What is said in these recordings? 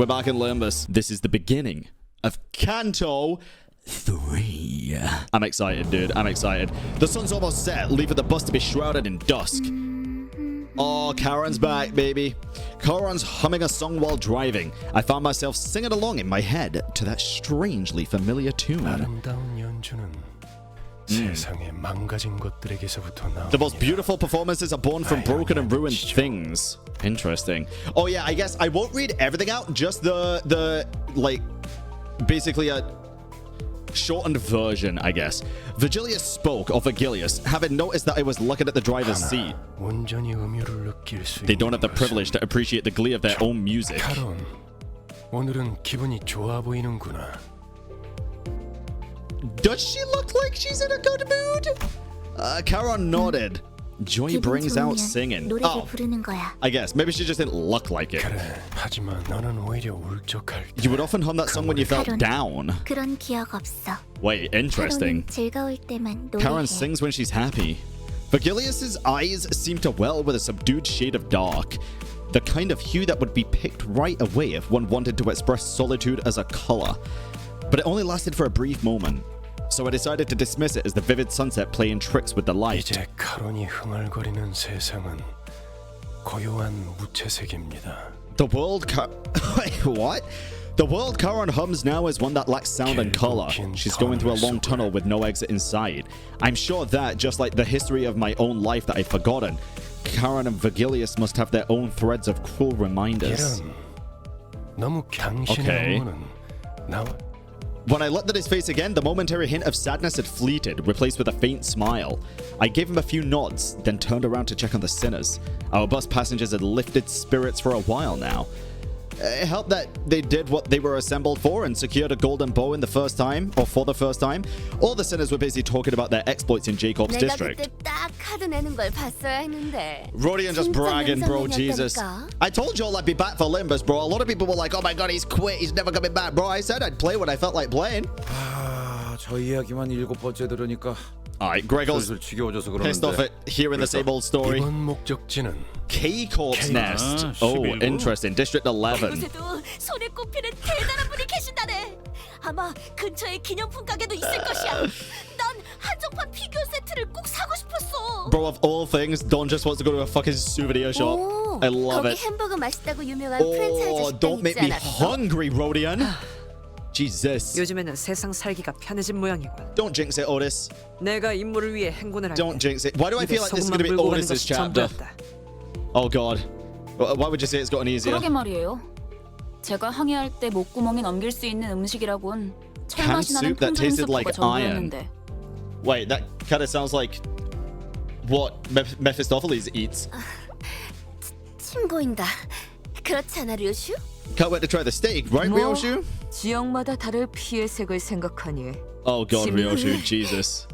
We're back in Limbus. This is the beginning of Canto 3. I'm excited, dude. I'm excited. The sun's almost set, leaving the bus to be shrouded in dusk. Oh, Charon's back, baby. Charon's humming a song while driving. I found myself singing along in my head to that strangely familiar tune. The most beautiful performances are born from broken and ruined things. Interesting. Oh yeah, I guess I won't read everything out, just the like basically a shortened version, I guess. Vergilius spoke, or Vergilius, having noticed that I was looking at the driver's seat. They don't have the privilege to appreciate the glee of their own music. Does she look like she's in a good mood? Charon nodded. Joy brings out singing. Oh, I guess. Maybe she just didn't look like it. You would often hum that song when you felt down. Wait, interesting. Charon sings when she's happy. Vergilius's eyes seem to well with a subdued shade of dark. The kind of hue that would be picked right away if one wanted to express solitude as a color. But it only lasted for a brief moment. So I decided to dismiss it as the vivid sunset playing tricks with the light. The world Wait, what? The world Charon hums now is one that lacks sound and color. She's going through a long tunnel with no exit in sight. I'm sure that, just like the history of my own life that I've forgotten, Charon and Vergilius must have their own threads of cruel reminders. Okay. When I looked at his face again, the momentary hint of sadness had fleeted, replaced with a faint smile. I gave him a few nods, then turned around to check on the sinners. Our bus passengers had lifted spirits for a while now. It helped that they did what they were assembled for and secured a Golden Bough for the first time. All the sinners were busy talking about their exploits in Jacob's district. Rodian just bragging, bro, Jesus. I told y'all I'd be back for Limbus, bro. A lot of people were like, oh my god, he's quit, he's never coming back. Bro, I said I'd play when I felt like playing. Alright, Gregor's pissed off at hearing the same old story. K-Corp's nest. Oh, interesting. District 11. Bro, of all things, Don just wants to go to a fucking souvenir shop. I love it. Oh, don't make me hungry, Rodian. Jesus. Don't jinx it, Otis. Don't jinx it. Why do I feel like this is going to be Otis's chapter? Oh god. Why would you say it's gotten easier? Canned soup that tasted like iron. Wait, that kind of sounds like what Mephistopheles eats. Can't wait to try the steak, right, Ryoshu? Oh god, Ryoshu, Jesus.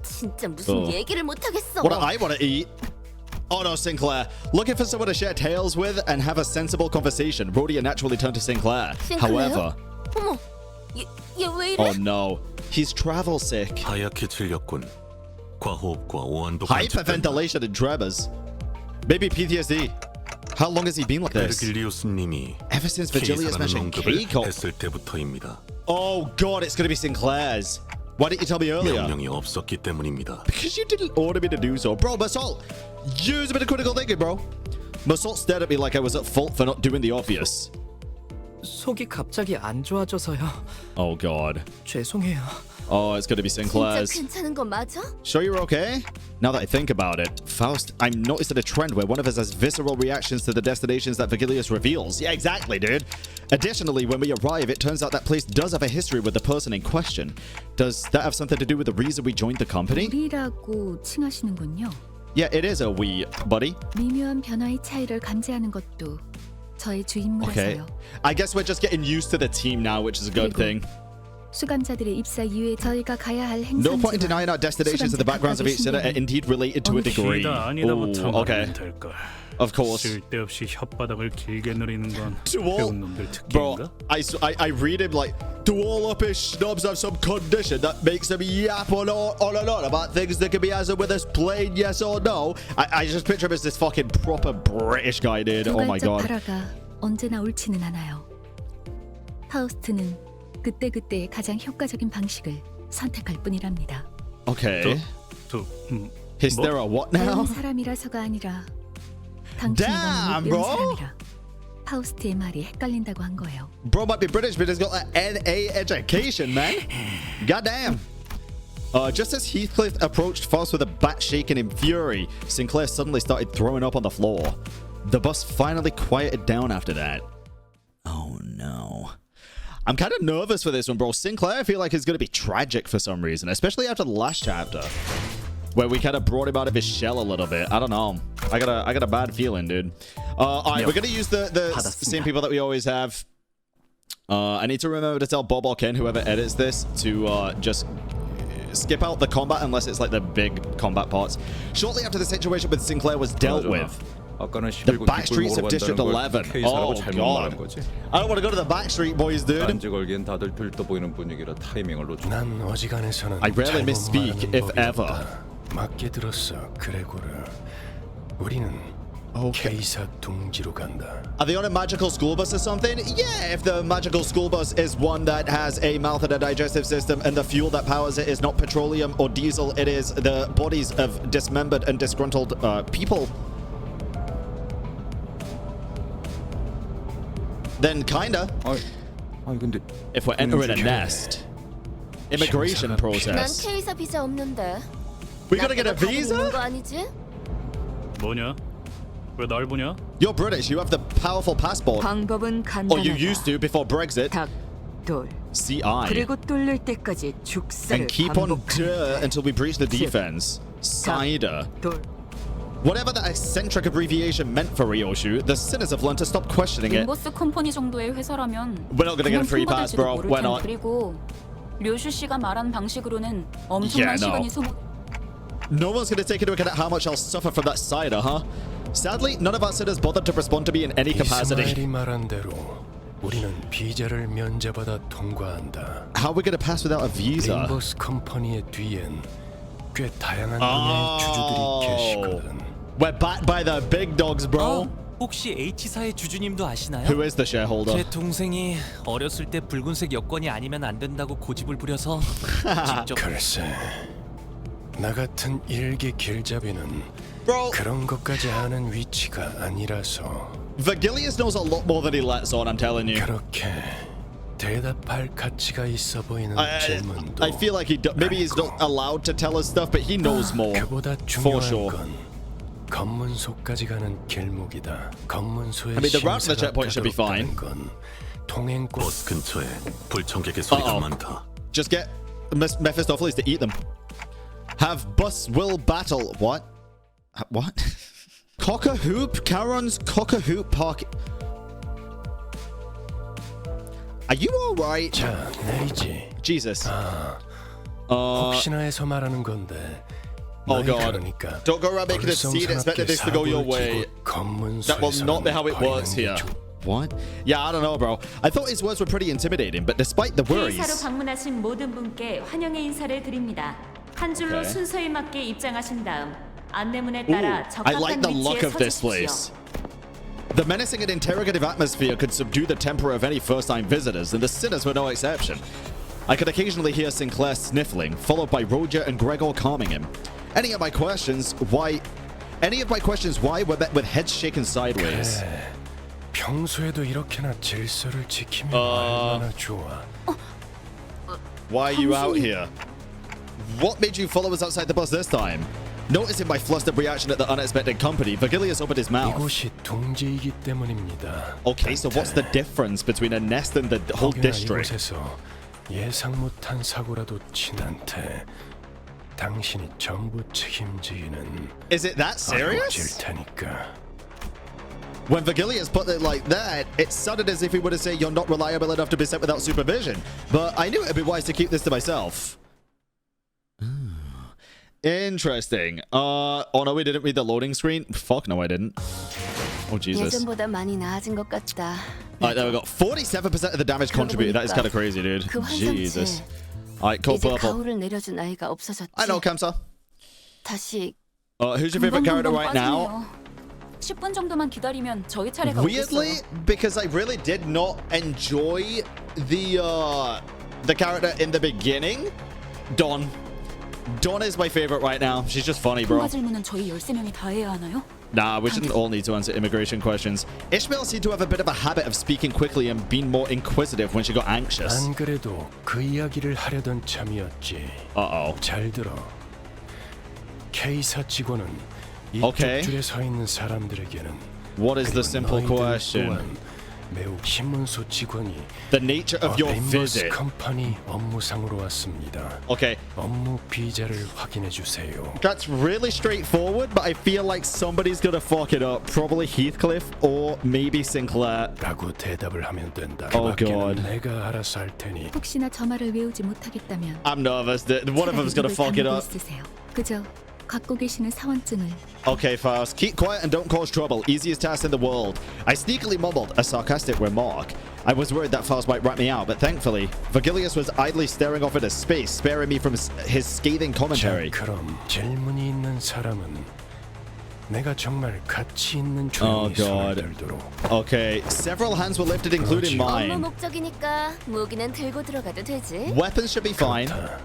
Oh. What do I want to eat? Oh no, Sinclair. Looking for someone to share tales with and have a sensible conversation. Rhodia naturally turned to Sinclair. However... Oh no. He's travel sick. Hyperventilation and tremors. Maybe PTSD. How long has he been like this? Ever since Vergilius mentioned K-Corp. Oh god, it's gonna be Sinclair's. Why didn't you tell me earlier? Because you didn't order me to do so. Bro, Basalt, use a bit of critical thinking, bro. Basalt stared at me like I was at fault for not doing the obvious. Oh god. Oh, it's gonna be Sinclair's. Sure you're okay? Now that I think about it, Faust, I'm noticing a trend where one of us has visceral reactions to the destinations that Vergilius reveals. Yeah, exactly, dude. Additionally, when we arrive, it turns out that place does have a history with the person in question. Does that have something to do with the reason we joined the company? Yeah, it is a we, buddy. Okay. I guess we're just getting used to the team now, which is a good thing. No point in denying our destinations and the backgrounds of each sinner are indeed related to a degree. Ooh, okay. Of course. To all, bro, I read him like, do all up his snobs have some condition that makes them yap on and on about things that can be answered with a plain yes or no? I just picture him as this fucking proper British guy, dude. Oh my god. 파우스트는 그때그때 가장 효과적인 방식을 선택할 뿐이랍니다. Okay. Is there a what now? 배운 사람이라서가 아니라 당신이 너무 못 배운 사람이라 파우스트의 말이 헷갈린다고 한 거예요. Bro might be British, but he's got an NA education, man. Goddamn. Just as Heathcliff approached Faust with a bat shaking in fury, Sinclair suddenly started throwing up on the floor. The bus finally quieted down after that. Oh no. I'm kind of nervous for this one, bro. Sinclair, I feel like is going to be tragic for some reason, especially after the last chapter, where we kind of brought him out of his shell a little bit. I don't know. I got a bad feeling, dude. All right, we're going to use the same people that we always have. I need to remember to tell Bob or Ken, whoever edits this, to just skip out the combat unless it's like the big combat parts. Shortly after the situation with Sinclair was dealt with, the back streets of District 11. Oh god. I don't want to go to the back street, boys, dude. I rarely misspeak, if ever. Okay. Are they on a magical school bus or something? Yeah, if the magical school bus is one that has a mouth and a digestive system and the fuel that powers it is not petroleum or diesel, it is the bodies of dismembered and disgruntled people. Then kinda. If we're entering a nest. Immigration process. We gotta get a visa? 뭐냐? 왜 날 보냐? You're British, you have the powerful passport. 방법은 간단하다. Or you used to before Brexit. 돌. CI. 그리고 뚫릴 때까지 죽사를 And keep on 반복한다. until we breach the defense. Cider. 돌. Whatever that eccentric abbreviation meant for Ryoshu, the sinners have learned to stop questioning it. 림버스 컴퍼니 정도의 회사라면 We're not gonna get a free pass, bro. We're not. 그리고 료슈 씨가 말한 방식으로는 엄청난 시간이 소모. No one's gonna take into account how much I'll suffer from that cider, huh? Sadly, none of our sinners bothered to respond to me in any capacity. How are we gonna pass without a visa? Oh, we're backed by the big dogs, bro. 혹시 H사의 주주님도 아시나요? Who is the shareholder? 제 동생이 어렸을 때 붉은색 여권이 아니면 안 된다고 고집을 부려서 직접 글쎄, 나 같은 일개 길잡이는 Bro, 그런 것까지 아는 위치가 아니라서. Vergilius knows a lot more than he lets on, I'm telling you. 그렇게 대답할 가치가 있어 보이는 질문도. I feel like maybe he's not allowed to tell us stuff, but he knows more. 그보다 For sure. 중요한 건 검문소까지 가는 길목이다. 검문소의 I mean, the route to the checkpoint should be fine. 버스 근처에 불청객의 소리가 많다. Just get Mephistopheles to eat them. Have bus will battle. What? What? Cock-a-hoop? Charon's cock-a-hoop park. Are you alright? 자, 내리지. Jesus. 혹시나 해서 말하는 건데. Oh god. Don't go around making a scene expecting this to go your way. That will not be how it works here. What? Yeah, I don't know, bro. I thought his words were pretty intimidating, but despite the worries. 회의사로 방문하신 모든 분께 환영의 인사를 드립니다. 한 줄로 순서에 맞게 입장하신 다음 안내문에 따라 적합한 위치에 서주십시오. The menacing and interrogative atmosphere could subdue the temper of any first-time visitors, and the sinners were no exception. I could occasionally hear Sinclair sniffling, followed by Roger and Gregor calming him. Any of my questions why were met with heads shaken sideways. 평소에도 이렇게나 질서를 지키면 얼마나 좋아. Why are you out here? What made you follow us outside the bus this time? Noticing my flustered reaction at the unexpected company, Vergilius opened his mouth. 이곳이 동지이기 때문입니다. Okay, so what's the difference between a nest and the whole district? 이곳에서 예상 못한 사고라도 친한테 당신이 전부 책임지는. Is it that serious? 테니까. When Vergilius put it like that, it sounded as if he were to say you're not reliable enough to be sent without supervision. But I knew it'd be wise to keep this to myself. Interesting. Oh no, we didn't read the loading screen. Fuck no, I didn't. Oh Jesus. 예전보다 많이 나아진 것 같다. Alright, there we go. 47% of the damage contributed. That is kind of crazy, dude. Jesus. Alright, cool purple. 가오를 내려준 아이가 없어졌지. I know, Kamsa. 다시. Who's your favorite character right now? 10분 정도만 기다리면 저희 차례가 Weirdly, 오겠어요. because I really did not enjoy the character in the beginning. Dawn is my favorite right now. She's just funny, bro. 통과 질문은 저희 13명이 다 해야 하나요? Nah, we shouldn't all need to answer immigration questions. Ishmael seemed to have a bit of a habit of speaking quickly and being more inquisitive when she got anxious. 안 그래도 그 이야기를 하려던 참이었지. Uh-oh. 잘 들어. K사 직원은 이쪽 Okay. 줄에 서 있는 사람들에게는 What is the 그리고 simple 너희들 question? 또한 매우 신문소 직원이 The nature of your 림버스 visit. 컴퍼니 업무상으로 왔습니다. Okay, 업무 비자를 확인해 주세요. that's really straightforward, but I feel like somebody's gonna fuck it up. Probably Heathcliff or maybe Sinclair. 라고 대답을 하면 된다. Oh, 그 God. 밖에는 내가 알아서 할 테니. 혹시나 저 말을 외우지 못하겠다면 I'm nervous that one of them's gonna fuck it up. 쓰세요. 그저 갖고 계시는 사원증을. Okay, Faust, keep quiet and don't cause trouble. Easiest task in the world. I sneakily mumbled a sarcastic remark. I was worried that Faust might rat me out, but thankfully, Vergilius was idly staring off into space, sparing me from his scathing commentary. 자, 그럼 질문이 있는 사람은 내가 정말 가치 있는 Oh, 조용히 손을 God. 들도록. Okay, several hands were lifted, including 그렇지. 업무 mine. 목적이니까 무기는 들고 들어가도 되지. Weapons should be fine. 그렇다.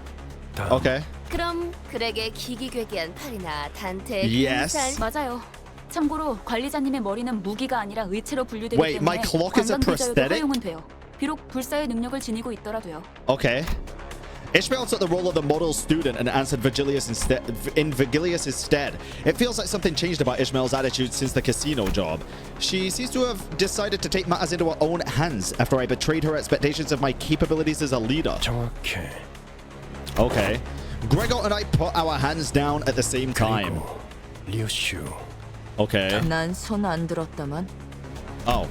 다음. Okay. 그럼 그에게 기기괴기한 팔이나 단테 Yes. 맞아요. 참고로 관리자님의 머리는 무기가 아니라 의체로 분류되기 Wait, my 때문에 clock is a 관광 비자여도 prosthetic? 허용은 돼요. 비록 불사의 능력을 지니고 있더라도요. Okay. Ishmael took the role of the model student and answered Vergilius in Vergilius' stead. It feels like something changed about Ishmael's attitude since the casino job. She seems to have decided to take matters into her own hands after I betrayed her expectations of my capabilities as a leader. 정확해. Okay. Gregor and I put our hands down at the same time. 그리고 리오슈. Okay. 난 손 안 들었다만. Oh.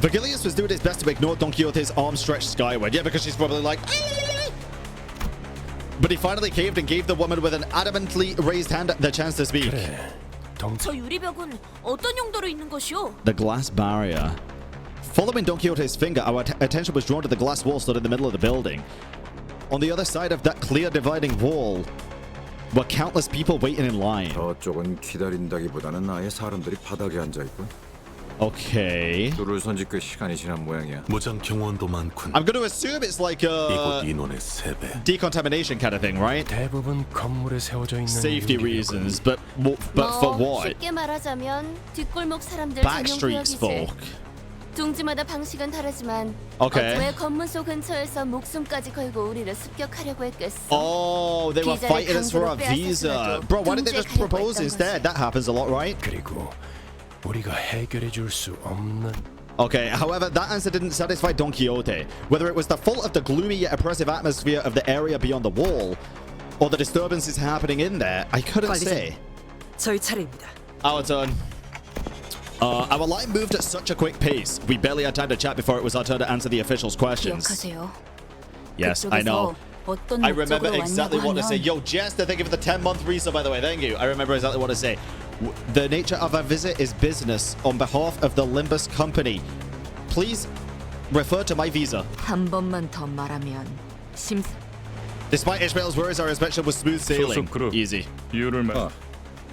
Vergilius was doing his best to ignore Don Quixote's arms stretched skyward. Yeah, because she's probably like... But he finally caved and gave the woman with an adamantly raised hand the chance to speak. 그래. 저 유리벽은 어떤 용도로 있는 것이오? The glass barrier. Following Don Quixote's finger, our attention was drawn to the glass wall stood in the middle of the building. On the other side of that clear dividing wall were countless people waiting in line. 저쪽은 기다린다기보다는 아예 사람들이 바닥에 앉아 있군. Okay. 줄을 선지 꽤 시간이 지난 모양이야. 무장 경호원도 많군. I'm going to assume it's like 이곳 a 인원의 3배. decontamination kind of thing, right? 대부분 건물에 세워져 있는 Safety 유리벽은 reasons, but for what? 쉽게 말하자면 뒷골목 사람들 전용 Backstreet's 구역이지. folk. 둥지마다 방식은 다르지만 Okay. 왜 검문소 근처에서 목숨까지 걸고 우리를 습격하려고 했겠어? Oh, they were 비자를 fighting us for a 강제로 visa. 빼앗았어도 Bro, why didn't they just 통제하려고 propose 했던 instead? 거지. That happens a lot, right? 그리고 우리가 해결해 줄 수 없는 Okay, however, that answer didn't satisfy Don Quixote. Whether it was the fault of the gloomy yet oppressive atmosphere of the area beyond the wall, or the disturbances happening in there, I couldn't say. 저희 차례입니다. Our turn. Our line moved at such a quick pace. We barely had time to chat before it was our turn to answer the officials' questions. 기억하세요. Yes, I know. 어떤 I remember 목적으로 exactly 왔냐고 what to say. 하면 Yo, Jess, thank you for the 10-month resub, by the way. Thank you. I remember exactly what to say. The nature of our visit is business on behalf of the Limbus company. Please refer to my visa. 한 번만 더 말하면 Despite Ishmael's words, our inspection was smooth sailing. 소속 그룹. Easy. 이유를 말.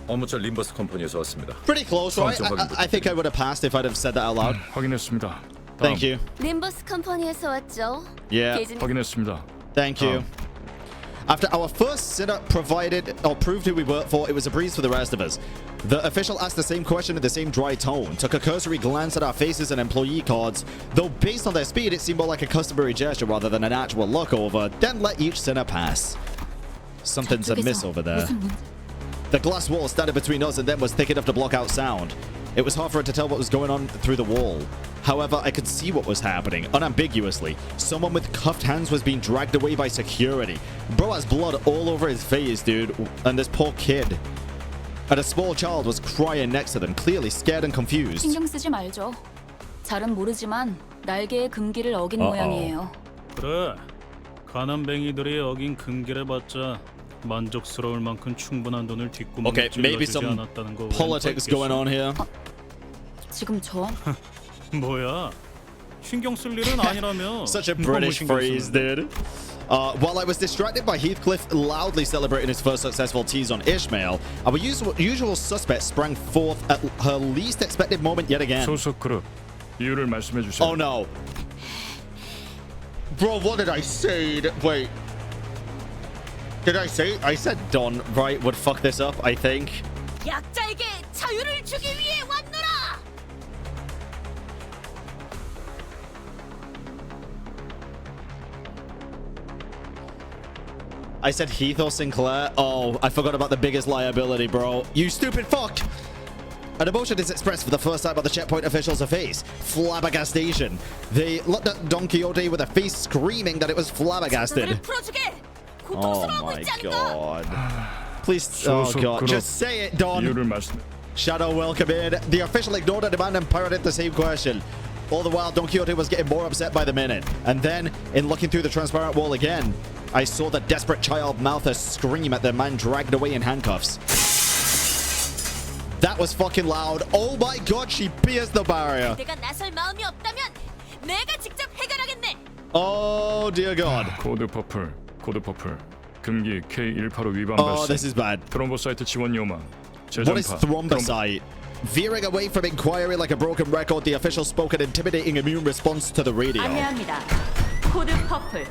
업무차 림버스 컴퍼니에서 왔습니다. Pretty close, right? 선수 확인부터 I think I would have passed if I'd have said that out loud. 확인했습니다. Thank you. 림버스 컴퍼니에서 왔죠? Yeah. 계진- 확인했습니다. Thank you. After our first sit-up proved who we worked for, it was a breeze for the rest of us. The official asked the same question in the same dry tone, took a cursory glance at our faces and employee cards, though based on their speed, it seemed more like a customary gesture rather than an actual look over, then let each sinner pass. Something's amiss over there. 무슨 문제? The glass wall standing between us and them was thick enough to block out sound. It was hard for it to tell what was going on through the wall. However, I could see what was happening, unambiguously. Someone with cuffed hands was being dragged away by security. Bro has blood all over his face, dude. And this poor kid. And a small child was crying next to them, clearly scared and confused. 신경 쓰지 말죠. 잘은 모르지만 날개의 금기를 어긴 모양이에요. 그래. 가난뱅이들이 어긴 금기를 받자 만족스러울 만큼 충분한 돈을 뒷구멍에 Okay, maybe 찔러주지 some 않았다는 거 politics going on here. 지금 저 뭐야? 신경 쓸 일은 아니라며. Such a 너무 British 신경 phrase, 쓰는데. dude. While I was distracted by Heathcliff loudly celebrating his first successful tease on Ishmael, our usual suspect sprang forth at her least expected moment yet again. 소속 그룹 이유를 말씀해 주세요. Oh no. Bro, what did I say? Wait. Did I say? I said Don, right, would fuck this up, I think. 약자에게 자유를 주기 위해 왔노라. I said Heath or Sinclair. Oh, I forgot about the biggest liability, bro. You stupid fuck! An emotion is expressed for the first time by the checkpoint officials' face. Flabbergastation. They looked at Don Quixote with a face screaming that it was flabbergasted. Oh my god. Please, oh god, just say it, Don. Shadow, welcome in. The official ignored a demand and parroted the same question. All the while, Don Quixote was getting more upset by the minute. And then, in looking through the transparent wall again, I saw the desperate child Malthus scream at the man dragged away in handcuffs. That was fucking loud. Oh my god, she pierced the barrier. Oh dear god. 코드 퍼플. 금기 K185 위반 Oh, this is bad. 트롬보사이트 지원 요망. What is thrombocyte? Veering away from inquiry like a broken record, the official spoke an intimidating immune response to the radio. 안내합니다. 코드 퍼플.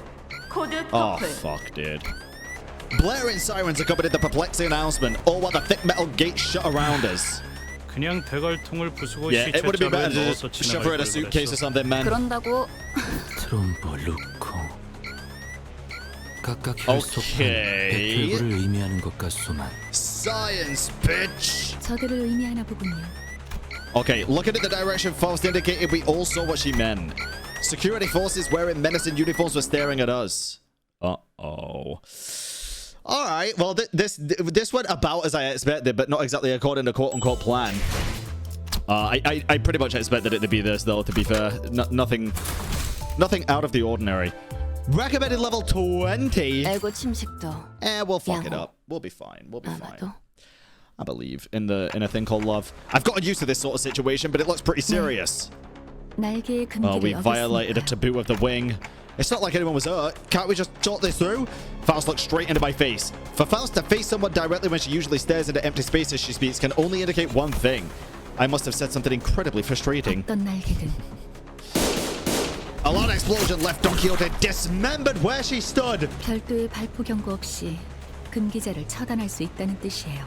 코드 Oh, 퍼플. fuck, dude. Blaring sirens accompanied the perplexing announcement, all while the thick metal gate shut around us. 그냥 대갈통을 부수고 Yeah, it would have been better to 넣어서 just shove her in a 지나갈 걸 suitcase or 그랬어. something, man. 그런다고 트롬보 루코. 각각 Okay. 배틀구를 의미하는 것 같소만. Science, bitch! 저들을 의미하나 보군요. Okay, looking at the direction Faust indicated, we all saw what she meant. Security forces wearing menacing uniforms were staring at us. Uh-oh. All right, well, this went about as I expected, but not exactly according to quote-unquote plan. I pretty much expected it to be this, though, to be fair. Nothing out of the ordinary. Recommended level 20. 알고 침식도. We'll fuck it up. We'll be fine. We'll be fine. I believe in a thing called love. I've gotten used to this sort of situation, but it looks pretty serious. 날개의 Oh, we 금기를 violated a 어겼습니다. taboo of the wing. It's not like anyone was hurt. Can't we just talk this through? Faust looked straight into my face. For Faust to face someone directly when she usually stares into empty spaces she speaks can only indicate one thing. I must have said something incredibly frustrating. 어떤 날개든 A loud explosion left Don Quixote dismembered where she stood. 별도의 발포 경고 없이 금기자를 처단할 수 있다는 뜻이에요.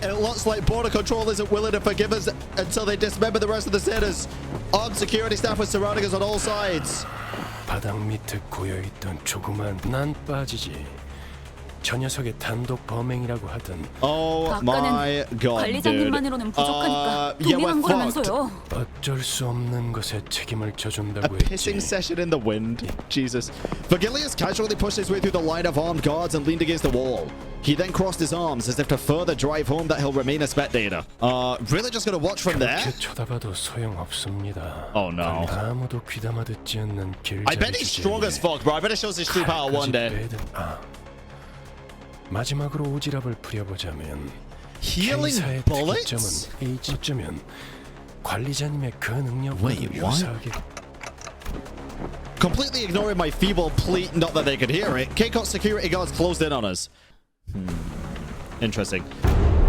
It looks like border control isn't willing to forgive us until they dismember the rest of the sinners. Armed security staff was surrounding us on all sides. 바닥 밑에 고여있던 조그만 난 빠지지. 저 녀석의 단독 범행이라고 하던. Oh my god, dude. 관리자님만으로는 부족하니까 동행한 거라면서요. 어쩔 수 없는 것에 책임을 A 져준다고 pissing 했지. session in the wind. Jesus. Vergilius casually pushed his way through the line of armed guards and leaned against the wall. He then crossed his arms as if to further drive home that he'll remain a spectator. Really just gonna watch from there? 그렇게 쳐다봐도 소용없습니다. Oh no. 아무도 귀담아 듣지 않는 I bet he's strong as fuck, bro. I bet it shows his true power one day. 마지막으로 오지랖을 부려보자면 Healing K사의 bullets? 특이점은 H점은 관리자님의 그 능력과도 Wait, what? 유사하게. Completely ignoring my feeble plea, not that they could hear it, K-Cot's security guards closed in on us. Interesting.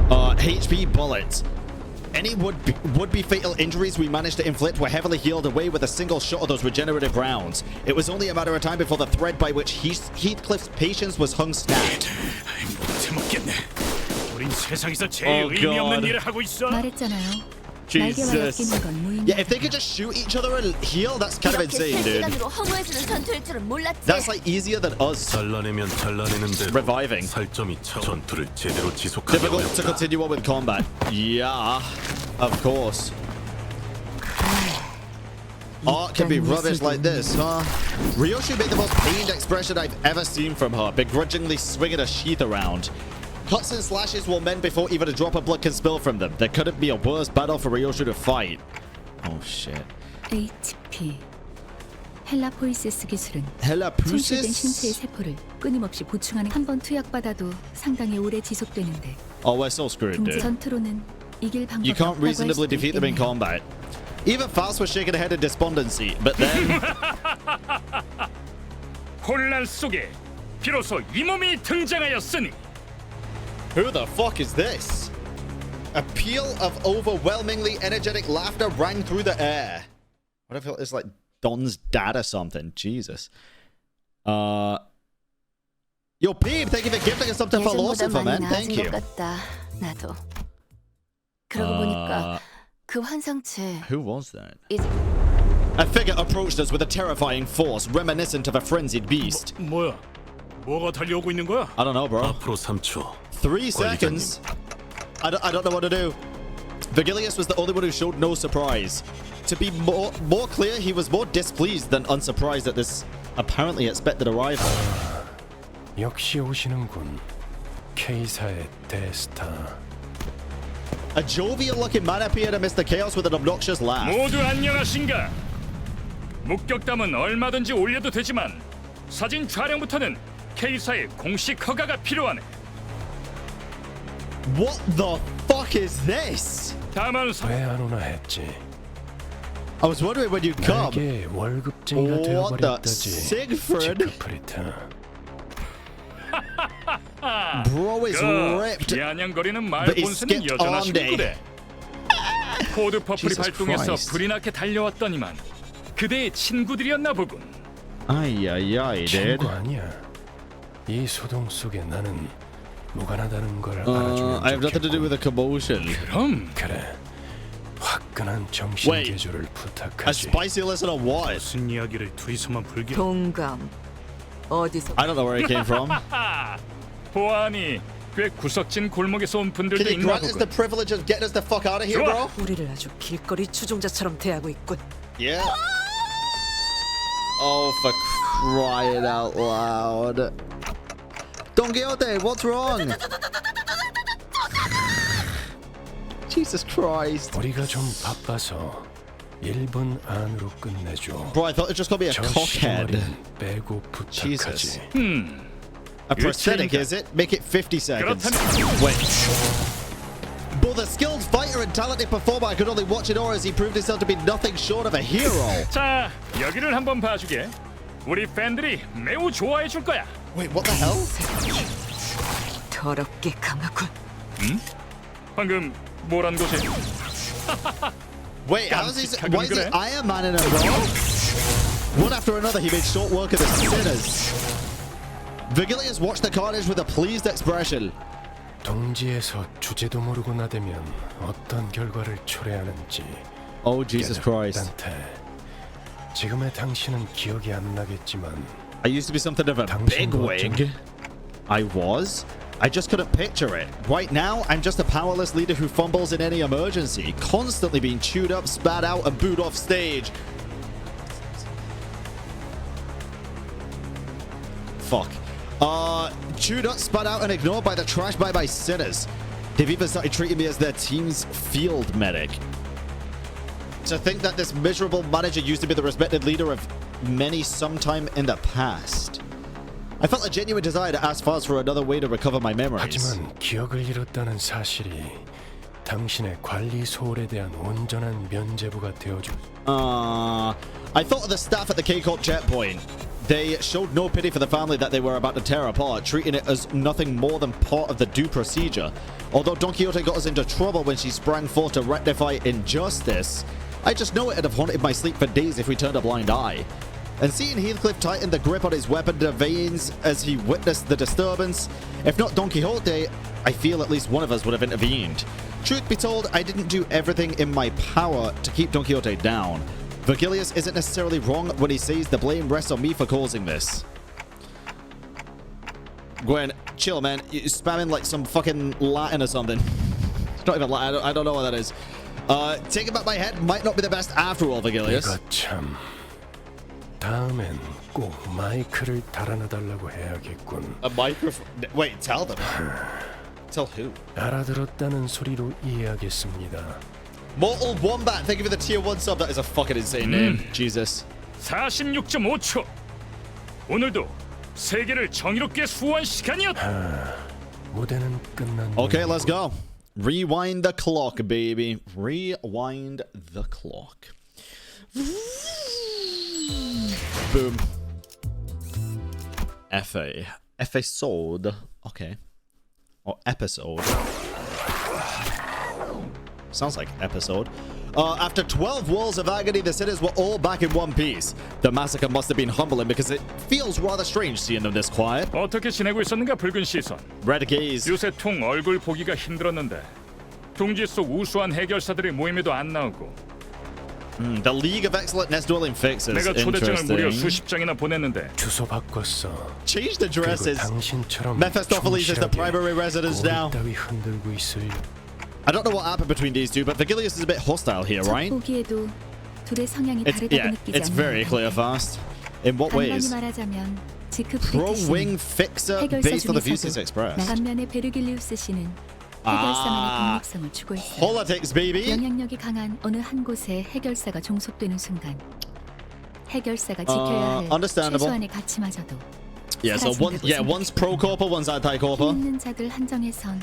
HP bullets. Any would-be fatal injuries we managed to inflict were heavily healed away with a single shot of those regenerative rounds. It was only a matter of time before the thread by which Heathcliff's patience was hung snapped. Oh god. 말했잖아요. Jesus. Yeah, if they could just shoot each other and heal, that's kind of insane, dude. 실시간으로 허무해지는 전투일 줄은 몰랐지. That's like easier than us 잘라내면 잘라내는 대로 reviving. 살점이 전투를 제대로 지속하기 Difficult to 어렵다. continue on with combat. Yeah, of course. Art can be rubbish like this, huh? Ryoshi made the most pained expression I've ever seen from her, begrudgingly swinging a sheath around. Cuts and slashes will mend before even a drop of blood can spill from them. There couldn't be a worse battle for Ryoshi to fight. Oh shit. HP 헬라포이세스 기술은 Helapusis? 손실된 신체의 세포를 끊임없이 보충하는 한 번 투약받아도 상당히 오래 지속되는데 Oh, we're so screwed, dude. 전투로는 이길 방법이 You can't 없다고 할 reasonably 수도 defeat them in 있겠네요. combat. Even Faust was shaking her head in despondency, but then... 혼란 속에 비로소 이 몸이 등장하였으니. Who the fuck is this? A peal of overwhelmingly energetic laughter rang through the air. What if it's like Don's dad or something? Jesus. Yo, Peep, thank you for gifting us something philosopher, man. Thank you. 나도. 그러고 보니까 그 환상체. Who was that? A figure approached us with a terrifying force reminiscent of a frenzied beast. 뭐야? 뭐가 달려오고 있는 거야? I don't know, bro. 앞으로 3초. 3 seconds. I don't know what to do. Vergilius was the only one who showed no surprise. To be more clear, he was more displeased than unsurprised at this apparently expected arrival. 역시 오시는군. K사의 대스타. A jovial-looking man appeared amidst the chaos with an obnoxious laugh. 모두 안녕하신가? 목격담은 얼마든지 올려도 되지만 사진 촬영부터는 K사의 공식 허가가 필요하네. What the fuck is this? 다만 왜 안 오나 했지. I was wondering when you'd come. 나에게 월급쟁이가 되어버렸다지. Siegfried? 지크프리트. Bro is ripped, 비아냥거리는 말 but he 본스는 skipped 여전하시군데. 코드 퍼플이 Jesus 발동해서 Christ. 불이 나게 달려왔더니만 그대의 친구들이었나 보군. Aye, dude. 친구 아니야. 이 소동 속에 나는 무관하다는 걸 알아주면 I have nothing to do 좋겠고. with the commotion. 그럼 그래. 화끈한 정신 Wait. 개조를 A 부탁하지. spicy listen on what? 무슨 이야기를 둘이서만 불게. 동감. 어디서? I don't know where it came from. 보아하니 꽤 구석진 골목에서 온 분들도 Can you 있나 grant us the 보군. privilege of getting us the fuck out of here, bro? 우리를 아주 길거리 추종자처럼 대하고 있군. Yeah. Oh, for crying out loud. Don Quixote, what's wrong? Jesus Christ. 우리가 좀 바빠서 1분 안으로 끝내줘. Bro, I thought it just gonna be a 저 cockhead. 시머리는 빼고 Jesus. 부탁하지. A prosthetic, is it? Make it 50 seconds. Wait. Both a skilled fighter and talented performer, I could only watch in awe as he proved himself to be nothing short of a hero. 자, 여기를 한번 봐주게. 우리 팬들이 매우 좋아해 줄 거야. Wait, what the hell? 더럽게 강하군. 방금 뭐란 거지? Wait, how is he? Why is he Iron Man in a row? One after another, he made short work of the sinners. Vergilius watched the carnage with a pleased expression. 동지에서 주제도 모르고 나대면 어떤 결과를 초래하는지. Oh, Jesus Christ. 단테. 지금의 당신은 기억이 안 나겠지만 I used to be something of a bigwig. I was? I just couldn't picture it. Right now, I'm just a powerless leader who fumbles in any emergency, constantly being chewed up, spat out, and booed off stage. Fuck. Chewed up, spat out, and ignored by the trash by my sinners. They've even started treating me as their team's field medic. To think that this miserable manager used to be the respected leader of many sometime in the past. I felt a genuine desire to ask Faz for another way to recover my memories. 하지만 기억을 잃었다는 사실이 당신의 관리 소홀에 대한 온전한 면죄부가 되어주. I thought of the staff at the K-Corp checkpoint. They showed no pity for the family that they were about to tear apart, treating it as nothing more than part of the due procedure. Although Don Quixote got us into trouble when she sprang forth to rectify injustice, I just know it'd have haunted my sleep for days if we turned a blind eye. And seeing Heathcliff tighten the grip on his weapon to veins as he witnessed the disturbance, if not Don Quixote, I feel at least one of us would have intervened. Truth be told, I didn't do everything in my power to keep Don Quixote down. Vergilius isn't necessarily wrong when he says the blame rests on me for causing this. Gwen, chill, man. You're spamming like some fucking Latin or something. It's not even Latin. I don't know what that is. Taking back my head might not be the best after all, Vergilius. 이거 참. 다음엔 꼭 마이크를 달아놔달라고 해야겠군. A microphone? Wait, tell them. Tell who? 알아들었다는 소리로 이해하겠습니다. Mortal Wombat, thank you for the tier 1 sub. That is a fucking insane name. Jesus. 46.5초. 오늘도 세계를 정의롭게 수호한 시간이었다. 무대는 끝났네. Okay, let's go. Rewind the clock, baby. Rewind the clock. Boom. Episode. Okay. Or episode. Sounds like episode. After 12 walls of agony, the cities were all back in one piece. The massacre must have been humbling because it feels rather strange seeing them this quiet. 어떻게 지내고 있었는가 붉은 시선. Red gaze. 요새 통 얼굴 보기가 힘들었는데 둥지 속 우수한 해결사들이 모임에도 안 나오고. The League of Excellent Nest Dwelling Fixes. 내가 초대장을 무려 Interesting. 수십 장이나 보냈는데. 주소 바꿨어. Changed addresses. 당신처럼 Mephistopheles is the primary residence now. 따위 흔들고 있을. I don't know what happened between these two, but Vergilius is a bit hostile here, right? 보기에도 둘의 성향이 It's, 다르다고 yeah, 느끼지 it's 않나요? very clear fast. In what ways? 말하자면 지크 Pro 브리티시는 wing fixer 해결사 based on the 중에서도 Fuses Express. 반면에 베르길리우스 씨는 해결사만의 독립성을 주고 있어요. Politics, baby. 영향력이 강한 어느 한 곳에 해결사가 종속되는 순간 해결사가 지켜야 할 understandable. 최소한의 가치마저도 Yeah, so one's pro corper, one's anti corper. 힘 있는 자들 한정에선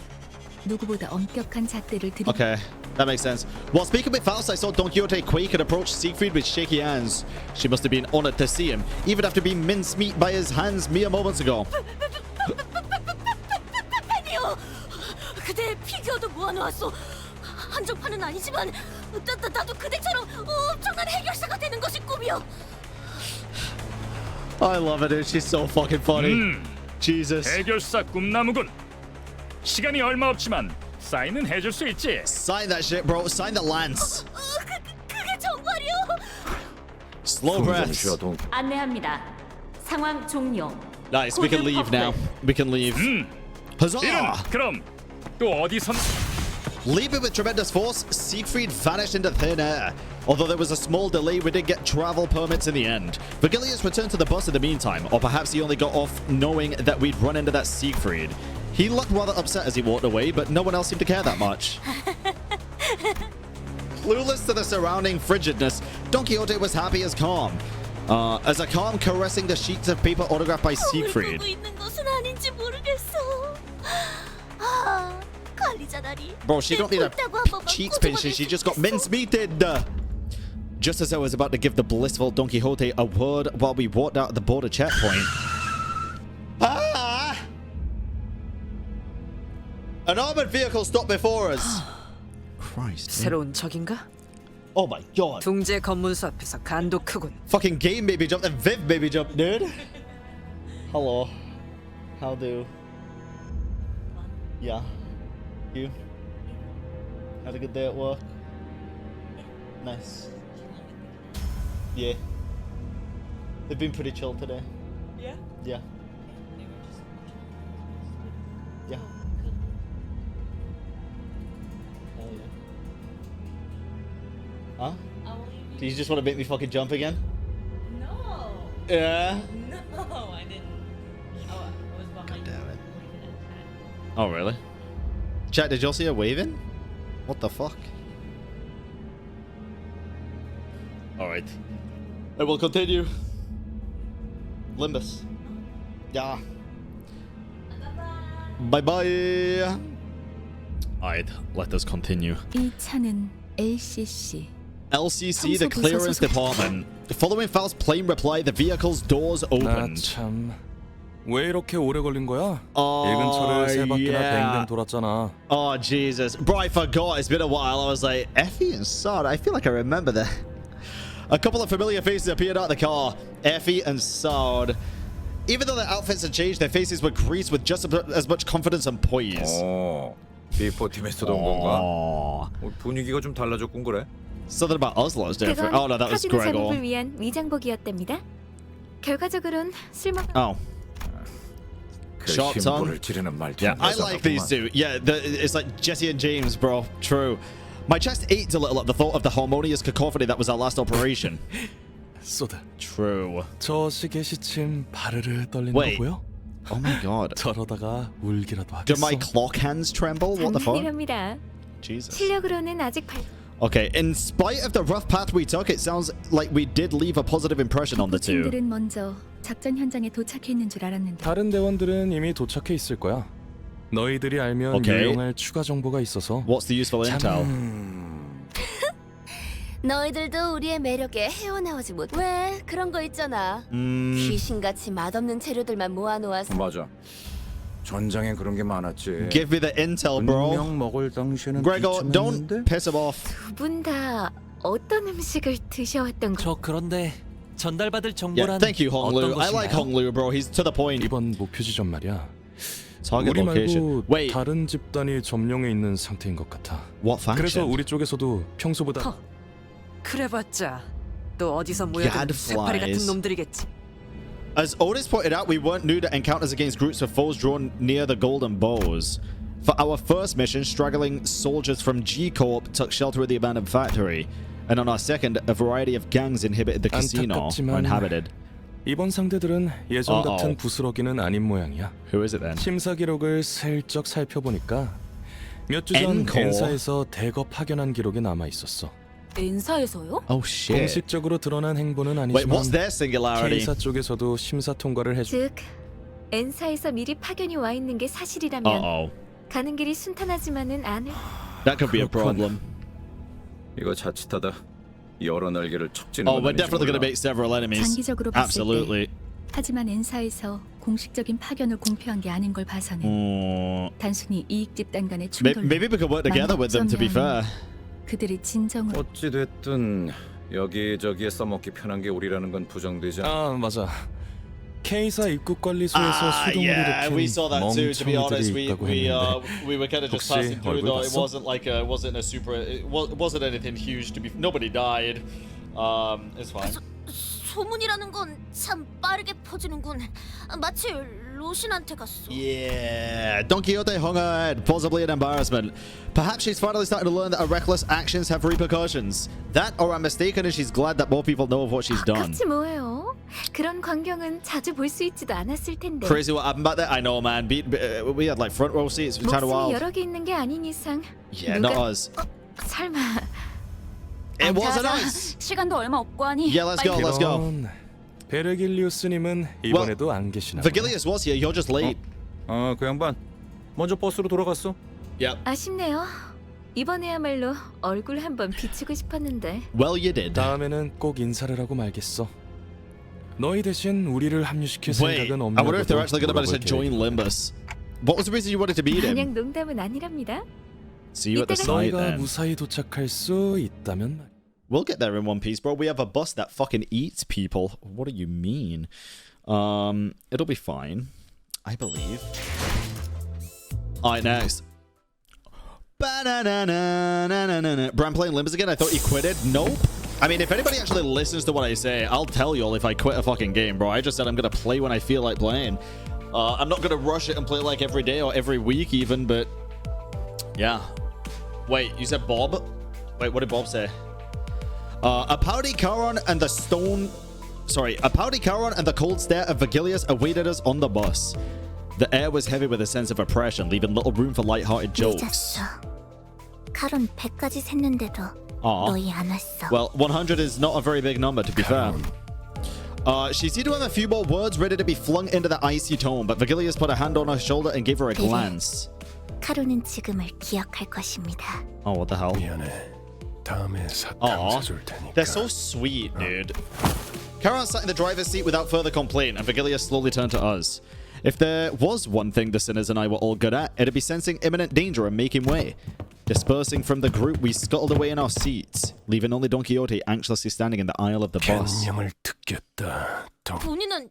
누구보다 엄격한 잣대를 들이. Okay, that makes sense. While speaking with Faust, I saw Don Quixote quake and approach Siegfried with shaky hands. She must have been honored to see him, even after being mincemeat by his hands mere moments ago. 팬이요. 그대 피규어도 모아놓았어. 한정판은 아니지만 나도 그대처럼 엄청난 해결사가 되는 것이 꿈이요. I love her, dude. She's so fucking funny. Jesus. 해결사 꿈나무군. 시간이 얼마 없지만 사인은 해줄 수 있지. Sign that shit, bro. Sign the lance. 그게 정말이요? Slow breaths. 안내합니다. 상황 종료. Nice. We can leave now. We can leave. Huzzah! 이런 그럼 또 어디선? Leaping with tremendous force, Siegfried vanished into thin air. Although there was a small delay, we did get travel permits in the end. Vergilius returned to the bus in the meantime, or perhaps he only got off knowing that we'd run into that Siegfried. He looked rather upset as he walked away, but no one else seemed to care that much. Clueless to the surrounding frigidness, Don Quixote was happy as calm. As a calm caressing the sheets of paper autographed by Siegfried. Bro, she don't need a cheeks pinching, she just got mincemeated. Just as I was about to give the blissful Don Quixote a word while we walked out of the border checkpoint. An armored vehicle stopped before us. Christ. 새로운 적인가? Oh my god. 둥지의 검문소 앞에서 간도 크군. Fucking game baby jump and Viv baby jump, dude. Hello. How do? Yeah. You? Had a good day at work? Nice. Yeah. They've been pretty chill today. Yeah? Yeah. Yeah. Hell yeah. Huh? Do you just want to make me fucking jump again? No. Yeah? No, I didn't. Oh, I was behind. God damn it. Oh, really? Chat, did y'all see her waving? What the fuck? Alright. I will continue. Limbus. Yeah. Bye-bye. Alright, let us continue. 이 차는 LCC. LCC, the clearance department. Following Faust's plain reply, the vehicle's doors opened. 참. 왜 이렇게 오래 걸린 거야? 이 근처를 세 바퀴나 뱅뱅 돌았잖아. Oh, Jesus. Bro, I forgot. It's been a while. I was like, Effie and Sod. I feel like I remember that. A couple of familiar faces appeared out of the car. Effie and Sod. Even though their outfits had changed, their faces were greased with just as much confidence and poise. 비포팀에서도 온 건가? 분위기가 좀 달라졌군 그래. Something about Oslo is different. Oh no, that was Gregor. 위한 위장복이었답니다. 결과적으로는 쓸모. Oh. Short tongue. Yeah, I like these two. Yeah, it's like Jesse and James, bro. True. My chest ached a little at the thought of the harmonious cacophony that was our last operation. 쏘다. True. 저 시계 시침 바르르 떨리는 거 보여? Oh my god. 저러다가 울기라도 하겠어. Do my clock hands tremble? What the fuck? 장난이랍니다. Jesus. 실력으로는 아직 Okay, in spite of the rough path we took, it sounds like we did leave a positive impression on the two. 친구들은 먼저 작전 현장에 도착해 있는 줄 알았는데. 다른 대원들은 이미 도착해 있을 거야. 너희들이 알면 Okay. 유용할 추가 정보가 있어서. What's the useful intel? 너희들도 우리의 매력에 헤어나오지 못. 왜 그런 거 있잖아. 귀신같이 맛없는 재료들만 모아놓아서. 맞아. 전장에 그런 게 많았지. Give me the intel, bro. 분명 먹을 당시에는 Gregor, don't piss him off. 두 분 다 어떤 음식을 드셔왔던 거? 저 그런데 전달받을 Yeah, 정보란 thank you, 어떤 Honglu. I like 것인가요? Honglu, bro. He's to the point. 이번 목표 지점 말이야. Target 우리 location. 말고 Wait, 다른 집단이 점령해 있는 상태인 것 같아. what 그래서 faction? 우리 쪽에서도 평소보다 그래봤자 또 어디서 모여든 새파리 같은 놈들이겠지. As Otis pointed out, we weren't new to encounters against groups of foes drawn near the Golden Bows. For our first mission, straggling soldiers from G-Corp took shelter at the abandoned factory. And on our second, a variety of gangs inhabited the casino, or inhabited. 이번 상대들은 예전 같은 부스러기는 아닌 모양이야. Who is it then? 심사 기록을 슬쩍 살펴보니까 몇 주 전 엔사에서 대거 파견한 기록이 남아 있었어. 엔사에서요? Oh shit. 공식적으로 드러난 행보는 Wait, what's 아니지만 their singularity? K사 쪽에서도 심사 통과를 해줘. 즉, 엔사에서 미리 파견이 와 있는 게 사실이라면 Uh-oh. 가는 길이 순탄하지만은 않을. That could be a problem. 이거 자칫하다 여러 날개를 척지는 Oh, we're definitely going to make several enemies. 장기적으로 봤을 Absolutely. 때 하지만 엔사에서 공식적인 파견을 공표한 게 아닌 걸 봐서는 단순히 이익 집단 간의 충돌로 Maybe we could work together with them, to be fair. 그들이 진정으로 어찌 됐든 여기저기에 써먹기 편한 게 우리라는 건 부정되지 않아. 아 맞아. K사 입국 관리소에서 수동을 Yeah, we 일으킨 saw that too. To be honest, 멍청이들이 있다고 했는데 we were kind of just 혹시 passing through. 얼굴 Though it 봤어? wasn't like it wasn't anything huge. To be, nobody died. It's fine. 소문이라는 건 참 빠르게 퍼지는군. 마치 로신한테 갔어. Yeah, Don Quixote hung her head, possibly an embarrassment. Perhaps she's finally starting to learn that her reckless actions have repercussions. That, or I'm mistaken, and she's glad that more people know of what she's done. 같이 뭐예요? 그런 광경은 자주 볼 수 있지도 않았을 텐데. Crazy what happened back there. I know, man. We had like front row seats. It was kind of 목숨이 wild. 여러 개 있는 게 아닌 이상. Yeah, not us. 설마. It wasn't 자, us. 시간도 얼마 없고 하니. Yeah, let's go. Let's go. 베르길리우스님은 이번에도 안 계시나 보네. Vergilius was here. You're just late. 그 양반 먼저 버스로 돌아갔어. Yep. 아쉽네요. 이번에야말로 얼굴 한번 비추고 싶었는데. Well, you did. 다음에는 꼭 인사를 하고 말겠어. 너희 대신 우리를 합류시킬 Wait, 생각은 I wonder if they're 없냐고도 actually going to manage to join Limbus. What was the reason you wanted to meet him? 그냥 농담은 아니랍니다. See you at the site 너희가 then. 무사히 도착할 수 있다면 말. We'll get there in one piece, bro. We have a bus that fucking eats people. What do you mean? It'll be fine, I believe. Alright, next. Ba-na-na-na-na-na-na. Bro, I'm playing Limbus again. I thought you quitted. Nope. I mean, if anybody actually listens to what I say, I'll tell y'all if I quit a fucking game, bro. I just said I'm gonna play when I feel like playing. I'm not gonna rush it and play like every day or every week even, but yeah. Wait, you said Bob? Wait, what did Bob say? A pouty Charon and the cold stare of Vergilius awaited us on the bus. The air was heavy with a sense of oppression, leaving little room for light-hearted jokes. 카론 100까지 샜는데도 너희 안 왔어. Well, 100 is not a very big number, to be fair. She seemed to have a few more words ready to be flung into the icy tone, but Vergilius put a hand on her shoulder and gave her a glance. 카론은 지금을 기억할 것입니다. Oh, what the hell? 미안해. 다음에 사탕 Aw, 사줄 테니까. they're so sweet, dude. Charon sat in the driver's seat without further complaint, and Vergilius slowly turned to us. If there was one thing the sinners and I were all good at, it'd be sensing imminent danger and making way. Dispersing from the group, we scuttled away in our seats, leaving only Don Quixote anxiously standing in the aisle of the bus. 변명을 듣겠다. 본인은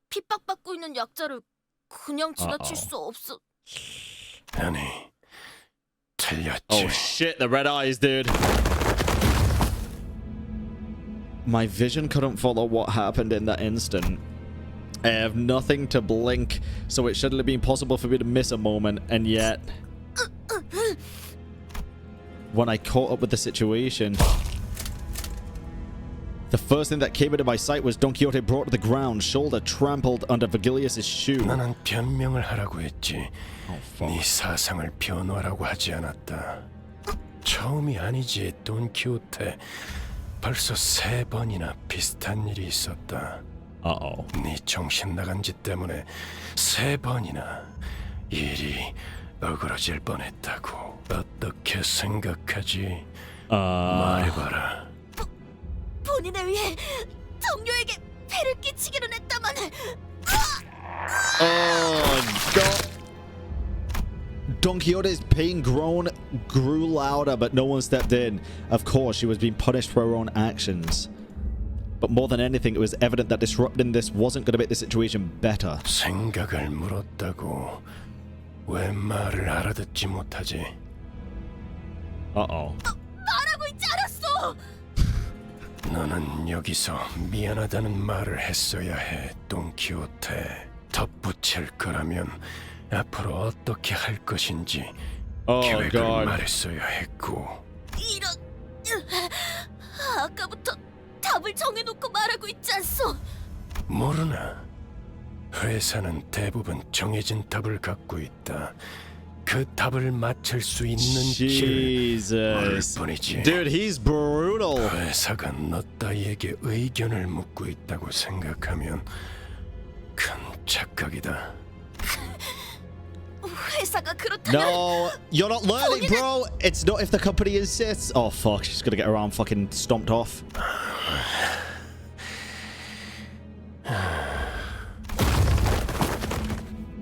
핍박받고 있는 약자를 그냥 지나칠 수 없어. 아니, 틀렸지. Oh shit, the red eyes, dude. My vision couldn't follow what happened in that instant. I have nothing to blink, so it shouldn't have been possible for me to miss a moment, and yet... When I caught up with the situation, the first thing that came into my sight was Don Quixote brought to the ground, shoulder trampled under Vergilius' shoe. 나는 변명을 하라고 했지. 네 사상을 변호하라고 하지 않았다. 처음이 아니지, 돈 키호테. 벌써 3번이나 비슷한 일이 있었다. 네 정신 나간 짓 때문에 3번이나 일이 어그러질 뻔했다고. 어떻게 생각하지? 말해봐라. 본인을 위해 동료에게 폐를 끼치기로 했다만. Oh God. Don Quixote's pain groan grew louder, but no one stepped in. Of course, she was being punished for her own actions. But more than anything, it was evident that disrupting this wasn't going to make the situation better. 생각을 물었다고 왜 말을 알아듣지 못하지? Uh-oh. 말하고 있지 않았어. 너는 여기서 미안하다는 말을 했어야 해, 돈키호테. 덧붙일 거라면 앞으로 어떻게 할 것인지 계획을 말했어야 했고. 이런... 아까부터 답을 정해놓고 말하고 있지 않소? 모르나? 회사는 대부분 정해진 답을 갖고 있다. 그 답을 맞출 수 있는 길을 모를 뿐이지. Dude, he's brutal. 회사가 너 따위에게 의견을 묻고 있다고 생각하면 큰 착각이다. 회사가 그렇다면... No, you're not learning, bro. It's not if the company insists. Oh, fuck. She's gonna get her arm fucking stomped off.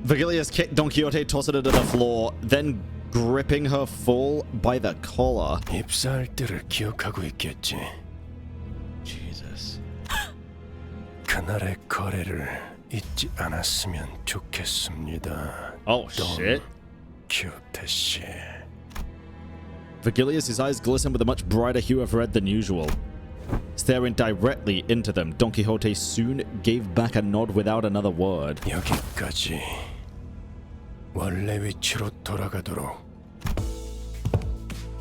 Vergilius kicked Don Quixote, tossing her to the floor, then gripping her full by the collar. 입사할 때를 기억하고 있겠지. Jesus. 그날의 거래를 잊지 않았으면 좋겠습니다. Oh shit. Quixote 씨. Vergilius' eyes glistened with a much brighter hue of red than usual. Staring directly into them, Don Quixote soon gave back a nod without another word. 여기까지. 원래 위치로 돌아가도록.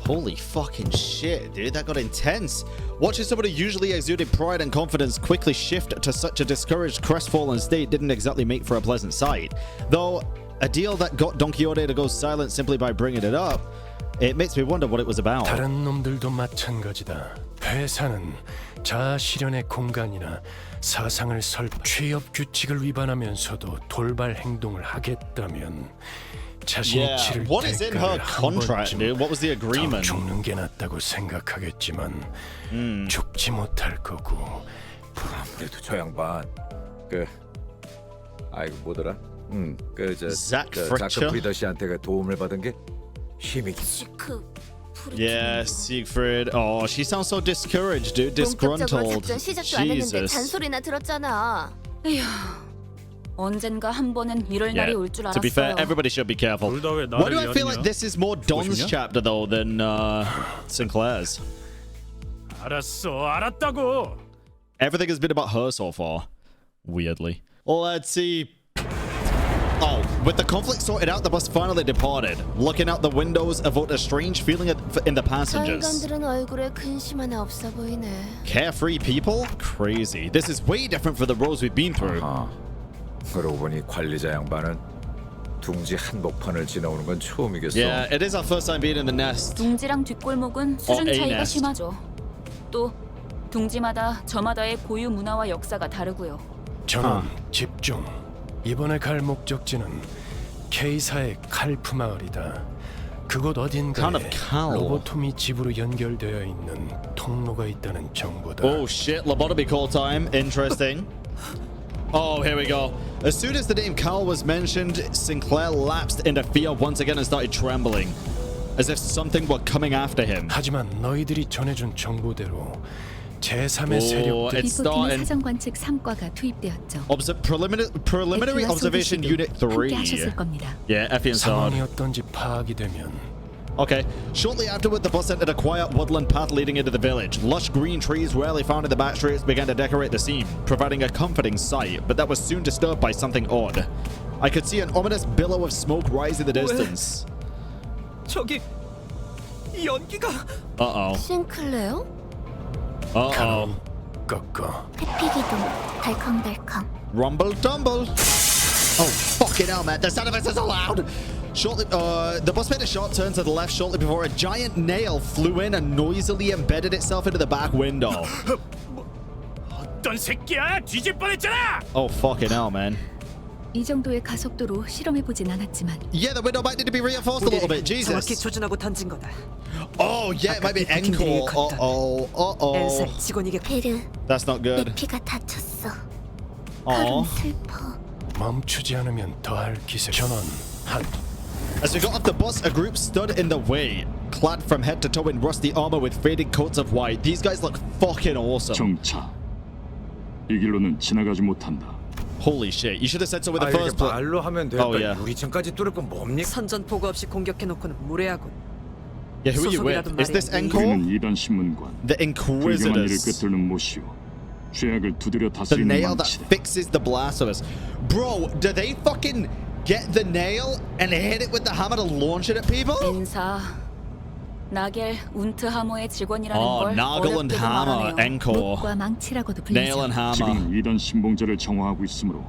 Holy fucking shit, dude. That got intense. Watching somebody usually exuded pride and confidence quickly shift to such a discouraged, crestfallen state didn't exactly make for a pleasant sight. Though, a deal that got Don Quixote to go silent simply by bringing it up, it makes me wonder what it was about. 다른 놈들도 마찬가지다. 회사는 자아 실현의 공간이나 사상을 취업 규칙을 위반하면서도 돌발 행동을 하겠다면 자신이 치를 대가를 한 번쯤 더 죽는 게 낫다고 생각하겠지만 죽지 못할 거고. 아무래도 저 양반 아이고 뭐더라? 자크 프리더 씨한테 도움을 받은 게 힘이. Yeah, Siegfried. Oh, she sounds so discouraged, dude. Disgruntled. Jesus. 잔소리나 들었잖아. 에휴, 언젠가 한 번은 이럴 날이 올 줄 알았어요. To be fair, everybody should be careful. Why do I feel like this is more Don's chapter though than Sinclair's? 알았어, 알았다고. Everything has been about her so far. Weirdly. Let's see. Oh, with the conflict sorted out, the bus finally departed. Looking out the windows evoked a strange feeling in the passengers. Carefree people? Crazy. This is way different from the roads we've been through. 그러고 보니 관리자 양반은 둥지 한복판을 지나오는 건 처음이겠어. Yeah, it is our first time being in the nest. 둥지랑 뒷골목은 수준 차이가 심하죠. 또 둥지마다 저마다의 고유 문화와 역사가 다르고요. 저는 집중. 이번에 갈 목적지는 K사의 칼프 마을이다. 그곳 어딘가에 로보토미 집으로 연결되어 있는 통로가 있다는 정보다. Oh shit, lobotomy call time. Interesting. Oh, here we go. As soon as the name Calw was mentioned, Sinclair lapsed into fear once again and started trembling, as if something were coming after him. 하지만 너희들이 전해준 정보대로 제3의 세력들이 리포팅의 사전 관측 3과가 투입되었죠. Preliminary Observation Unit 3. 하셨을 겁니다. Yeah, Effie and 상황이 어떤지 파악이 되면. Okay. Shortly afterward, the bus entered a quiet woodland path leading into the village. Lush green trees rarely found in the back streets began to decorate the scene, providing a comforting sight, but that was soon disturbed by something odd. I could see an ominous billow of smoke rise in the distance. 저기 연기가. Uh-oh. 싱클레어? Uh-oh. Rumble tumble. Oh, fucking hell, man. The sound of it is so loud. Shortly, the bus made a sharp turn to the left shortly before a giant nail flew in and noisily embedded itself into the back window. 어떤 새끼야? 뒤질 뻔했잖아. Oh, fucking hell, man. 이 정도의 가속도로 실험해 보진 않았지만. Yeah, the window might need to be reinforced a little bit. 정확히 Jesus. 조준하고 던진 거다. Oh, yeah, it might be encore. 엘사의 직원이겠. 베르, That's not 내 good. 피가 다쳤어. Oh. 슬퍼. 멈추지 않으면 더할 기세. 전원 한. As we got off the bus, a group stood in the way, clad from head to toe in rusty armor with faded coats of white. These guys look fucking awesome. 정차. 이 길로는 지나가지 못한다. Holy shit! You should have said so with the first place. 말로 하면 돼. 유리창까지 뚫을 건 뭡니까? 선전 보고 없이 공격해놓고는 무례하군. Yeah, who are you with? Is this Encore? 우리는 이단 신문관. The 불경한 일을 Inquisitors. 꿰뚫는 못이오. 죄악을 두드려 The 다스리는 nail that 망치다. fixes the blasphemous. Bro, do they fucking get the nail and hit it with the hammer to launch it at people? 인사. 나겔 운트 하머의 직원이라는 Oh, 걸 Nagel and 어렵게도 Hammer, 말하네요. Encore. 못과 망치라고도 Nail 불리죠. and Hammer. 지금은 이단 신봉자를 정화하고 있으므로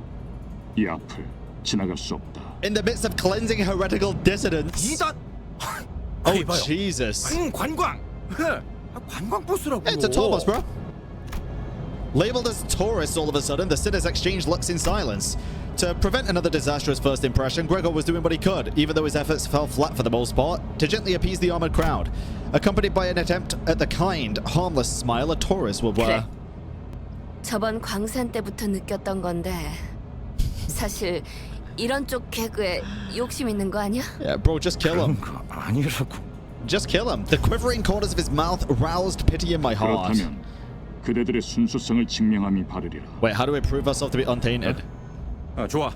이 앞을 지나갈 수 없다. In the midst of cleansing heretical dissidents. 이단. Oh, Jesus. 관광. 관광 버스라고. It's a tour bus, bro. Labeled as tourists all of a sudden, the sinners exchanged looks in silence. To prevent another disastrous first impression, Gregor was doing what he could, even though his efforts fell flat for the most part, to gently appease the armored crowd. Accompanied by an attempt at the kind, harmless smile a tourist would wear. 그래. 저번 광산 때부터 느꼈던 건데 사실 이런 쪽 개그에 욕심 있는 거 아니야? Yeah, bro, just kill him. 아니라고. Just kill him. The quivering corners of his mouth roused pity in my heart. 그렇다면 그대들의 순수성을 증명함이 바르리라. Wait, how do we prove ourselves to be untainted? 좋아.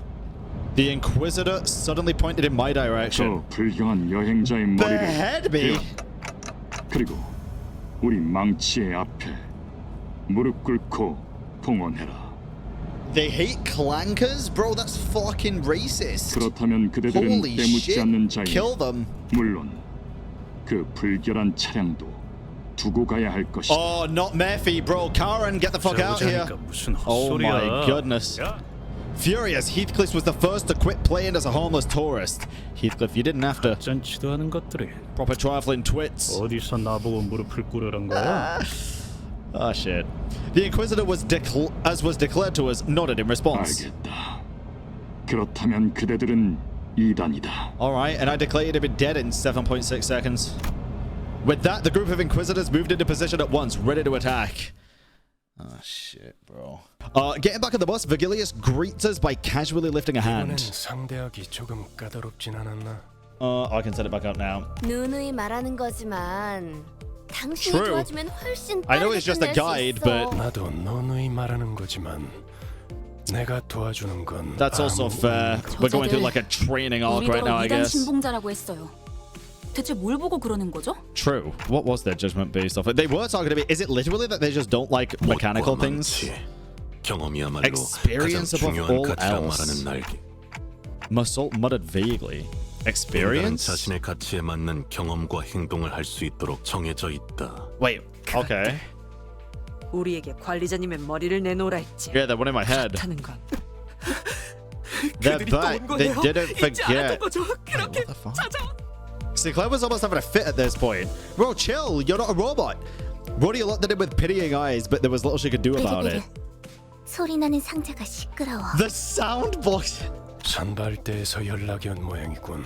The Inquisitor suddenly pointed in my direction. 저 불경한 여행자의 머리를 Behead me. 그리고 우리 망치의 앞에 무릎 꿇고 봉헌해라. They hate clankers? Bro, that's fucking racist. 그렇다면 그대들은 Holy 때묻지 shit. 않는 자인 Kill them. 물론 그 불결한 차량도 두고 가야 할 것이다. Oh, not Murphy, bro. Charon, get the fuck out here. 무슨 Oh 헛소리야. my goodness. Furious, Heathcliff was the first to quit playing as a harmless tourist. Heathcliff, you didn't have to. 짠치도 하는 것들이 Proper trifling twits. 어디서 나보고 무릎을 꿇으란 거야? Oh shit. The Inquisitor was as was declared to us, nodded in response. 알겠다. 그렇다면 그대들은 이단이다. Alright, and I declare you to be dead in 7.6 seconds. With that, the group of Inquisitors moved into position at once, ready to attack. Oh shit, bro. Getting back on the bus, Vergilius greets us by casually lifting a 이번엔 hand. 상대하기 조금 까다롭진 않았나? I can set it back up now. 누누이 말하는 거지만 당신이 True. 도와주면 훨씬 I know 빠르게 it's just a 끝낼 수 guide, 있어. but 나도 너누이 말하는 거지만 내가 도와주는 건 that's also fair. We're going through like a training arc right now, I 이단 guess. 신봉자라고 했어요. 대체 뭘 보고 그러는 거죠? True. What was their judgment based off? They were talking about. Is it literally that they just don't like mechanical things? 경험이야말로 Experience 가장 above 중요한 all 가치라 else. 말하는 날개. Massault muttered vaguely. 인간은 Experience? 자신의 가치에 맞는 경험과 행동을 할 수 있도록 정해져 있다. Wait. Okay. 우리에게 관리자님의 머리를 내놓으라 했지. Yeah, they're one in my head. 하는 건. They're 그들이 또 back. 온 They 거네요. didn't 잊지 않았던 forget. 거죠. 그렇게 What the fuck? 찾아온. Sinclair was almost having a fit at this point. Bro, chill. You're not a robot. Brody looked at him with pitying eyes, but there was little she could do about it. 소리 나는 상자가 시끄러워. The sound box. 산발대에서 연락이 온 모양이군.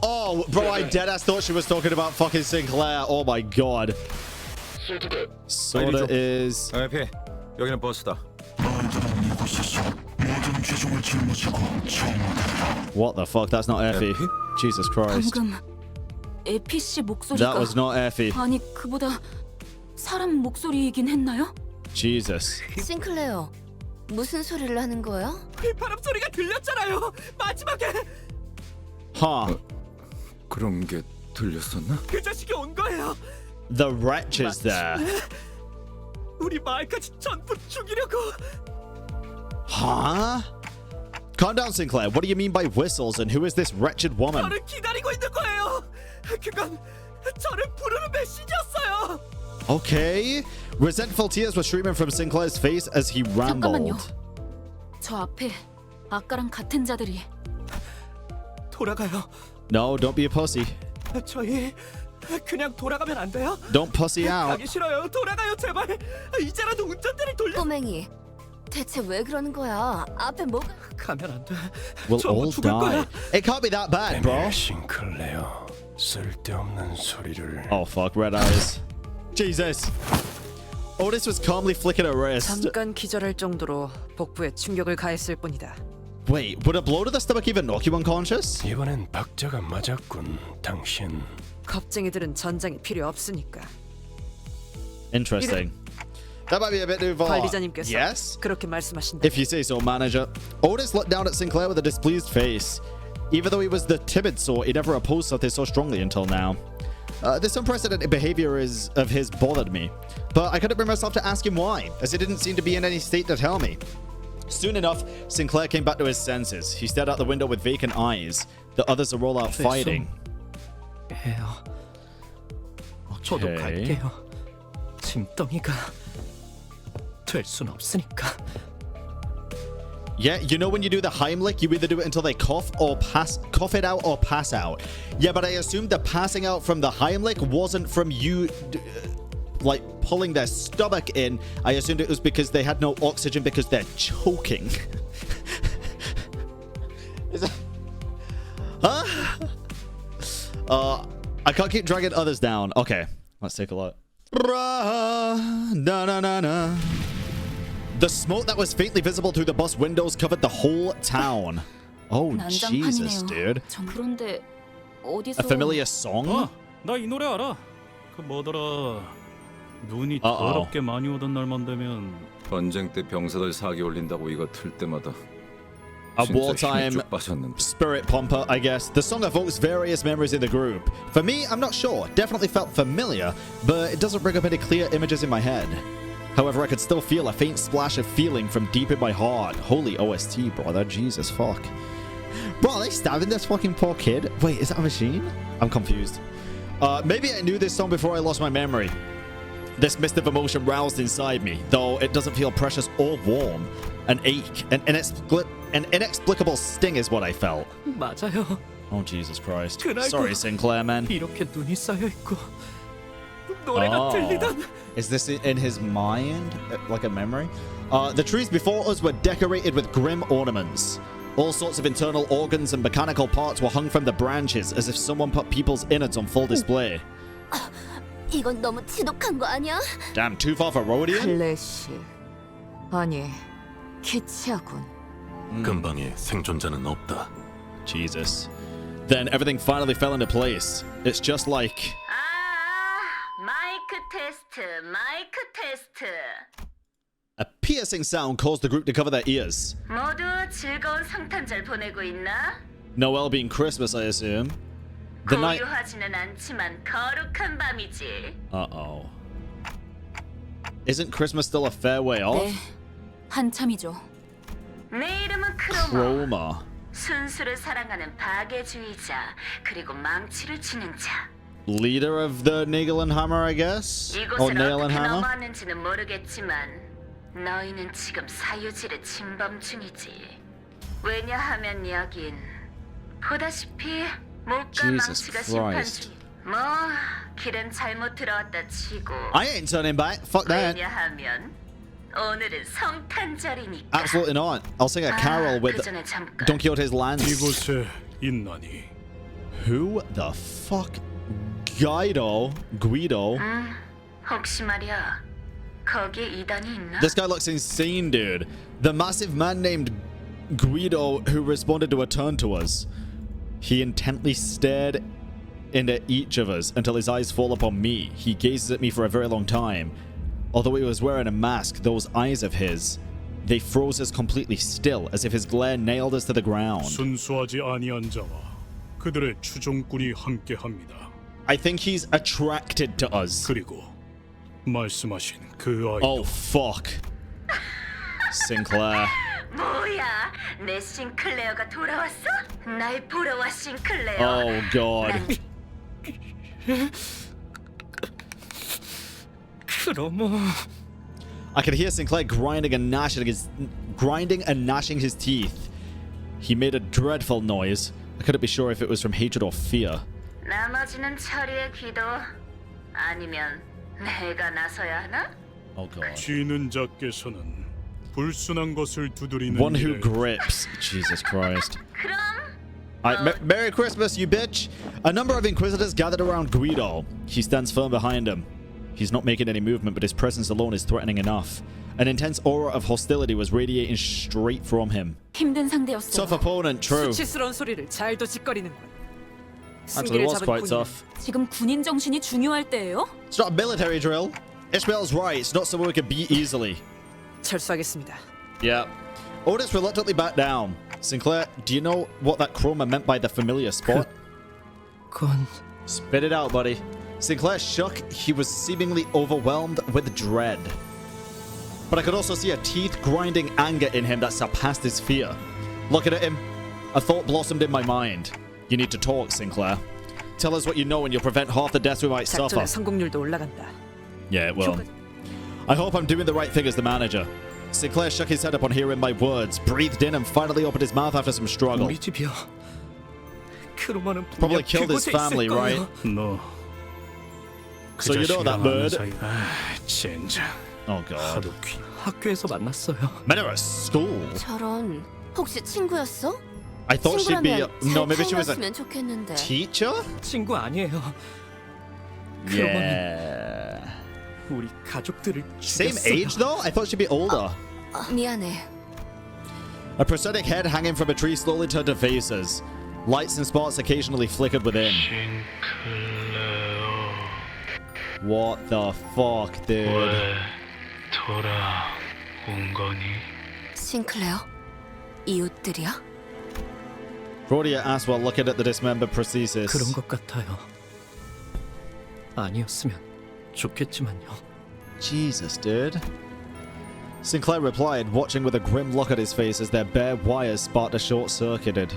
Oh, bro, I deadass thought she was talking about fucking Sinclair. Oh my god. Soda is. 피. 여기는 버스다. What the fuck? That's not Effie. Jesus Christ. 방금 에피 씨 목소리가 That was not Effie. 아니 그보다 사람 목소리이긴 했나요? Jesus. 싱클레어, 무슨 소리를 하는 거야? 휘파람 소리가 들렸잖아요. 마지막에 Huh. 그런 게 들렸었나? 그 자식이 온 거예요. The wretch is there. 우리 마을까지 전부 죽이려고. Huh? Calm down, Sinclair. What do you mean by whistles, and who is this wretched woman? 저를 기다리고 있는 거예요. 그건 저를 부르는 메시지였어요. Okay. Resentful tears were streaming from Sinclair's face as he 잠깐만요. rambled. 저 앞에 아까랑 같은 자들이. 돌아가요. No, don't be a pussy. 저희 그냥 돌아가면 안 돼요? Don't pussy out. 가기 싫어요. 돌아가요 제발. 이제라도 운전대를 돌려. 꼬맹이, 대체 왜 그러는 거야? 앞에 뭐가... 가면 안 돼. We'll all die. It can't be that bad, bro. 싱클레어, 쓸데없는 소리를. Oh fuck, red eyes. Jesus. Otis was calmly flicking her wrist. 잠깐 기절할 정도로 복부에 충격을 가했을 뿐이다. Wait, would a blow to the stomach even knock you unconscious? 이번엔 박자가 맞았군, 당신. 겁쟁이들은 전장이 필요 없으니까. Interesting. That might be a bit too far. 관리자님께서 Yes? 그렇게 말씀하신다. If you say so, manager. Otis looked down at Sinclair with a displeased face. Even though he was the timid sort, he never opposed something so strongly until now. This unprecedented behavior of his bothered me, but I couldn't bring myself to ask him why, as he didn't seem to be in any state to tell me. Soon enough, Sinclair came back to his senses. He stared out the window with vacant eyes. The others are all out fighting. 저도 갈게요. 짐덩이가 될 순 없으니까. Yeah, you know when you do the Heimlich, you either do it until they cough it out or pass out. Yeah, but I assumed the passing out from the Heimlich wasn't from you, like, pulling their stomach in. I assumed it was because they had no oxygen because they're choking. Is that... Huh? I can't keep dragging others down. Okay, let's take a look. The smoke that was faintly visible through the bus windows covered the whole town. Oh, Jesus, dude. 그런데 어디서... A familiar song? 나 이 노래 알아. 그 뭐더라. 눈이 더럽게 많이 오던 날만 되면 전쟁 때 병사들 사기 올린다고 이거 틀 때마다 A wartime spirit pomper, I guess. The song evokes various memories in the group. For me, I'm not sure. Definitely felt familiar, but it doesn't bring up any clear images in my head. However, I could still feel a faint splash of feeling from deep in my heart. Holy OST, brother. Jesus, fuck. Bro, are they stabbing this fucking poor kid? Wait, is that a machine? I'm confused. Maybe I knew this song before I lost my memory. This mist of emotion roused inside me, though it doesn't feel precious or warm. An ache, an inexplicable sting is what I felt. 맞아요. Oh, Jesus Christ. Sorry, Sinclair, man. 이렇게 눈이 쌓여 있고 노래가 들리던. Is this in his mind? Like a memory? The trees before us were decorated with grim ornaments. All sorts of internal organs and mechanical parts were hung from the branches as if someone put people's innards on full display. 이건 너무 지독한 거 아니야? Damn, too far for Rhodian? 클래식. 아니, 기치하군. 근방에 생존자는 없다. Jesus. Then everything finally fell into place. It's just like... 마이크 테스트. A piercing sound caused the group to cover their ears. 모두 즐거운 성탄절 보내고 있나? Noel being Christmas, I assume. The night... 고요하지는 않지만 거룩한 밤이지. Uh-oh. Isn't Christmas still a fair way off? 네, 한참이죠. 내 이름은 Kromer. 순수를 사랑하는 파괴주의자, 그리고 망치를 치는 자. Leader of the Nail and Hammer, I guess? Or 이곳을 Nail and 어떻게 Hammer? 넘어왔는지는 모르겠지만 너희는 지금 사유지를 침범 중이지. 왜냐하면 여긴 보다시피 목과 망치가 심판 중. 뭐 길은 잘못 들어왔다 치고. I ain't turning back. Fuck that. 왜냐하면 오늘은 성탄절이니까. Absolutely not. I'll sing a carol with Don Quixote's lance. 이곳에 있나니. Who the fuck? Guido? 혹시 말이야. 거기에 이단이 있나? This guy looks insane, dude. The massive man named Guido who responded to a turn to us. He intently stared into each of us until his eyes fall upon me. He gazes at me for a very long time. Although he was wearing a mask, those eyes of his, they froze us completely still, as if his glare nailed us to the ground. 순수하지 아니한 자와 그들의 추종꾼이 함께합니다. I think he's attracted to us. 그리고 말씀하신 그 아이도. Oh fuck. Sinclair. 뭐야? 내 싱클레어가 돌아왔어? 날 보러 와, 싱클레어. Oh god. I could hear Sinclair grinding and gnashing his teeth. He made a dreadful noise. I couldn't be sure if it was from hatred or fear. 나머지는 처리해, 기도. 아니면 내가 나서야 하나? Oh god. 쥐는 자께서는 불순한 것을 두드리는 One who grips. Jesus Christ. Merry Christmas, you bitch! A number of Inquisitors gathered around Guido. He stands firm behind him. He's not making any movement, but his presence alone is threatening enough. An intense aura of hostility was radiating straight from him. 힘든 상대였어요. Tough opponent, true. 수치스러운 소리를 잘도 짓거리는군. Actually, it was quite tough. 지금 군인 정신이 중요할 때예요? It's not a military drill. Ishmael's right. It's not someone we can beat easily. 철수하겠습니다. Yeah. Otis reluctantly backed down. Sinclair, do you know what that Kromer meant by the familiar spot? 그건... Spit it out, buddy. Sinclair shook. He was seemingly overwhelmed with dread. But I could also see a teeth-grinding anger in him that surpassed his fear. Looking at him, a thought blossomed in my mind. You need to talk, Sinclair. Tell us what you know and you'll prevent half the deaths we might suffer. 작전의 성공률도 올라간다. Yeah, it will. I hope I'm doing the right thing as the manager. Sinclair shook his head upon hearing my words, breathed in, and finally opened his mouth after some struggle. 우리 집이요. 크로머는 Probably killed his family, right? No. So you know that bird? 젠장. Oh god. 학교에서 만났어요. Met her at school. 저런 혹시 친구였어? I thought she'd be. No, maybe she was a 좋겠는데. teacher? 친구 아니에요. Yeah. 우리 가족들을 Same 죽였어요. age though? I thought she'd be older. 미안해. A prosthetic head hanging from a tree slowly turned to faces. Lights and sparks occasionally flickered within. What the fuck, dude? 싱클레어? 이웃들이야? Rhodia asked while looking at the dismembered prosthesis. 그런 것 같아요. 아니었으면 좋겠지만요. Jesus, dude. Sinclair replied, watching with a grim look at his face as their bare wires sparked and short-circuited.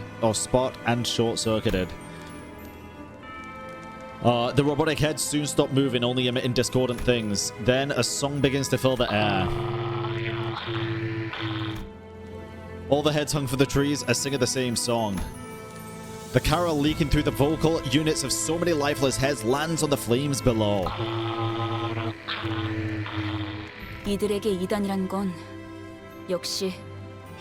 The robotic head soon stopped moving, only emitting discordant things. Then a song begins to fill the air. All the heads hung from the trees are singing the same song. The carol leaking through the vocal units of so many lifeless heads lands on the flames below. 이들에게 이단이란 건 역시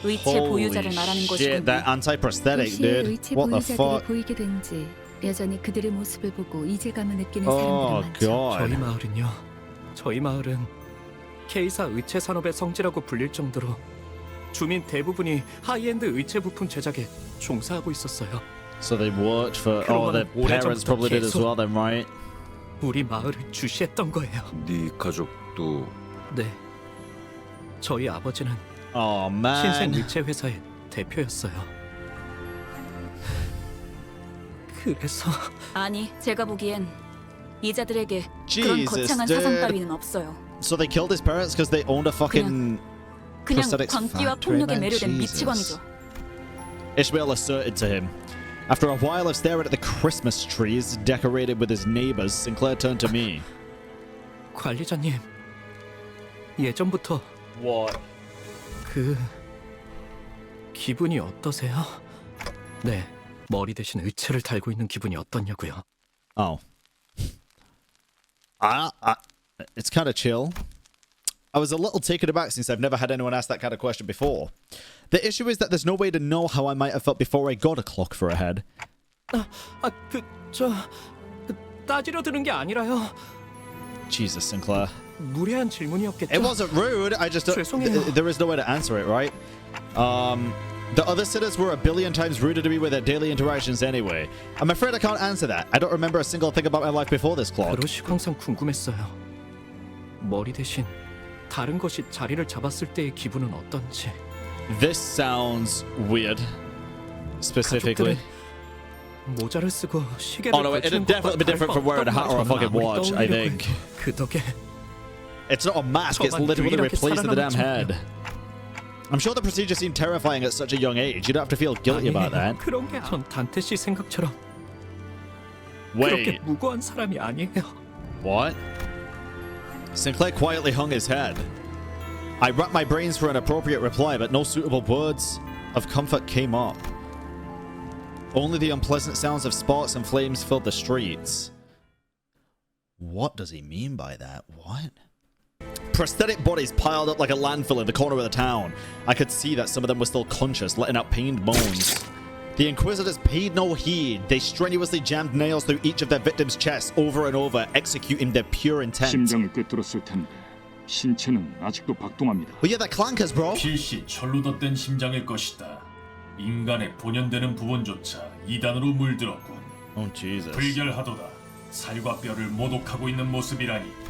의체 보유자를 말하는 것이군요. Shit, that anti-prosthetic, dude. 의체 What the 보유자들이 fuck? 보이게 된지 여전히 그들의 모습을 보고 이질감을 느끼는 Oh 사람들이 많죠. god. 저희 마을은 K사 의체 산업의 성지라고 불릴 정도로 주민 대부분이 하이엔드 의체 부품 제작에 종사하고 있었어요. So they worked for. Oh, their parents probably did as well, then, right? 우리 마을을 주시했던 거예요. 네 가족도. 네. 저희 아버지는 Oh man. 신생 의체 회사의 대표였어요. 그래서 아니, 제가 보기엔 이자들에게 그런 Jesus, 거창한 dude. 사상 따위는 없어요. So they killed his parents because they owned a fucking 그냥 prosthetics 광기와 factory, 폭력에 man. 매료된 Jesus. 미치광이죠. Ishmael asserted to him. After a while of staring at the Christmas trees decorated with his neighbors, Sinclair turned to me. 관리자님, 예전부터 What? 그 기분이 어떠세요? 네, 머리 대신 의체를 달고 있는 기분이 어떠냐고요? Oh. It's kind of chill. I was a little taken aback since I've never had anyone ask that kind of question before. The issue is that there's no way to know how I might have felt before I got a clock for a head. 따지려 드는 게 아니라요. Jesus, Sinclair. 무례한 질문이었겠죠. It wasn't rude. I just there is no way to answer it, right? The other sitters were a billion times ruder to me with their daily interactions anyway. I'm afraid I can't answer that. I don't remember a single thing about my life before this clock. 그러시고 항상 궁금했어요. 머리 대신 다른 것이 자리를 잡았을 때의 기분은 어떤지. This sounds weird. Specifically. 모자를 쓰고 시계를 Oh no, it'd definitely be different from wearing a hat or a fucking watch, I think. 그 덕에 It's not a mask, it's literally replaced the damn head. I'm sure the procedure seemed terrifying at such a young age. You don't have to feel guilty about that. 그런 게 전 단테 씨 생각처럼 Wait. 그렇게 무고한 사람이 아니에요. What? Sinclair quietly hung his head. I racked my brains for an appropriate reply, but no suitable words of comfort came up. Only the unpleasant sounds of sparks and flames filled the streets. What does he mean by that? What? prosthetic bodies piled up like a landfill in the corner of the town. I could see that some of them were still conscious, letting out pained moans. The Inquisitors paid no heed. They strenuously jammed nails through each of their victims' chests over and over, executing their pure intent. 심장을 꿰뚫었을 텐데 신체는 아직도 박동합니다. Well, yeah, they're clankers, bro. 필시 철로 덧댄 심장일 것이다. 인간의 본연되는 부분조차 이단으로 물들었군. Oh, Jesus. 불결하도다. 살과 뼈를 모독하고 있는 모습이라니.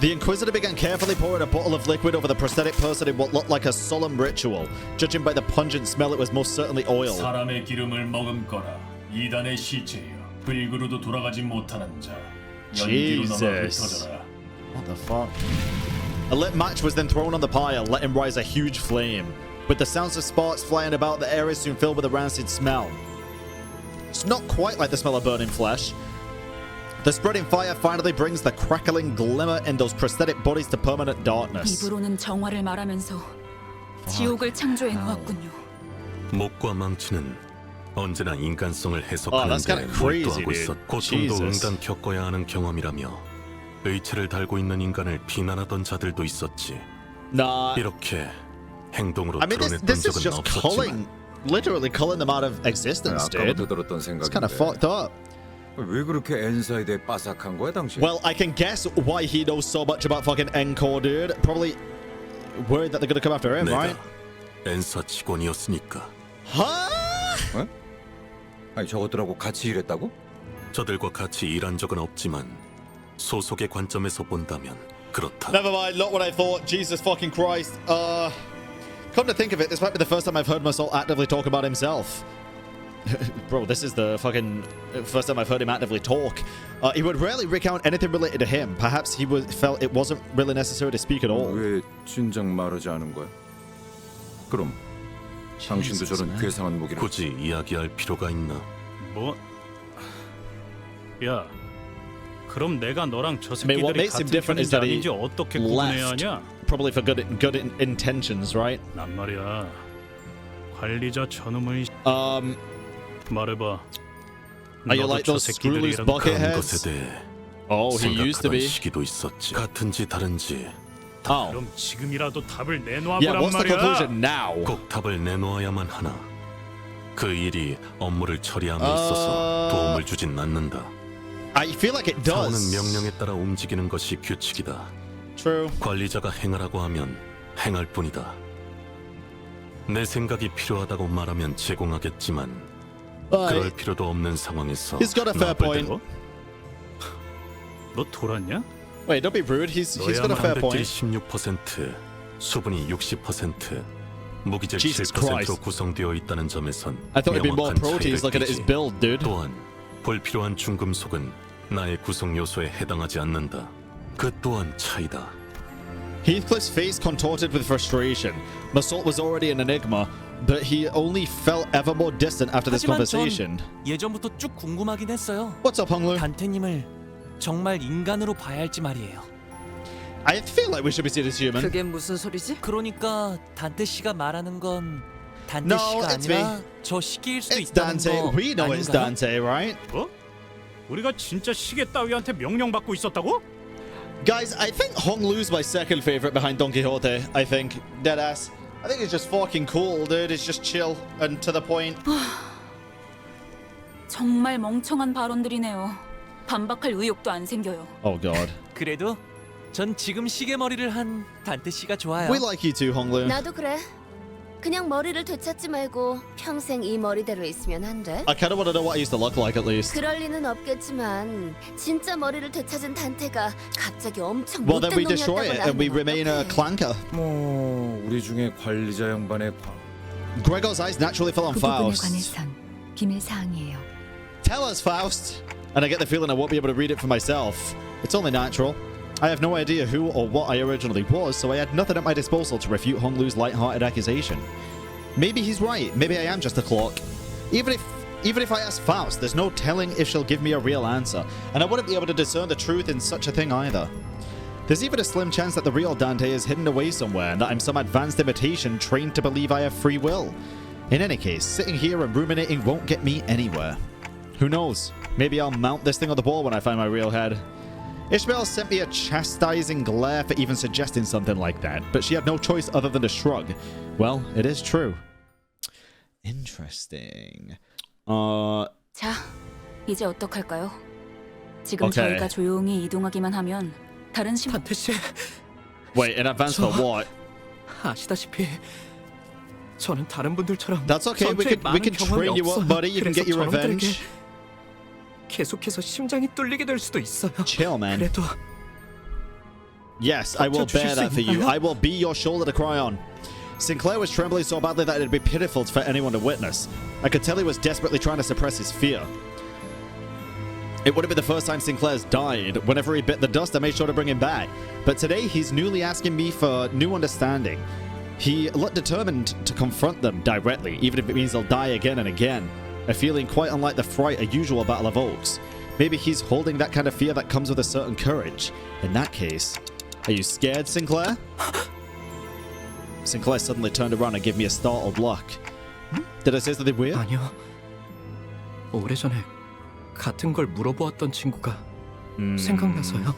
The Inquisitor began carefully pouring a bottle of liquid over the prosthetic person in what looked like a solemn ritual. Judging by the pungent smell, it was most certainly oil. 사람의 기름을 머금거라. 이단의 시체여. 불구로도 돌아가지 못하는 자. 연기로 넘어 흩어져라. What the fuck? A lit match was then thrown on the pile, letting rise a huge flame. With the sounds of sparks flying about, the area soon filled with a rancid smell. It's not quite like the smell of burning flesh. The spreading fire finally brings the crackling glimmer in those prosthetic bodies to permanent darkness. 입으로는 정화를 말하면서 지옥을 창조해 놓았군요. 목과 망치는 언제나 인간성을 해석하는 데 몰두하고 있었. 고통도 응단 겪어야 하는 경험이라며 의체를 달고 있는 인간을 비난하던 자들도 있었지. 이렇게 행동으로 드러냈던 적은 없었지만 literally calling them out of existence, dude. 아까부터 들었던 생각인데. It's kind of fucked up. 왜 그렇게 엔사에 대해 빠삭한 거야, 당신? Well, I can guess why he knows so much about fucking Encore, dude. Probably worried that they're gonna come after him, right? 엔사 직원이었으니까. 어? 아니 저것들하고 같이 일했다고? 저들과 같이 일한 적은 없지만 소속의 관점에서 본다면 그렇다. Never mind, not what I thought. Jesus fucking Christ. Come to think of it, this might be the first time I've heard Masol actively talk about himself. Bro, this is the fucking first time I've heard him actively talk. He would rarely recount anything related to him. Perhaps he felt it wasn't really necessary to speak at all. 왜 진작 말하지 않은 거야? 그럼 당신도 저런 괴상한 무기를 굳이 이야기할 필요가 있나? 뭐? 야, 그럼 내가 너랑 저 새끼들이 같은 편인지 아닌지 어떻게 구분해야 하냐? Probably for good intentions, right? 난 말이야. 관리자 저놈의 말해봐. Are you like those screw-loose bucketheads? Oh, he used to be. 시기도 있었지. 같은지 다른지. 그럼 지금이라도 답을 내놓아 Yeah, 보란 what's the 말이야. conclusion now? 꼭 답을 내놓아야만 하나. 그 일이 업무를 처리함에 있어서 도움을 주진 않는다. I feel like it does. 사원은 명령에 따라 움직이는 것이 규칙이다. True. 관리자가 행하라고 하면 행할 뿐이다. 내 생각이 필요하다고 말하면 제공하겠지만 그럴 필요도 없는 상황에서 He's got a fair point. 너 돌았냐? Wait, don't be rude. He's got a fair point. 16%, 수분이 60%, 무기질 7%로 구성되어 있다는 점에선 I thought it'd be more 명확한 proteins. 차이를 Look at his 띠지. build, dude. 또한 불필요한 중금속은 나의 구성 요소에 해당하지 않는다. 그 또한 차이다. Heathcliff's face contorted with frustration. Massault was already an enigma, but he only felt ever more distant after this conversation. 예전부터 쭉 궁금하긴 했어요. What's up, Honglu? 단테님을 정말 인간으로 봐야 할지 말이에요. I feel like we should be seen as human. 그게 무슨 소리지? 그러니까 단테 씨가 말하는 건 단테 No, 씨가 it's 아니라 me. 저 시기일 수도 It's 있다는 Dante. 거 We know it's 아닌가요? Dante, right? 뭐? 우리가 진짜 시계 따위한테 명령받고 있었다고? Guys, I think Honglu's my second favorite behind Don Quixote. I think. Deadass. I think he's just fucking cool, dude. He's just chill and to the point. 정말 멍청한 발언들이네요. 반박할 의욕도 안 생겨요. Oh god. 그래도 전 지금 시계 머리를 한 단테 씨가 좋아요. We like you too, Honglu. 나도 그래. 그냥 머리를 되찾지 말고 평생 이 머리대로 있으면 안 돼? I kind of want to know what I used to look like at least. 그럴 리는 없겠지만 진짜 머리를 되찾은 단테가 갑자기 엄청 Well, then 못된 we destroy it 놈이었다고 and we remain a clanker. 뭐 우리 중에 관리자 양반의 Gregor's eyes naturally fell on 그 부분에 Faust. 관해선 기밀 사항이에요. Tell us, Faust. And I get the feeling I won't be able to read it for myself. It's only natural. I have no idea who or what I originally was, so I had nothing at my disposal to refute Honglu's light-hearted accusation. Maybe he's right. Maybe I am just a clock. Even if I ask Faust, there's no telling if she'll give me a real answer, and I wouldn't be able to discern the truth in such a thing either. There's even a slim chance that the real Dante is hidden away somewhere, and that I'm some advanced imitation trained to believe I have free will. In any case, sitting here and ruminating won't get me anywhere. Who knows? Maybe I'll mount this thing on the wall when I find my real head. Ishmael sent me a chastising glare for even suggesting something like that, but she had no choice other than to shrug. Well, it is true. Interesting. 자, 이제 어떡할까요? 지금 저희가 조용히 이동하기만 하면 다른 판테 씨. Wait, in advance for what? 아시다시피 저는 다른 분들처럼 That's okay. We can train you up, buddy. You can get your revenge. 계속해서 심장이 뚫리게 될 수도 있어요. Chill, man. 그래도 Yes, I will bear that for you. I will be your shoulder to cry on. Sinclair was trembling so badly that it'd be pitiful for anyone to witness. I could tell he was desperately trying to suppress his fear. It wouldn't be the first time Sinclair's died. Whenever he bit the dust, I made sure to bring him back. But today, he's newly asking me for new understanding. He looked determined to confront them directly, even if it means they'll die again and again. A feeling quite unlike the fright a usual battle evokes. Maybe he's holding that kind of fear that comes with a certain courage. In that case, are you scared, Sinclair? Sinclair suddenly turned around and gave me a startled look. Did I say something weird? 아니요. 오래전에 같은 걸 물어보았던 친구가 생각나서요.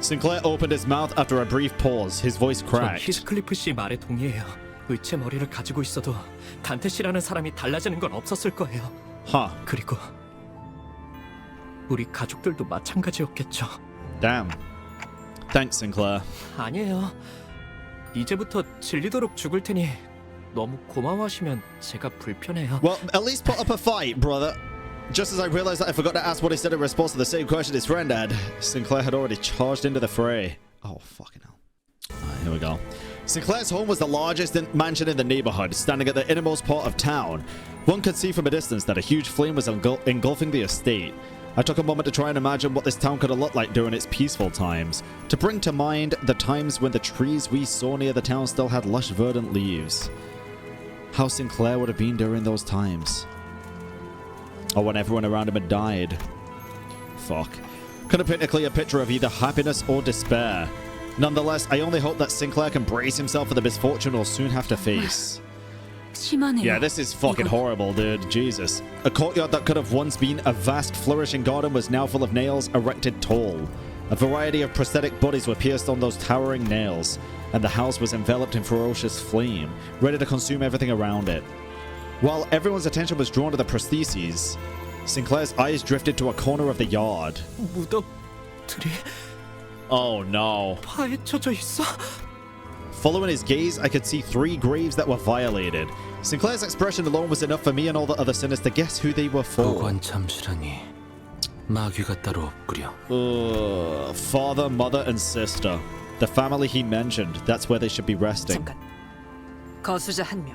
Sinclair opened his mouth after a brief pause. His voice cracked. 히스클리프 씨 말에 동의해요. 의체 머리를 가지고 있어도 간테 씨라는 사람이 달라지는 건 없었을 거예요. 그리고 우리 가족들도 마찬가지였겠죠. Damn. Thanks, Sinclair. 아니에요. 이제부터 질리도록 죽을 테니 너무 고마워하시면 제가 불편해요. Well, at least put up a fight, brother. Just as I realized that I forgot to ask what he said in response to the same question his friend had, Sinclair had already charged into the fray. Oh, fucking hell. Alright, here we go. Sinclair's home was the largest mansion in the neighborhood, standing at the innermost part of town. One could see from a distance that a huge flame was engulfing the estate. I took a moment to try and imagine what this town could have looked like during its peaceful times, to bring to mind the times when the trees we saw near the town still had lush verdant leaves. How Sinclair would have been during those times. Or when everyone around him had died. Fuck. Couldn't paint a clear picture of either happiness or despair. Nonetheless, I only hope that Sinclair can brace himself for the misfortune we'll soon have to face. Yeah, this is fucking horrible, dude. Jesus. A courtyard that could have once been a vast, flourishing garden was now full of nails erected tall. A variety of prosthetic bodies were pierced on those towering nails, and the house was enveloped in ferocious flame, ready to consume everything around it. While everyone's attention was drawn to the prostheses, Sinclair's eyes drifted to a corner of the yard. Oh no. 파헤쳐져 있어? Following his gaze, I could see 3 graves that were violated. Sinclair's expression alone was enough for me and all the other sinners to guess who they were for. Father, mother, and sister. The family he mentioned. That's where they should be resting. 거수자 한 명.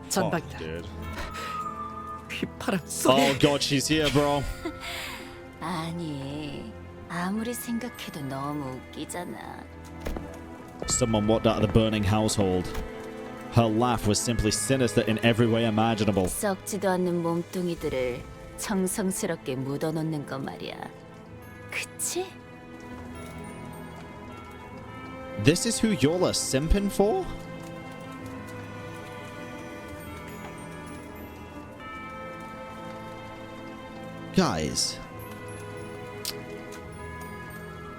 전방이다. Oh god, she's here, bro. 아니, 아무리 생각해도 너무 웃기잖아. Someone walked out of the burning household. Her laugh was simply sinister in every way imaginable. 썩지도 않는 몸뚱이들을 정성스럽게 묻어놓는 거 말이야. 그치? This is who y'all are simping for? Guys.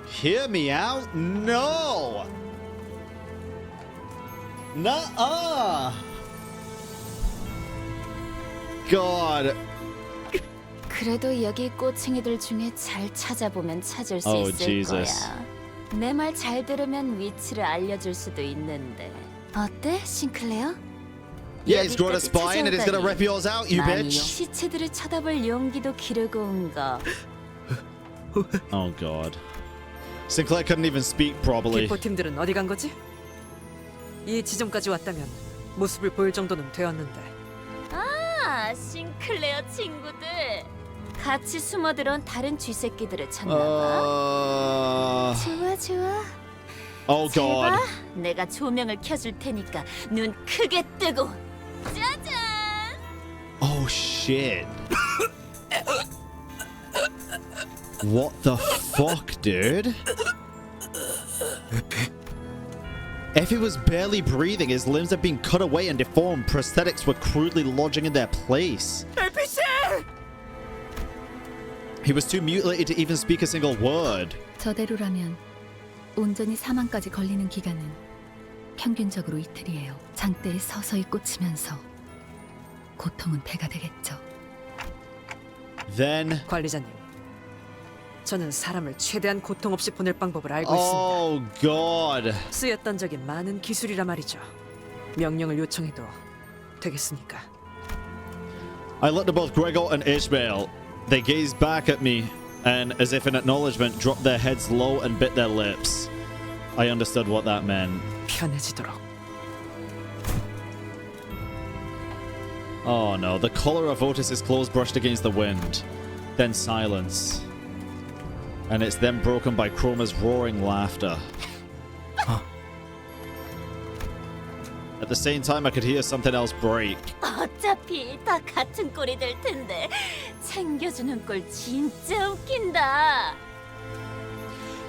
Hear me out? No! Nuh-uh! God. 그래도 여기 꼬챙이들 중에 잘 찾아보면 찾을 수 있을 Jesus. 거야. 내 말 잘 들으면 위치를 알려줄 수도 있는데. 어때, 싱클레어? Yeah, he's got a spine and he's gonna rip yours out, you bitch. 시체들을 쳐다볼 용기도 기르고 온 거. Oh God. Sinclair couldn't even speak properly. 기포팀들은 어디 간 거지? 이 지점까지 왔다면 모습을 보일 정도는 되었는데. 아, 싱클레어 친구들. 같이 숨어들어온 다른 쥐새끼들을 찾나봐. 좋아, 좋아. Oh God. 봐, 내가 조명을 켜줄 테니까 눈 크게 뜨고. 짜잔. Oh shit. What the fuck, dude? Effie was barely breathing. His limbs had been cut away and deformed. Prosthetics were crudely lodging in their place. He was too mutilated to even speak a single word. 저대로라면 온전히 사망까지 걸리는 기간은 평균적으로 이틀이에요. 장대에 서서히 꽂히면서 고통은 배가 되겠죠. Then 관리자님, 저는 사람을 최대한 고통 없이 보낼 방법을 알고 Oh God. 있습니다. 쓰였던 적이 많은 기술이라 말이죠. 명령을 요청해도 되겠습니까? I looked at both Gregor and Ishmael. They gazed back at me and, as if in acknowledgement, dropped their heads low and bit their lips. I understood what that meant. 편해지도록. Oh no, the collar of Otis's clothes brushed against the wind. Then silence. And it's then broken by Kromer's roaring laughter. At the same time, I could hear something else break. 어차피 다 같은 꼴이 될 텐데 챙겨주는 꼴 진짜 웃긴다.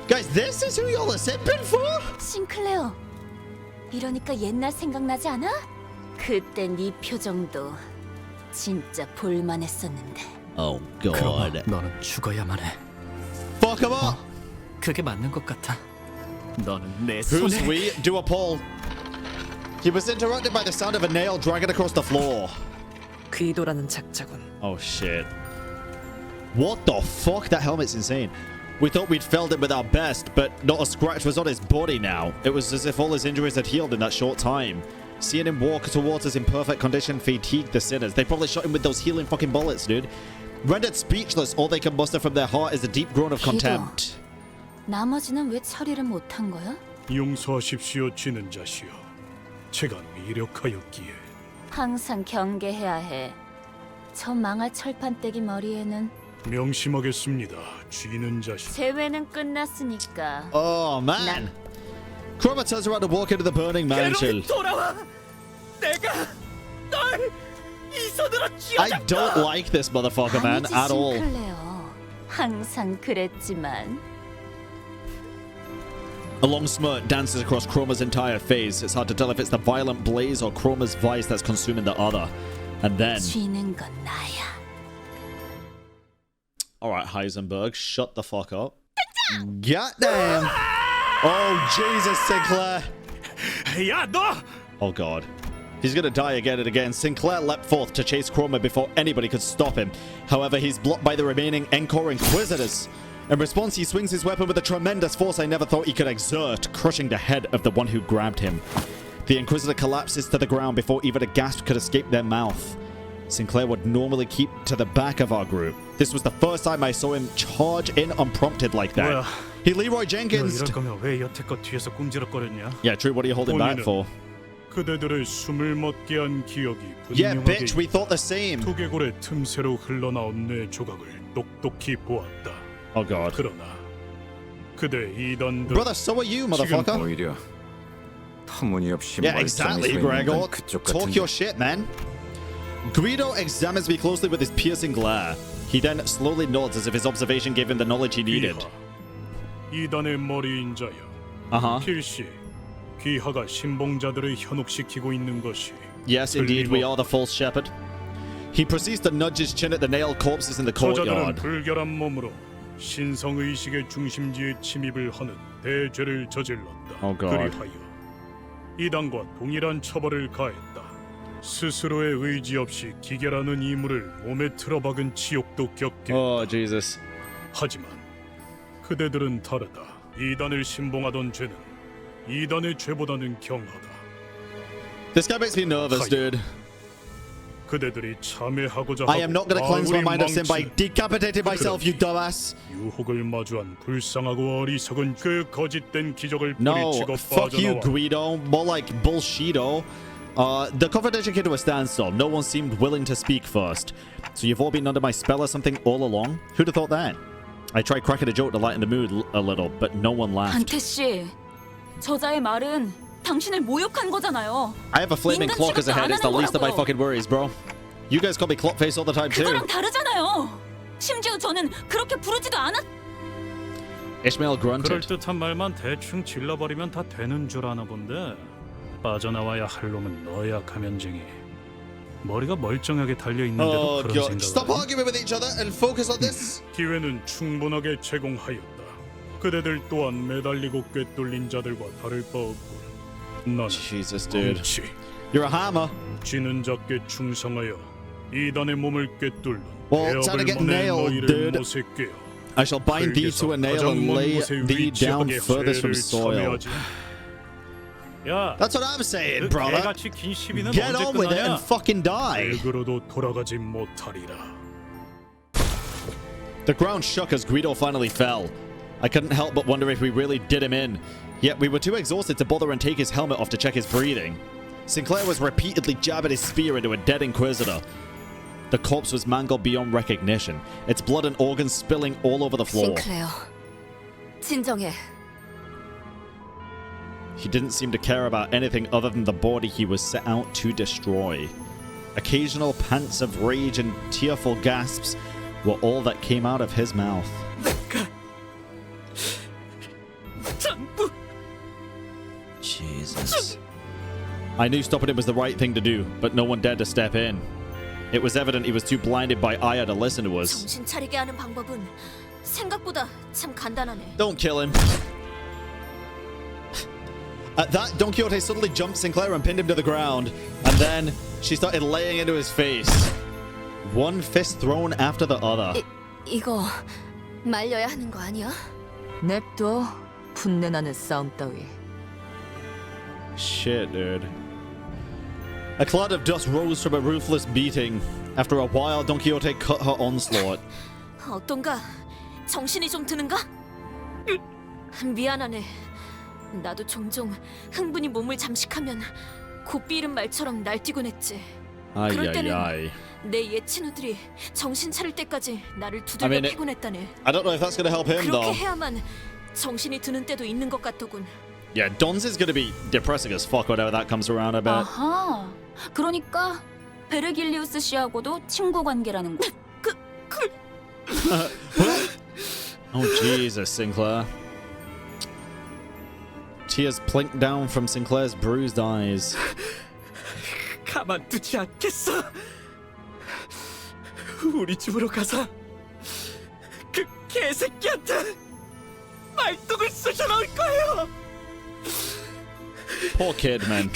Guys, this is who y'all are sipping for? 싱클레어, 이러니까 옛날 생각나지 않아? 그때 네 표정도 진짜 볼만했었는데. Oh God. 너는 죽어야만 해. Fuck him up. 그게 맞는 것 같아. 너는 내 Who's 손에. we? Do a poll. He was interrupted by the sound of a nail dragging across the floor. 귀도라는 작자군. Oh shit. What the fuck? That helmet's insane. We thought we'd felled him with our best, but not a scratch was on his body now. It was as if all his injuries had healed in that short time. Seeing him walk towards us in perfect condition fatigued the sinners. They probably shot him with those healing fucking bullets, dude. Rendered speechless, all they can muster from their heart is a deep groan of contempt. 나머지는 왜 처리를 못한 거야? 용서하십시오, 쥐는 자시여. 제가 미력하였기에. 항상 경계해야 해. 저 망할 철판떼기 머리에는 명심하겠습니다, 쥐는 자시. 재회는 끝났으니까. Oh man. Kromer turns around to walk into the burning mansion. 돌아와. 내가 널 이 손으로 I don't like this motherfucker, man, at all. 싱클레어, 항상 그랬지만. A long smirk dances across Kromer's entire face. It's hard to tell if it's the violent blaze or Kromer's vice that's consuming the other. And then... 쥐는 건 나야. Alright, Heisenberg, shut the fuck up. Goddamn! Oh, Jesus, Sinclair! 야, 너! Oh, God. He's gonna die again and again. Sinclair leapt forth to chase Kromer before anybody could stop him. However, he's blocked by the remaining Encore Inquisitors. In response, he swings his weapon with a tremendous force I never thought he could exert, crushing the head of the one who grabbed him. The Inquisitor collapses to the ground before even a gasp could escape their mouth. Sinclair would normally keep to the back of our group. This was the first time I saw him charge in unprompted like that. He Leroy Jenkins. 이럴 거면 왜 여태껏 뒤에서 꿈지럭거렸냐? Yeah, true. What are you holding back for? 그대들의 숨을 멎게 한 기억이 Yeah, 분명하게 bitch, we thought the same. 두개골의 틈새로 흘러나온 내 조각을 똑똑히 보았다. Oh God. 그러나 그대 이단들 Brother, so are you, motherfucker. 오히려 터무니없이 Yeah, exactly, Gregor. Talk your shit, man. Guido examines me closely with his piercing glare. He then slowly nods as if his observation gave him the knowledge he needed. 이단의 머리인 자여. 필시 귀하가 신봉자들을 현혹시키고 있는 것이. Yes, indeed, we are the false shepherd. He proceeds to nudge his chin at the nailed corpses in the 저자들은 courtyard. 불결한 몸으로 신성 의식의 중심지에 침입을 하는 대죄를 저질렀다. Oh God. 그리하여 이단과 동일한 처벌을 가했다. 스스로의 의지 없이 기계라는 이물을 몸에 틀어박은 지옥도 겪게. Oh Jesus. 하지만 그대들은 다르다. 이단을 신봉하던 죄는 이단의 죄보다는 경하다. This guy makes me nervous, dude. 그대들이 참회하고자 I am not going to cleanse my mind of sin by decapitating myself, you dumbass. 유혹을 마주한 불쌍하고 어리석은 그 거짓된 기적을 No, 뿌리치고 fuck you, 빠져나와. Guido. More like bullshido. The confrontation came to a standstill. No one seemed willing to speak first. So you've all been under my spell or something all along? Who'd have thought that? I tried cracking a joke to lighten the mood a little, but no one laughed. 한태 씨, 저자의 말은 당신을 모욕한 거잖아요. I have a flaming clock as a head. It's the least of my fucking worries, bro. You guys call me clockface all the time too. 그거랑 다르잖아요. 심지어 저는 그렇게 부르지도 않았. Ishmael grunted. 그럴듯한 말만 대충 질러버리면 다 되는 줄 아나 본데 빠져나와야 할 놈은 너야, 가면쟁이. 머리가 멀쩡하게 달려 있는데도 그런 생각을. Stop arguing with each other and focus on this. 기회는 충분하게 제공하였다. 그대들 또한 매달리고 꿰뚫린 자들과 다를 바 없군. 나는 Jesus, dude. 뭉치. You're a hammer. 쥐는 자께 충성하여 이단의 몸을 꿰뚫는 Well, time to get nailed, dude. I shall bind thee to a nail and lay thee down furthest from soil. That's what I'm saying, brother. Get on with it and fucking die. The ground shook as Guido finally fell. I couldn't help but wonder if we really did him in. Yet we were too exhausted to bother and take his helmet off to check his breathing. Sinclair was repeatedly jabbing his spear into a dead Inquisitor. The corpse was mangled beyond recognition, its blood and organs spilling all over the floor. Sinclair, 진정해. He didn't seem to care about anything other than the body he was set out to destroy. Occasional pants of rage and tearful gasps were all that came out of his mouth. Jesus. I knew stopping him was the right thing to do, but no one dared to step in. It was evident he was too blinded by ire to listen to us. 정신 차리게 하는 방법은 생각보다 참 간단하네. Don't kill him. At that, Don Quixote suddenly jumped Sinclair and pinned him to the ground, and then she started laying into his face. One fist thrown after the other. 이거 말려야 하는 거 아니야? 냅둬. 분내나는 싸움 따위. Shit, dude. A cloud of dust rose from a ruthless beating. After a while, Don Quixote cut her onslaught. 어떤가? 정신이 좀 드는가? 미안하네. 나도 종종 흥분이 몸을 잠식하면 곱비 잃은 말처럼 날뛰곤 했지. 그럴 때는 내 옛 친구들이 정신 차릴 때까지 나를 두들겨 패곤 했다네. I don't know if that's going to help him though. 그렇게 해야만 정신이 드는 때도 있는 것 같더군. Yeah, Don's is going to be depressing as fuck whenever that comes around, I bet. 아하. 그러니까 베르길리우스 씨하고도 친구 관계라는 거. Oh Jesus, Sinclair. Tears plinked down from Sinclair's bruised eyes. 가만두지 않겠어. 우리 집으로 가서 그 개새끼한테 말똥을 쑤셔 넣을 거예요. Poor kid, man.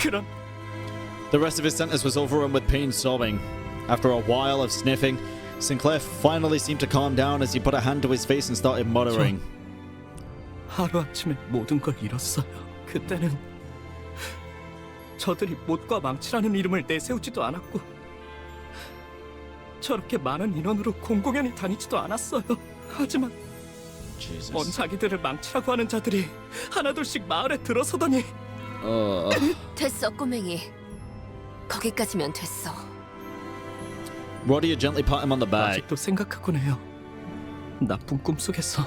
The rest of his sentence was overrun with pain sobbing. After a while of sniffing, Sinclair finally seemed to calm down as he put a hand to his face and started muttering. 하루아침에 모든 걸 잃었어요. 그때는 저들이 못과 망치라는 이름을 내세우지도 않았고 저렇게 많은 인원으로 공공연히 다니지도 않았어요. 하지만 먼 자기들을 망치라고 하는 자들이 하나둘씩 마을에 들어서더니 됐어, 꼬맹이. 거기까지면 됐어. Roddy gently pat him on the back. 아직도 생각하곤 해요. 나쁜 꿈 속에서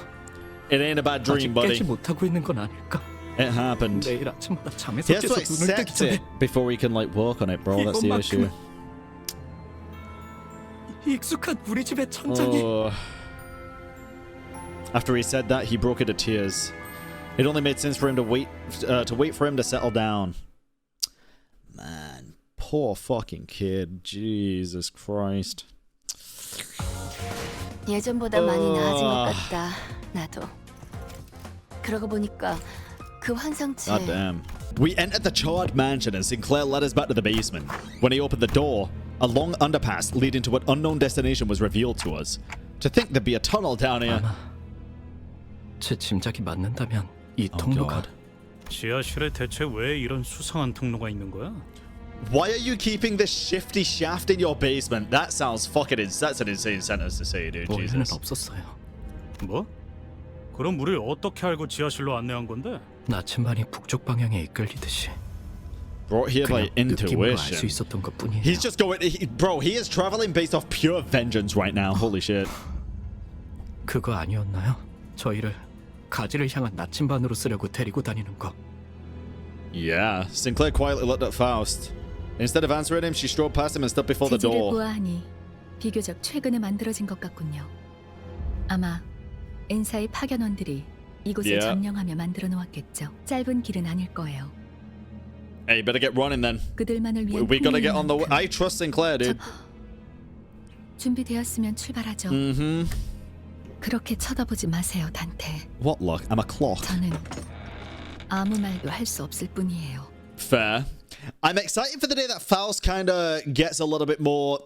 It ain't a bad dream, buddy. 깨지 못하고 있는 건 아닐까? It happened. 내일 아침마다 He 잠에서 has to 깨서 눈을 뜨기 accept 전에 it before he can like work on it, bro. That's the issue. 익숙한 우리 집의 천장이. After he said that, he broke into tears. It only made sense for him to wait for him to settle down. Man, poor fucking kid. Jesus Christ. 예전보다 많이 나아진 것 같다. 나도. 그러고 보니까 그 환상체. God damn. We entered the charred mansion and Sinclair led us back to the basement. When he opened the door, a long underpass leading to an unknown destination was revealed to us. To think there'd be a tunnel down here. 제 짐작이 맞는다면 이 통로가 지하실에 대체 왜 이런 수상한 통로가 있는 거야? Why are you keeping this shifty shaft in your basement? That sounds fucking that's an insane sentence to say, dude. 원래는 Jesus. 없었어요. 뭐? 그럼 우릴 어떻게 알고 지하실로 안내한 건데? 나침반이 북쪽 방향에 이끌리듯이. Brought here by intuition. 알수 있었던 것뿐이에요. He's just going. Bro, he is traveling based off pure vengeance right now. Holy shit. 그거 아니었나요? 저희를 가지를 향한 나침반으로 쓰려고 데리고 다니는 거. Yeah. Sinclair quietly looked at Faust. Instead of answering him, she strode past him and stood before the 지지를 door. 보아하니 비교적 최근에 만들어진 것 같군요. 아마 엔사의 파견원들이 이곳을 점령하며 만들어 놓았겠죠. 짧은 길은 아닐 거예요. Hey, better get running then. 그들만을 위한 We gotta get on the way. I trust Sinclair, dude. 준비되었으면 출발하죠. 그렇게 쳐다보지 마세요, 단테. What luck? I'm a clock. 저는 아무 말도 할 수 없을 뿐이에요. Fair. I'm excited for the day that Faust kind of gets a little bit more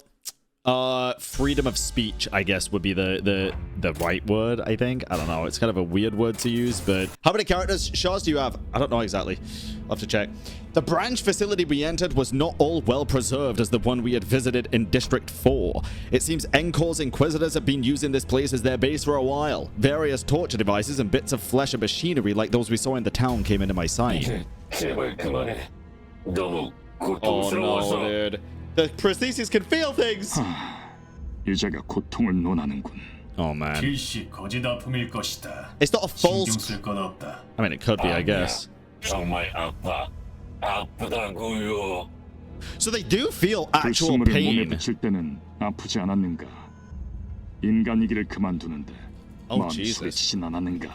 freedom of speech, I guess would be the right word, I think. I don't know. It's kind of a weird word to use, but how many characters shards do you have? I don't know exactly. I'll have to check. The branch facility we entered was not all well preserved as the one we had visited in District 4. It seems Encor's Inquisitors have been using this place as their base for a while. Various torture devices and bits of flesh and machinery like those we saw in the town came into my sight. Oh no, dude. The prosthesis can feel things! 유자가 고통을 논하는군. Oh man. 필시 거짓 아픔일 것이다. It's not a false... 신경 쓸 건 없다. I mean, it could be, I guess. 정말 아파. 아프다고요. So they do feel actual 몸에 pain. 붙일 때는 아프지 않았는가? 인간이기를 그만두는데 마음이 소리치진 않았는가?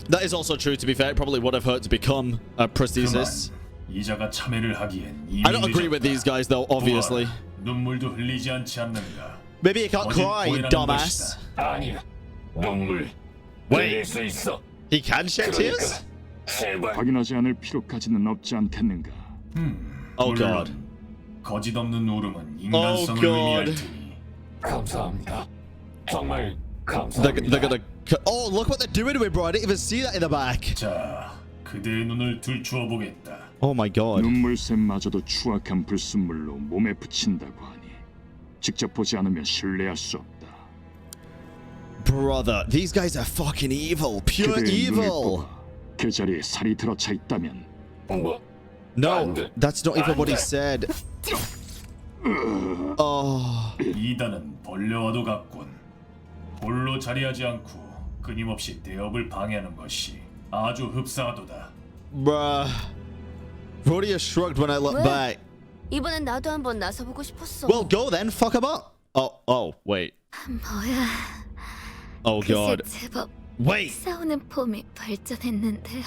That is also true, to be fair. It probably would have hurt to become a prosthesis. 이자가 참회를 하기엔 I don't agree with these guys, though, obviously. 눈물도 흘리지 않지 않는가? Maybe you can't cry, dumbass. 아니야. 눈물. Wait. He can shed tears? 확인하지 않을 필요까지는 없지 않겠는가? Oh god. 거짓 없는 울음은 인간성을 의미할 테니. 감사합니다. 정말 감사합니다. They're gonna... Oh, look what they're doing to him, bro. I didn't even see that in the back. 자, 그대의 눈을 들추어 보겠다. Oh my god. 눈물샘마저도 추악한 불순물로 몸에 붙인다고 하니 직접 보지 않으면 신뢰할 수 없다. Brother, these guys are fucking evil. Pure evil. 그 자리에 살이 들어차 있다면. No, that's not even what he said. Oh. 이단은 벌레와도 같군. 홀로 자리하지 않고 끊임없이 대업을 방해하는 것이 아주 흡사하도다. Bruh. Rhodia shrugged when I looked back. 이번엔 나도 한번 나서보고 싶었어. Well, go then. Fuck him up. Oh, wait. 뭐야? Oh god. 제법 Wait. 싸우는 폼이 발전했는데요.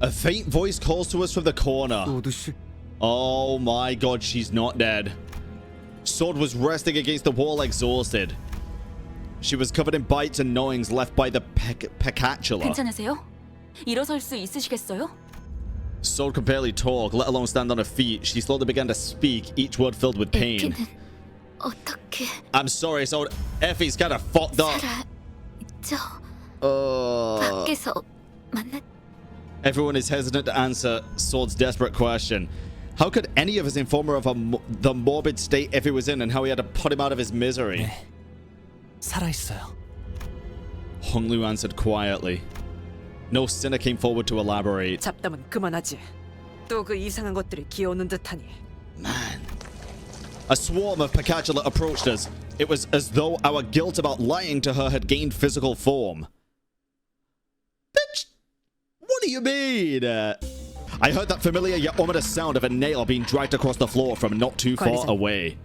A faint voice calls to us from the corner. Oh my god, she's not dead. Sword was resting against the wall, exhausted. She was covered in bites and gnawings left by the pecatula. 괜찮으세요? 일어설 수 있으시겠어요? Sword could barely talk, let alone stand on her feet. She slowly began to speak, each word filled with pain. 어떻게? I'm sorry, Sword. Effie's kind of fucked up. 밖에서 만났. Everyone is hesitant to answer Sword's desperate question. How could any of us inform her of the morbid state Effie was in and how he had to put him out of his misery? 네, 살아있어요. Hong Lu answered quietly. No sinner came forward to elaborate. 잡담은 그만하지. 또 그 이상한 것들이 기어오는 듯하니. Man. A swarm of pecatula approached us. It was as though our guilt about lying to her had gained physical form. Bitch! What do you mean? I heard that familiar yet ominous sound of a nail being dragged across the floor from not too far away.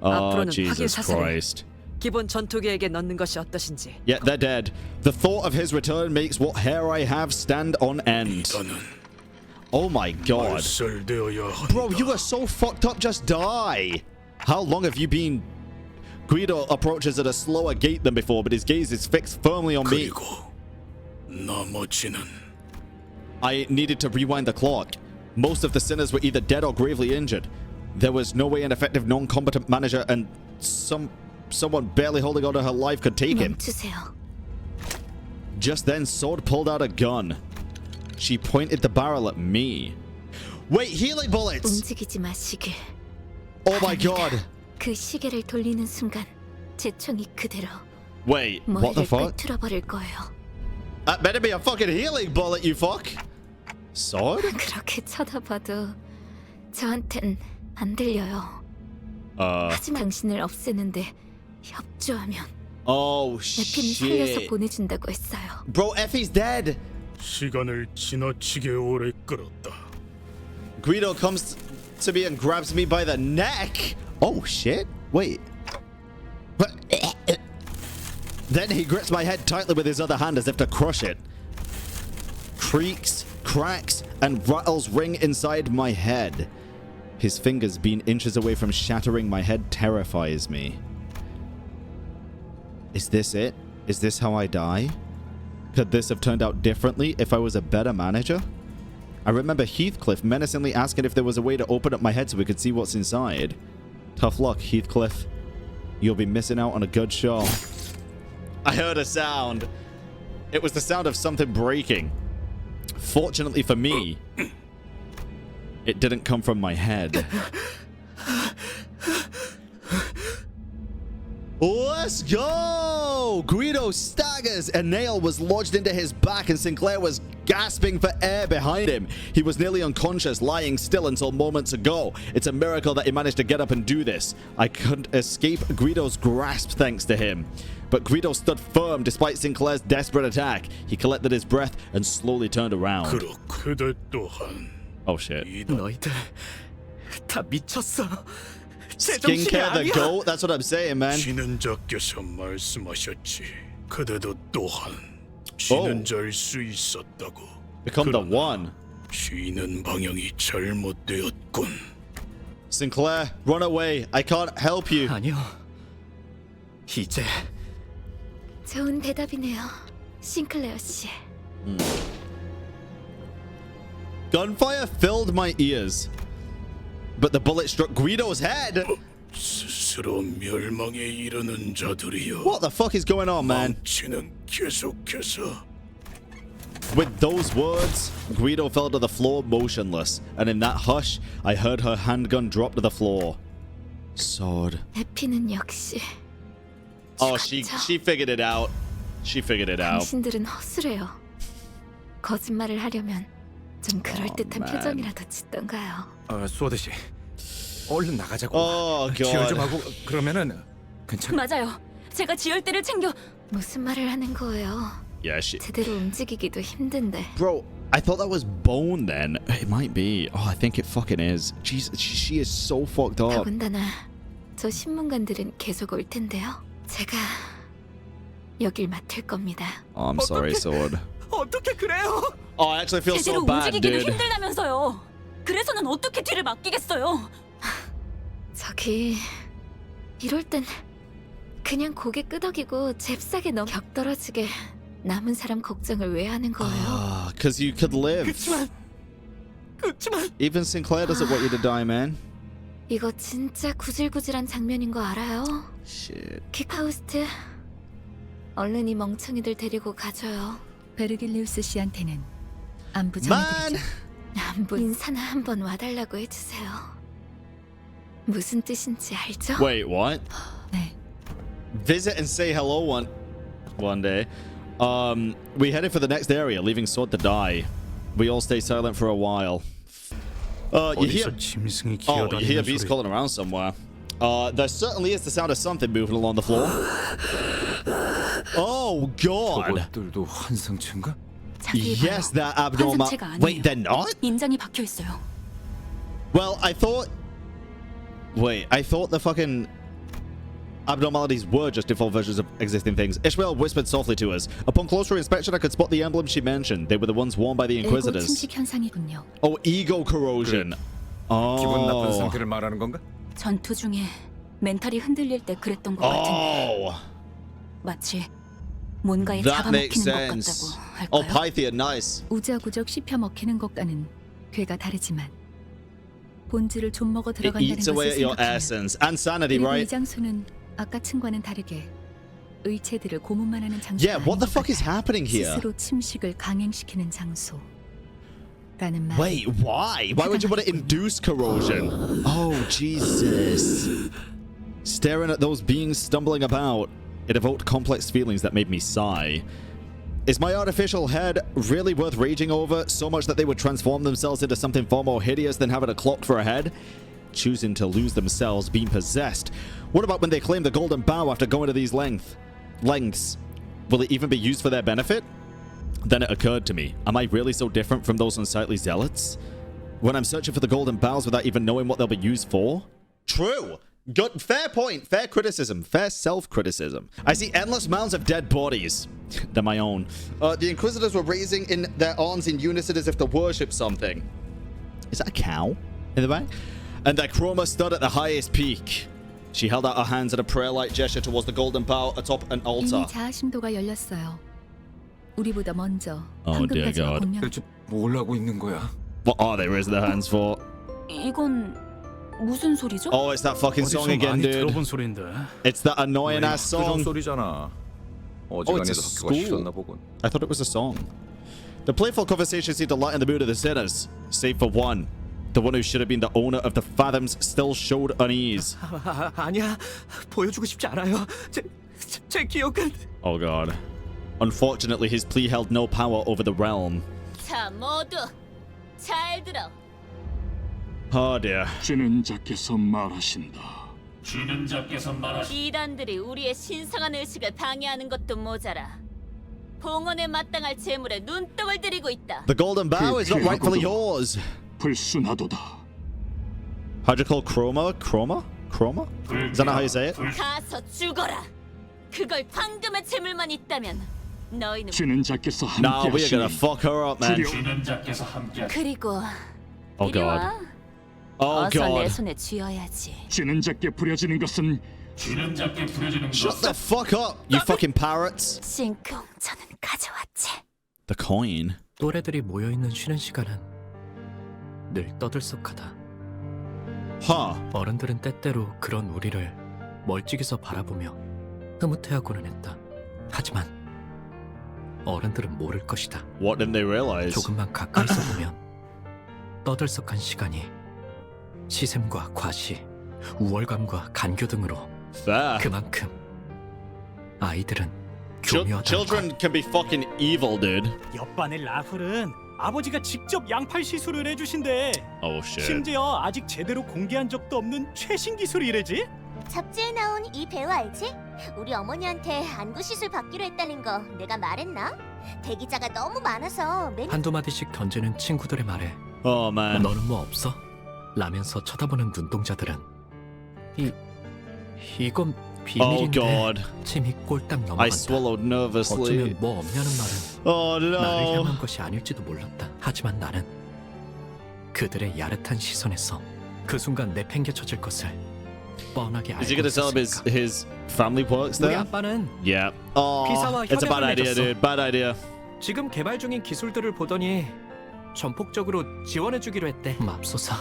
Oh, Jesus Christ. 기본 전투기에게 넣는 것이 어떠신지. Yeah, they're dead. The thought of his return makes what hair I have stand on end. Oh my god. Bro, you are so fucked up, just die. How long have you been... Guido approaches at a slower gait than before, but his gaze is fixed firmly on me. I needed to rewind the clock. Most of the sinners were either dead or gravely injured. There was no way an effective non-competent manager and someone barely holding on to her life could take him. Just then, Sword pulled out a gun. She pointed the barrel at me. Wait, healing bullets! 움직이지 마시길. Oh my god. 그 시계를 돌리는 순간 제 총이 그대로 Wait, what the fuck? 꿰뚫어버릴 거예요. That better be a fucking healing bullet, you fuck. Sword? 그렇게 쳐다봐도 저한텐 안 들려요. 하지만 당신을 없애는데 협조하면 Oh 에피는 살려서 shit. 보내준다고 했어요. Bro, Effie's dead. 시간을 지나치게 오래 끌었다. Guido comes to me and grabs me by the neck. Oh shit. Wait. What? Then he grips my head tightly with his other hand as if to crush it. Creaks, cracks and rattles ring inside my head. His fingers being inches away from shattering my head terrifies me. Is this it? Is this how I die? Could this have turned out differently if I was a better manager? I remember Heathcliff menacingly asking if there was a way to open up my head so we could see what's inside. Tough luck, Heathcliff. You'll be missing out on a good show. I heard a sound. It was the sound of something breaking. Fortunately for me, it didn't come from my head. Let's go! Guido staggers. A nail was lodged into his back and Sinclair was gasping for air behind him. He was nearly unconscious, lying still until moments ago. It's a miracle that he managed to get up and do this. I couldn't escape Guido's grasp thanks to him. But Guido stood firm despite Sinclair's desperate attack. He collected his breath and slowly turned around. Oh shit. 너희들 다 미쳤어. Skincare the goat? That's what I'm saying, man. 진행자께서 말씀하셨지. 그대도 또한 진행자일 수 있었다고. Become the one. 쉬는 방향이 잘못되었군. Sinclair, run away. I can't help you. 아니요. 이제 좋은 대답이네요, 싱클레어 씨. Gunfire filled my ears, but the bullet struck Guido's head. 스스로 멸망에 이르는 자들이여. What the fuck is going on, man? 망치는 계속해서. With those words, Guido fell to the floor motionless, and in that hush, I heard her handgun drop to the floor. Sword. 에피는 역시. Oh, she figured it out. She figured it out. 당신들은 허술해요. 거짓말을 하려면 좀 그럴듯한 표정이라도 짓던가요. 소드 씨, 얼른 나가자고. 지혈 좀 하고 그러면은 괜찮아. 맞아요. 제가 지혈대를 챙겨. 무슨 말을 하는 거예요? 제대로 움직이기도 힘든데. Bro, I thought that was bone then. It might be. Oh, I think it fucking is. Jesus, she is so fucked up. 더군다나 저 신문관들은 계속 올 텐데요. 제가 여길 맡을 겁니다. Oh, I'm sorry, Sword. 어떻게 그래요? Oh, I actually feel so bad, 움직이기도 dude. 힘들다면서요. 그래서는 어떻게 뒤를 맡기겠어요? 저기 이럴 땐 그냥 고개 끄덕이고 잽싸게 넘 격떨어지게 남은 사람 걱정을 왜 하는 거예요? Because you could live. 그치만 Even Sinclair doesn't want you to die, man. 이거 진짜 구질구질한 장면인 거 알아요? Shit. 파우스트, 얼른 이 멍청이들 데리고 가줘요. 베르길리우스 씨한테는 안부 전해드리죠. 안부 인사나 한번 와달라고 해주세요. 무슨 뜻인지 알죠? Wait, what? 네. Visit and say hello one day. We headed for the next area, leaving Sword to die. We all stay silent for a while. You hear bees calling around somewhere. There certainly is the sound of something moving along the floor. Oh God! 저것들도 환상체인가? Yes, they're abnormal. Wait, they're not? 인장이 박혀 있어요. Well, I thought the fucking abnormalities were just default versions of existing things. Ishmael whispered softly to us. Upon closer inspection, I could spot the emblems she mentioned. They were the ones worn by the Inquisitors. 침식 현상이군요. Oh, ego corrosion. 기분 나쁜 상태를 말하는 건가? 전투 중에 멘탈이 흔들릴 때 그랬던 것 같은데. 마치 뭔가에 잡아먹히는 것 같다고 할까요? Oh, Pythia, nice. 우적우적 씹혀 먹히는 것과는 괴가 다르지만 본질을 좀 먹어 It 들어간다는 eats away at 것을 your 생각하면 essence and sanity, 그리고 right? 이 장소는 아까 층과는 다르게 의체들을 고문만 하는 장소가 Yeah, what the fuck is happening here? 스스로 침식을 강행시키는 장소. Wait, why? Why would you want to induce corrosion? Oh, Jesus. Staring at those beings stumbling about, it evoked complex feelings that made me sigh. Is my artificial head really worth raging over so much that they would transform themselves into something far more hideous than having a clock for a head? Choosing to lose themselves, being possessed. What about when they claim the Golden Bough after going to these lengths? Will it even be used for their benefit? Then it occurred to me, am I really so different from those unsightly zealots? When I'm searching for the Golden Boughs without even knowing what they'll be used for? True! Good, fair point, fair criticism, fair self-criticism. I see endless mounds of dead bodies. They're my own. The Inquisitors were raising in their arms in unison as if to worship something. Is that a cow in the back? And their Kromer stood at the highest peak. She held out her hands in a prayer-like gesture towards the Golden Bough atop an altar. 이미 자아심도가 열렸어요. 우리보다 먼저 Oh dear God. 대체 뭘 하고 있는 거야? What are they raising their hands for? 이건 무슨 소리죠? Oh, it's that fucking song again, dude. 들어본 소리인데. It's that annoying ass song. 소리잖아. Oh, it's a school. I thought it was a song. The playful conversation seemed to lighten the mood of the sinners, save for one. The one who should have been the owner of the fathoms still showed unease. 아니야, 보여주고 싶지 않아요. 제 기억은. Oh God. Unfortunately, his plea held no power over the realm. 자, 모두 잘 들어. Oh dear. 쥐는 자께서 말하신다. 쥐는 자께서 말하신다. 이단들이 우리의 신성한 의식을 방해하는 것도 모자라. 봉헌에 마땅할 재물에 눈독을 들이고 있다. The Golden Bough is not rightfully yours. 불순하도다. How'd you call Kromer? Kromer? Kromer? Is that not how you say it? 가서 죽어라. 그걸 황금의 재물만 있다면 너희는. 쥐는 자께서 Nah, 함께 we're gonna fuck her up, man. 쥐는 자께서 함께. 그리고 Oh 이리 와. God. Oh 어서 내 God. 손에 쥐어야지. 쥐는 자께 부려지는 것은 쥐는 자께 부려지는 Shut the fuck up, you fucking parrots. 신공천은 가져왔지. The coin. 또래들이 모여 있는 쉬는 시간은 늘 떠들썩하다. Huh. 어른들은 때때로 그런 우리를 멀찍이서 바라보며 흐뭇해하고는 했다. 하지만 어른들은 모를 것이다. What didn't they realize? 조금만 가까이서 보면 떠들썩한 시간이 시샘과 과시, 우월감과 간교 등으로 Fair. 그만큼 아이들은 교묘하다. Children can be fucking evil, dude. 옆반의 라훌은 아버지가 직접 양팔 시술을 해주신대. Oh shit. 심지어 아직 제대로 공개한 적도 없는 최신 기술이래지. 잡지에 나온 이 배우 알지? 우리 어머니한테 안구 시술 받기로 했다는 거 내가 말했나? 대기자가 너무 많아서 한두 마디씩 던지는 친구들의 말에 Oh man. 너는 뭐 없어? 라면서 쳐다보는 눈동자들은 이건 비밀인데 Oh God. 침이 꼴딱 I 넘어간다. swallowed nervously. 어쩌면 뭐 없냐는 말은 Oh no. 나를 향한 것이 아닐지도 몰랐다. 하지만 나는 그들의 야릇한 시선에서 그 순간 내팽개쳐질 것을 뻔하게 알고 Is he gonna sell him 있었으니까. his family perks 우리 there? 아빠는 Yeah. Oh, 피사와 it's a bad 협약을 idea, 맺었어. dude. Bad idea. 지금 개발 중인 기술들을 보더니 전폭적으로 지원해주기로 했대. 맙소사.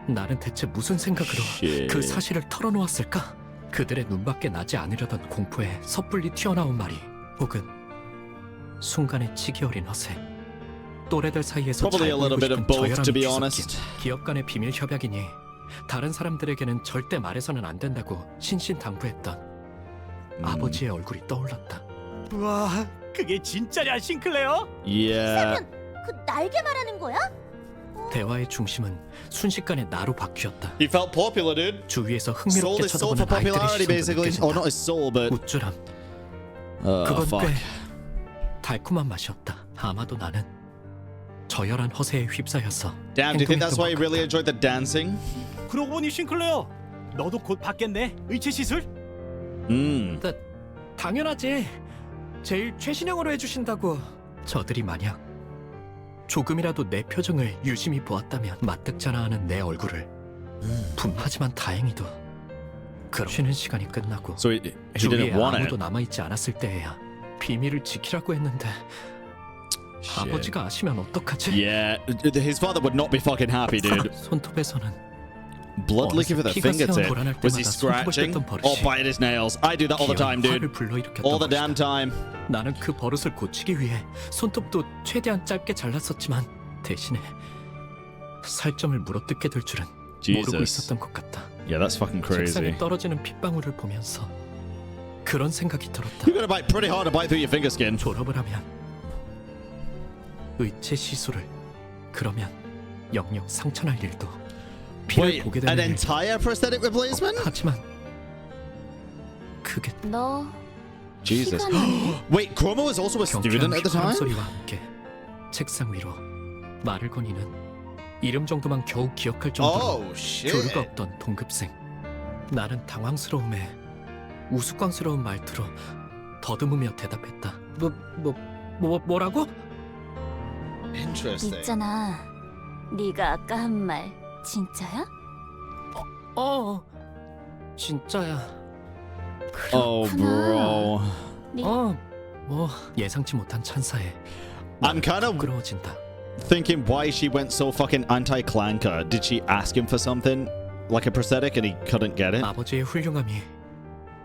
나는 대체 무슨 생각으로 Shit. 그 사실을 털어놓았을까? 그들의 눈밖에 나지 않으려던 공포에 섣불리 튀어나온 말이 혹은 순간의 치기 어린 허세 또래들 사이에서 Probably a 잘 little 보이고 bit of 싶은 both, 저열함이 to be 뒤섞인 honest. 기업 간의 비밀 협약이니 다른 사람들에게는 절대 말해서는 안 된다고 신신당부했던 아버지의 얼굴이 떠올랐다. 와, 그게 진짜냐, 싱클레어? Yeah. 그 날개 말하는 거야? 대화의 중심은 순식간에 나로 바뀌었다. He felt popular, dude. 주위에서 Sold 흥미롭게 his soul for 쳐다보는 아이들의 popularity, 시선도 basically. 느껴진다. Oh, not his soul, but. 우쭐함. 그건 Fuck. 꽤 달콤한 맛이었다. 아마도 나는 저열한 허세에 휩싸여서 Damn, do you think that's why he really 행동했던 enjoyed the dancing? 그러고 보니 싱클레어, 너도 곧 받겠네, 의체 시술? 당연하지. 제일 최신형으로 해주신다고. 저들이 만약 조금이라도 내 표정을 유심히 보았다면 맞득잖아 하는 내 얼굴을 하지만 다행히도 그런 쉬는 시간이 끝나고 So he 주위에 didn't want 아무도 it. 남아있지 않았을 때에야 비밀을 지키라고 했는데 아버지가 아시면 어떡하지? Yeah, his father would not be fucking happy, dude. 손톱에서는 Blood leaking with a 피가 fingertip. 새어나올 Was he 때마다 손톱을 scratching 뜯던 버릇이 or biting his nails? I do that all the time, 기어이 dude. 화를 불러일으켰던 All the 것이다. damn time. 나는 그 버릇을 고치기 위해 손톱도 최대한 짧게 잘랐었지만 대신에 살점을 물어뜯게 될 줄은 모르고 Jesus. 있었던 것 같다. Yeah, that's fucking 책상에 crazy. 떨어지는 핏방울을 보면서 그런 생각이 들었다. You're gonna bite pretty hard to bite through your finger skin. 졸업을 하면 의체 시술을 그러면 영영 상처날 일도 피를 Wait, 보게 an 되는 일도 entire prosthetic replacement? 하지만 그게 너 Jesus. Wait, Kromer was also a student at the 경쾌한 time? 소리와 함께 책상 위로 말을 거니는 이름 정도만 겨우 기억할 정도로 Oh, shit. 교류가 없던 동급생 나는 당황스러움에 우스꽝스러운 말투로 더듬으며 대답했다. 뭐라고? Interesting. 있잖아. 네가 아까 한 말 진짜야? 진짜야. Oh, bro. 뭐 예상치 못한 찬사에 I'm kind of 부끄러워진다. thinking why she went so fucking anti-clanker. Did she ask him for something like a prosthetic and he couldn't get it? 아버지의 훌륭함이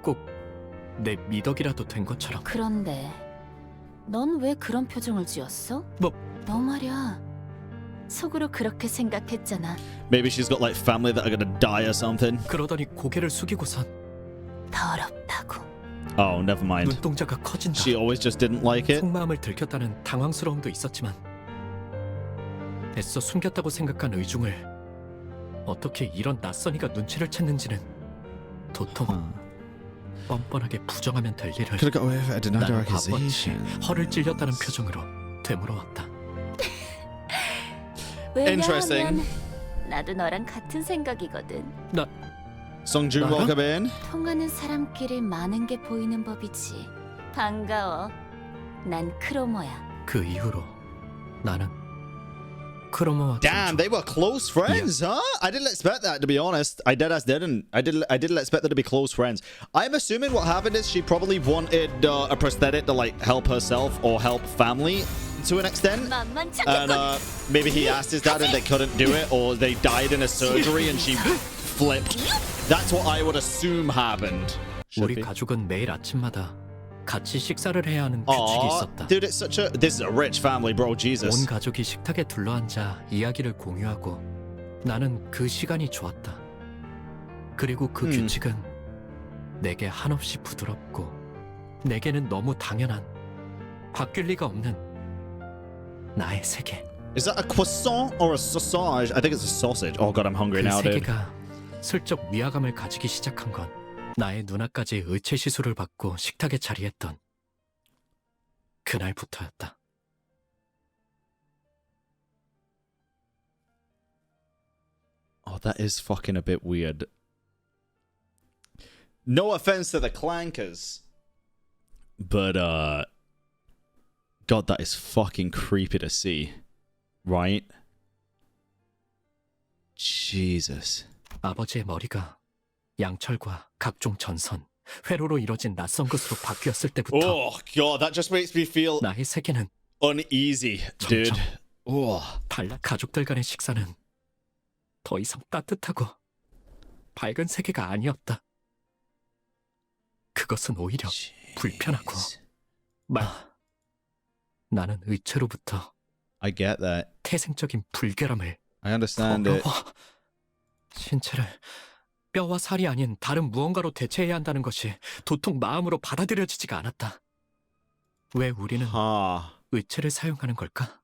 꼭 내 미덕이라도 된 것처럼. 그런데 넌 왜 그런 표정을 지었어? 너 말이야. 속으로 그렇게 생각했잖아. Maybe she's got like family that are gonna die or something. 그러더니 고개를 숙이고선 더럽다고. Oh, never mind. 눈동자가 커진다. She always just didn't like it. 속마음을 들켰다는 당황스러움도 있었지만 애써 숨겼다고 생각한 의중을 어떻게 이런 낯선이가 눈치를 챘는지는 도통 뻔뻔하게 부정하면 될 일을 Could have got away with it. I denied her 나는 바보같이 accusation. 허를 찔렸다는 표정으로 되물어왔다. Interesting. 왜냐하면 나도 너랑 같은 생각이거든. Songjun, welcome in. 통하는 사람끼리 많은 게 보이는 법이지. 반가워. 난 크로머야. 그 이후로 나는 크로머와 Damn, they were close friends, huh? I didn't expect that, to be honest. I didn't. I didn't expect them to be close friends. I'm assuming what happened is she probably wanted a prosthetic to like help herself or help family to an extent. And maybe he asked his dad and they couldn't do it, or they died in a surgery and she flipped. That's what I would assume happened. 우리 가족은 매일 아침마다 같이 식사를 해야 하는 규칙이 있었다. Dude, it's such a. This is a rich family, bro. Jesus. 온 가족이 식탁에 둘러앉아 이야기를 공유하고 나는 그 시간이 좋았다. 그리고 그 규칙은 내게 한없이 부드럽고 내게는 너무 당연한 바뀔 리가 없는 나의 세계. Is that a croissant or a sausage? I think it's a sausage. Oh god, I'm hungry now, 그 dude. 세계가 슬쩍 위화감을 가지기 시작한 건 나의 누나까지 의체 시술을 받고 식탁에 자리했던 그날부터였다. Oh, that is fucking a bit weird. No offense to the clankers, but God, that is fucking creepy to see, right? Jesus. 아버지의 머리가 양철과 각종 전선, 회로로 이뤄진 낯선 것으로 바뀌었을 때부터 Oh god, that just makes me feel 나의 세계는 uneasy, dude. Oh. 달라. 가족들 간의 식사는 더 이상 따뜻하고 밝은 세계가 아니었다. 그것은 오히려 불편하고 나는 의체로부터 I get that. 태생적인 불결함을 I understand it. 신체를 뼈와 살이 아닌 다른 무언가로 대체해야 한다는 것이 도통 마음으로 받아들여지지가 않았다. 왜 우리는 의체를 사용하는 걸까?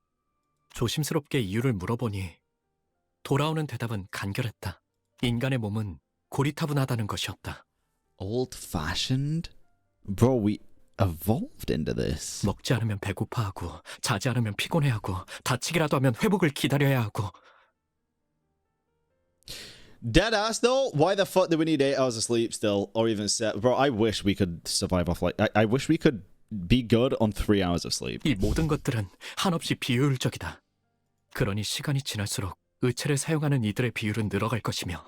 조심스럽게 이유를 물어보니 돌아오는 대답은 간결했다. 인간의 몸은 고리타분하다는 것이었다. Old-fashioned? Bro, we evolved into this. 먹지 않으면 배고파하고 자지 않으면 피곤해하고 다치기라도 하면 회복을 기다려야 하고. Dead ass though, why the fuck do we need 8 hours of sleep still, or even 7? Bro, I wish we could survive off like I wish we could be good on 3 hours of sleep. 이 모든 것들은 한없이 비효율적이다. 그러니 시간이 지날수록 의체를 사용하는 이들의 비율은 늘어갈 것이며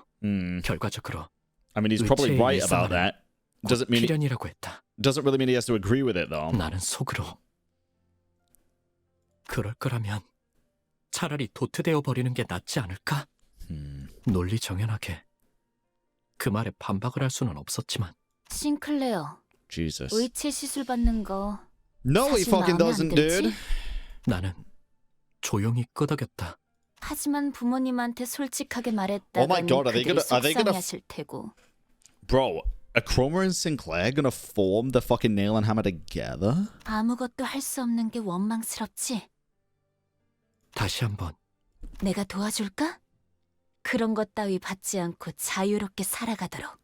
결과적으로 I mean, he's probably right about that. Doesn't mean 필연이라고 했다. doesn't really mean he has to agree with it though. 나는 속으로 그럴 거라면 차라리 도태되어 버리는 게 낫지 않을까? 논리정연하게 그 말에 반박을 할 수는 없었지만. 싱클레어. Jesus. 의체 시술 받는 거. No, he fucking doesn't, dude. 나는 조용히 끄덕였다. 하지만 부모님한테 솔직하게 말했다간 Oh my god, are they gonna 속상해하실 테고. Bro, are Kromer and Sinclair gonna form the fucking nail and hammer together? 아무것도 할 수 없는 게 원망스럽지? 다시 한번. 내가 도와줄까? 그런 것 따위 받지 않고 자유롭게 살아가도록.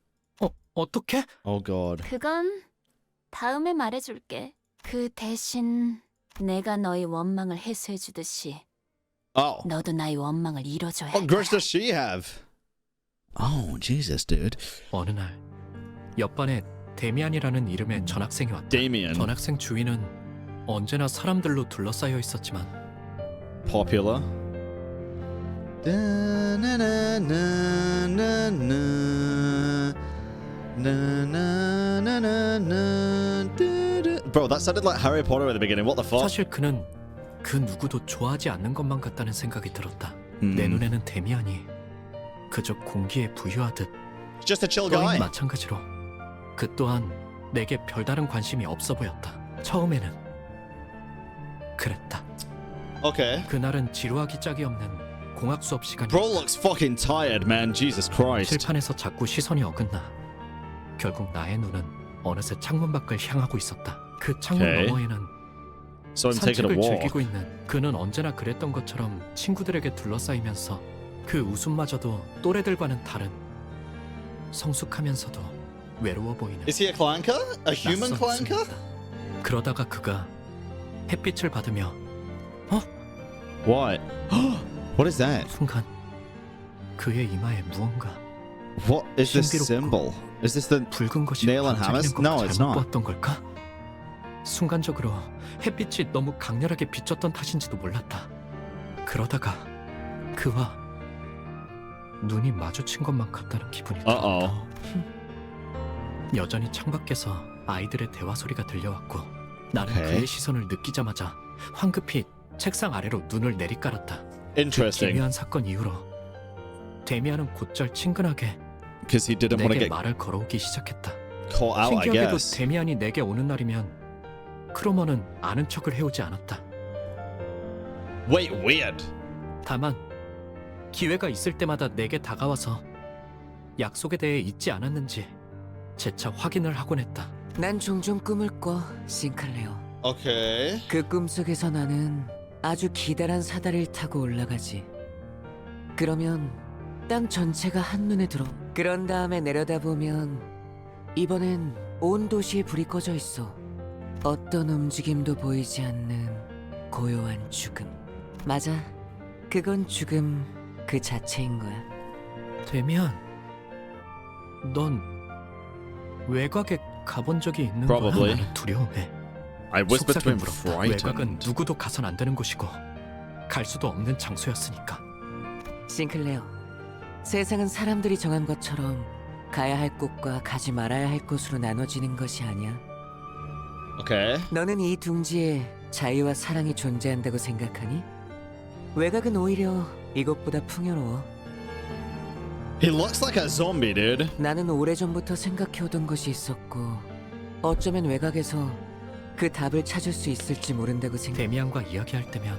어떻게? Oh god. 그건 다음에 말해줄게. 그 대신 내가 너의 원망을 해소해주듯이 너도 나의 원망을 이뤄줘야 해. What grudge does she have? Oh, Jesus, dude. 어느 날 옆반에 데미안이라는 이름의 전학생이 왔다. Damian. 전학생 주위는 언제나 사람들로 둘러싸여 있었지만 Popular. Bro, that sounded like Harry Potter at the beginning. What the fuck? 사실 그는 그 누구도 좋아하지 않는 것만 같다는 생각이 들었다. 내 눈에는 데미안이 그저 공기에 부유하듯 Just a chill 또한 guy. 마찬가지로 그 또한 내게 별다른 관심이 없어 보였다. 처음에는 그랬다. Okay. 그날은 지루하기 짝이 없는 공학 수업 시간이 Bro looks fucking tired, man. Jesus Christ. 칠판에서 자꾸 시선이 어긋나 결국 나의 눈은 어느새 창문 밖을 향하고 있었다. 그 창문 Okay. 너머에는 So I'm taking a 산책을 walk. 즐기고 있는 그는 언제나 그랬던 것처럼 친구들에게 둘러싸이면서 그 웃음마저도 또래들과는 다른 성숙하면서도 외로워 보이는 Is he a clanker? A human 낯선 clanker? 웃음이었다. 그러다가 그가 햇빛을 받으며 What? What is that? 순간 그의 이마에 무언가 What is this 신비롭고 symbol? Is this the 붉은 것이 nail and hammers? 반짝이는 No, 것을 it's 잘못 not. 보았던 걸까? 순간적으로 햇빛이 너무 강렬하게 비쳤던 탓인지도 몰랐다. 그러다가 그와 눈이 마주친 것만 같다는 기분이 들었다. 여전히 창밖에서 아이들의 대화 소리가 들려왔고 나는 Okay. 그의 시선을 느끼자마자 황급히 책상 아래로 눈을 내리깔았다. Interesting. 그 기묘한 사건 이후로 데미안은 곧잘 친근하게 Because he didn't want to 내게 get 말을 걸어오기 시작했다. caught out, I 신기하게도 guess. 데미안이 내게 오는 날이면 크로머는 아는 척을 해오지 않았다. Wait, weird. 다만 기회가 있을 때마다 내게 다가와서 약속에 대해 잊지 않았는지 재차 확인을 하곤 했다. 난 종종 꿈을 꿔, 싱클레어. Okay. 그 꿈속에서 나는 아주 기다란 사다리를 타고 올라가지. 그러면 땅 전체가 한눈에 들어. 그런 다음에 내려다보면 이번엔 온 도시에 불이 꺼져 있어. 어떤 움직임도 보이지 않는 고요한 죽음. 맞아. 그건 죽음 그 자체인 거야. 데미안, 넌 외곽에 가본 적이 있는 Probably. 거야? 나는 두려움해. I whispered to him, 속삭여 물었다. frightened. 외곽은 누구도 가선 안 되는 곳이고 갈 수도 없는 장소였으니까. 싱클레어, 세상은 사람들이 정한 것처럼 가야 할 곳과 가지 말아야 할 곳으로 나눠지는 것이 아니야. Okay. 너는 이 둥지에 자유와 사랑이 존재한다고 생각하니? 외곽은 오히려 이것보다 풍요로워. He looks like a zombie, dude. 나는 오래전부터 생각해오던 것이 있었고 어쩌면 외곽에서 그 답을 찾을 수 있을지 모른다고 생각해. 데미안과 이야기할 때면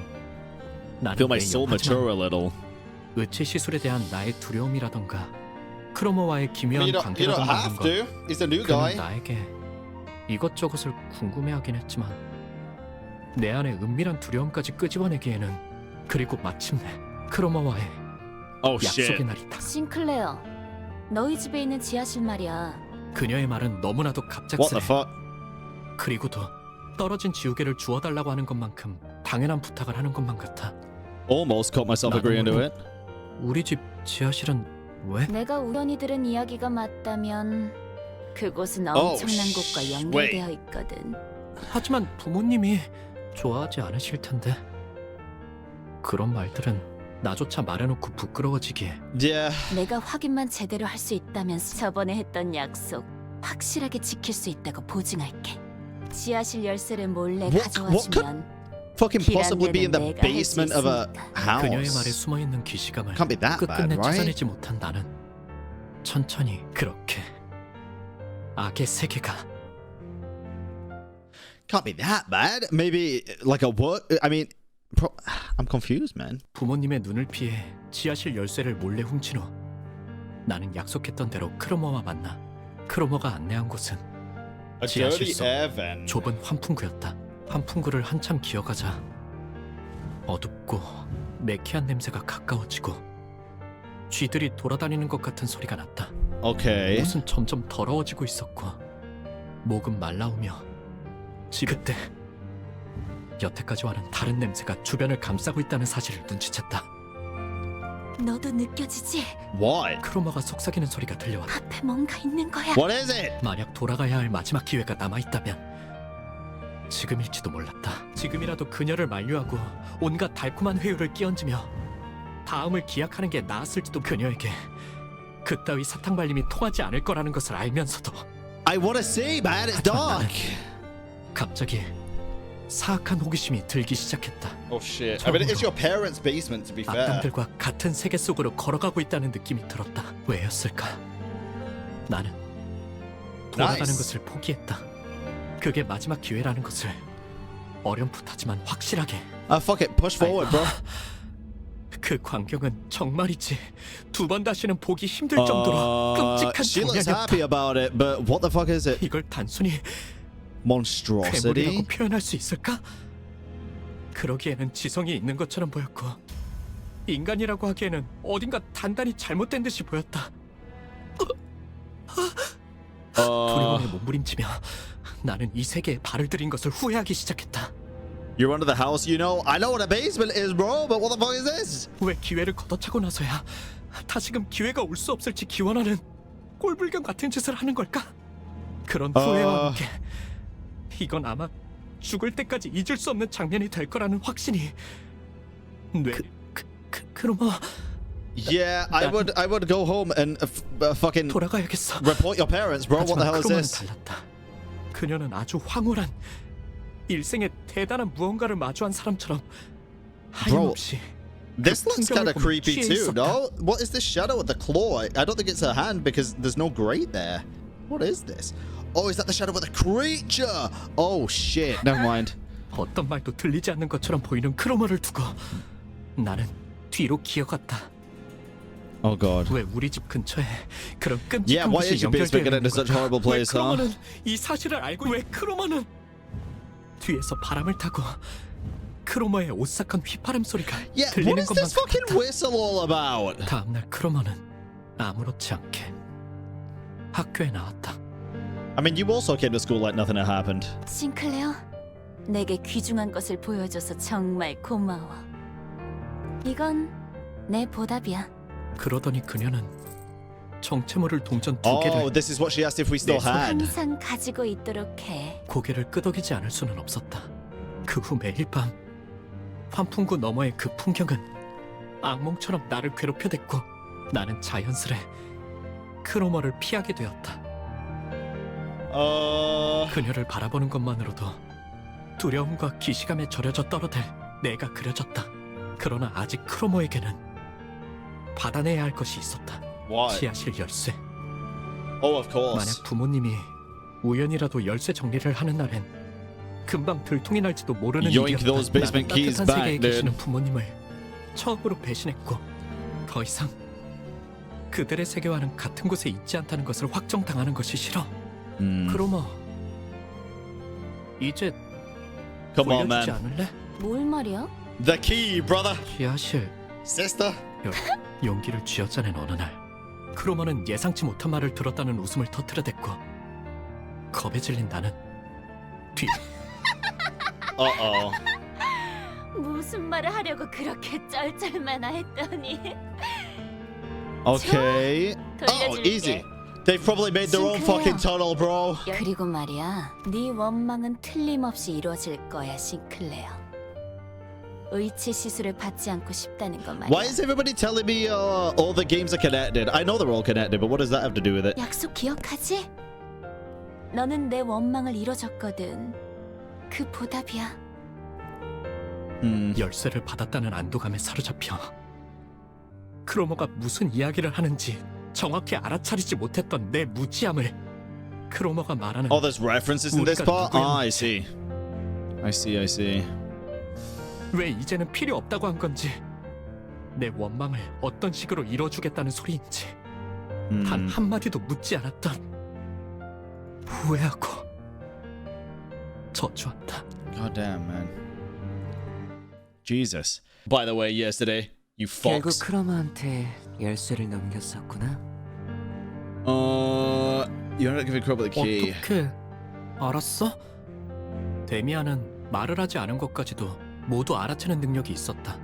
나는 Feel my 내 soul 영하지만 mature a little. 의치 시술에 대한 나의 두려움이라던가 크로머와의 I 기묘한 mean, you don't 관계라던가 have 하는 것 to. He's a new 그는 guy. 나에게 이것저것을 궁금해하긴 했지만 내 안에 은밀한 두려움까지 끄집어내기에는 그리고 마침내 크로머와의 Oh shit. 약속의 날이 다. 싱클레어, 너희 집에 있는 지하실 말이야. 그녀의 말은 너무나도 What 갑작스레. the fuck? 그리고도 떨어진 지우개를 주워달라고 하는 것만큼 당연한 부탁을 하는 것만 같아. Almost caught myself agreeing to it. 우리 집 지하실은 왜? 내가 우연히 들은 이야기가 맞다면 그곳은 Oh, 엄청난 곳과 연결되어 있거든. 하지만 부모님이 좋아하지 않으실 텐데. 그런 말들은 나조차 말해놓고 부끄러워지기에. Yeah. 내가 확인만 제대로 할 수 있다면 저번에 했던 약속 확실하게 지킬 수 있다고 보증할게. 지하실 열쇠를 몰래 What 가져와주면 Fucking possibly be in the basement of a 그녀의 말에 house. 숨어있는 기시감을 Can't be that bad, 끝끝내 right? 찾아내지 못한 나는 천천히 그렇게 악의 세계가 Can't be that bad. Maybe like a what? I mean, I'm confused, man. 부모님의 눈을 피해 지하실 열쇠를 몰래 훔친 후 나는 약속했던 대로 크로머와 만나 크로머가 안내한 곳은 A 지하실 dirty 속 air vent. 좁은 환풍구였다. 환풍구를 한참 기어가자 어둡고 매캐한 냄새가 가까워지고 쥐들이 돌아다니는 것 같은 소리가 났다. Okay. 옷은 점점 더러워지고 있었고 목은 말라오며 그때 여태까지와는 다른 냄새가 주변을 감싸고 있다는 사실을 눈치챘다. 너도 느껴지지? What? 크로머가 속삭이는 소리가 들려왔다. 앞에 뭔가 있는 거야. What is it? 만약 돌아가야 할 마지막 기회가 남아있다면 지금일지도 몰랐다. 지금이라도 그녀를 만류하고 온갖 달콤한 회유를 끼얹으며 다음을 기약하는 게 나았을지도. 그녀에게 그따위 사탕 발림이 통하지 않을 거라는 것을 알면서도. I want to see, man. It's dark. 갑자기 사악한 호기심이 들기 시작했다. Oh shit. I mean, it's your parents' basement, to be fair. 악당들과 같은 세계 속으로 걸어가고 있다는 느낌이 들었다. 왜였을까? 나는 돌아가는 것을 포기했다. 그게 마지막 기회라는 것을 어렴풋하지만 확실하게. Fuck it. Push forward, bro. 그 광경은 정말이지 두 번 다시는 보기 힘들 정도로 끔찍한 She looks 장면이었다. happy about it, but what the fuck is it? 이걸 단순히 Monstrosity? 괴물이라고 표현할 수 있을까? 그러기에는 지성이 있는 것처럼 보였고 인간이라고 하기에는 어딘가 단단히 잘못된 듯이 보였다. 두려움에 몸부림치며 나는 이 세계에 발을 들인 것을 후회하기 시작했다. You're under the house, you know. I know what a basement is, bro, but what the fuck is this? 왜 기회를 걷어차고 나서야 다시금 기회가 올 수 없을지 기원하는 꼴불견 같은 짓을 하는 걸까? 그런 후회와 함께 이건 아마 죽을 때까지 잊을 수 없는 장면이 될 거라는 확신이 크로머. Yeah, I would go home and fucking 돌아가야겠어. report your parents, bro. What the hell is 크로머는 this? 달랐다. 그녀는 아주 황홀한 일생에 대단한 무언가를 마주한 사람처럼 하염없이. This looks kind of creepy too, no? What is this shadow with the claw? I don't think it's a hand because there's no grate there. What is this? Oh, is that the shadow with the creature? Oh shit, never mind. 어떤 말도 들리지 않는 것처럼 보이는 크로머를 두고 나는 뒤로 기어갔다. Oh god. 왜 우리 집 근처에 그런 Yeah, 끔찍한 why is 곳이 your basement 연결되어 get into 있는 such 걸까? horrible place, 왜 huh? 크로머는 이 사실을 알고 왜 크로머는 뒤에서 바람을 타고 크로머의 오싹한 휘파람 소리가 Yeah, what 들리는 is 것만 this fucking 같았다. whistle all about? 다음날 크로머는 아무렇지 않게 학교에 나왔다. I mean, you also came to school like nothing had happened. 싱클레어, 내게 귀중한 것을 보여줘서 정말 고마워. 이건 내 보답이야. 그러더니 그녀는 정체모를 동전 2개를 Oh, this is what she asked if we still had. 항상 가지고 있도록 해. 고개를 끄덕이지 않을 수는 없었다. 그 후 매일 밤 환풍구 너머의 그 풍경은 악몽처럼 나를 괴롭혀댔고 나는 자연스레 크로머를 피하게 되었다. 그녀를 바라보는 것만으로도 두려움과 기시감에 절여져 떨어들 내가 그려졌다. 그러나 아직 크로머에게는 받아내야 할 것이 있었다. What? 지하실 열쇠. Oh, of course. 만약 부모님이 우연이라도 열쇠 정리를 하는 날엔 금방 들통이 날지도 모르는 Yoink 일이었다. those basement 나는 keys 따뜻한 back, 세계에 dude. 계시는 부모님을 처음으로 배신했고 더 이상 그들의 세계와는 같은 곳에 있지 않다는 것을 확정당하는 것이 싫어. 크로머, 이제 Come on, 돌려주지 man. 않을래? 뭘 말이야? The key, brother. 지하실. Sister. 용기를 쥐어짜낸 어느 날 크로머는 예상치 못한 말을 들었다는 웃음을 터뜨려댔고 겁에 질린 나는 뒤. 무슨 말을 하려고 그렇게 쩔쩔매나 했더니. Okay. Oh, easy. They've probably made their own fucking tunnel, bro. 그리고 말이야, 네 원망은 틀림없이 이루어질 거야, 싱클레어. 의치 시술을 받지 않고 싶다는 거 말이야. Why is everybody telling me all the games are connected? I know they're all connected, but what does that have to do with it? 약속 기억하지? 너는 내 원망을 이뤄줬거든. 그 보답이야. 열쇠를 받았다는 안도감에 사로잡혀 크로머가 무슨 이야기를 하는지 정확히 알아차리지 못했던 내 무지함을 크로머가 말하는. Oh, there's references in this part? Ah, I see. I see. 왜 이제는 필요 없다고 한 건지, 내 원망을 어떤 식으로 이뤄주겠다는 소리인지 단 한마디도 묻지 않았던 후회하고 저주한다. God damn, man. Jesus. By the way, yesterday, you 결국 fox. 크로머한테 열쇠를 넘겼었구나. You're not giving Kromer the key. 어떻게 알았어? 데미안은 말을 하지 않은 것까지도 모두 알아채는 능력이 있었다.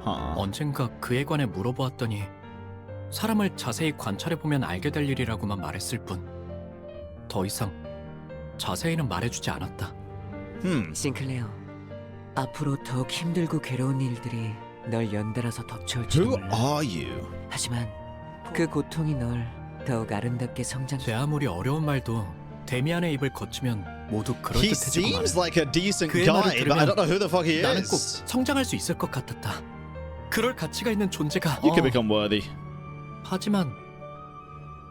언젠가 그에 관해 물어보았더니 사람을 자세히 관찰해보면 알게 될 일이라고만 말했을 뿐 더 이상 자세히는 말해주지 않았다. 싱클레어, 앞으로 더욱 힘들고 괴로운 일들이 널 연달아서 덮쳐올지도 몰라. Who are you? 하지만 그 고통이 널 더욱 아름답게 제 아무리 어려운 말도 데미안의 입을 거치면 모두 He 그럴듯해지고 seems 마는. like a decent 그의 말을 guy, but I don't know who the fuck he 나는 꼭 is. 성장할 수 있을 것 같았다. 그럴 가치가 있는 존재가. You can become worthy. 하지만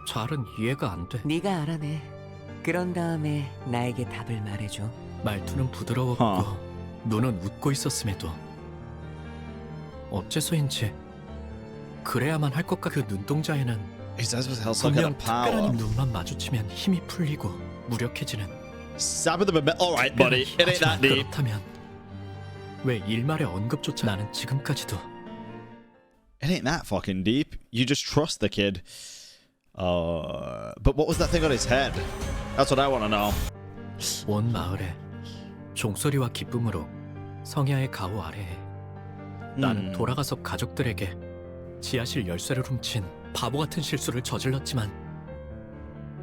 잘은 이해가 안 돼. 네가 알아내. 그런 다음에 나에게 답을 말해줘. 말투는 부드러웠고 눈은 웃고 있었음에도 어째서인지 그래야만 할 것 같은 그 눈동자에는 분명 특별한 눈만 마주치면 힘이 풀리고 무력해지는. Alright, buddy. It ain't that deep. 그렇다면 왜 일말의 언급조차 나는 지금까지도. It ain't that fucking deep. You just trust the kid. But what was that thing on his head? That's what I want to know. 온 마을에 종소리와 기쁨으로 성야의 가호 아래에 나는 돌아가서 가족들에게 지하실 열쇠를 훔친 바보 같은 실수를 저질렀지만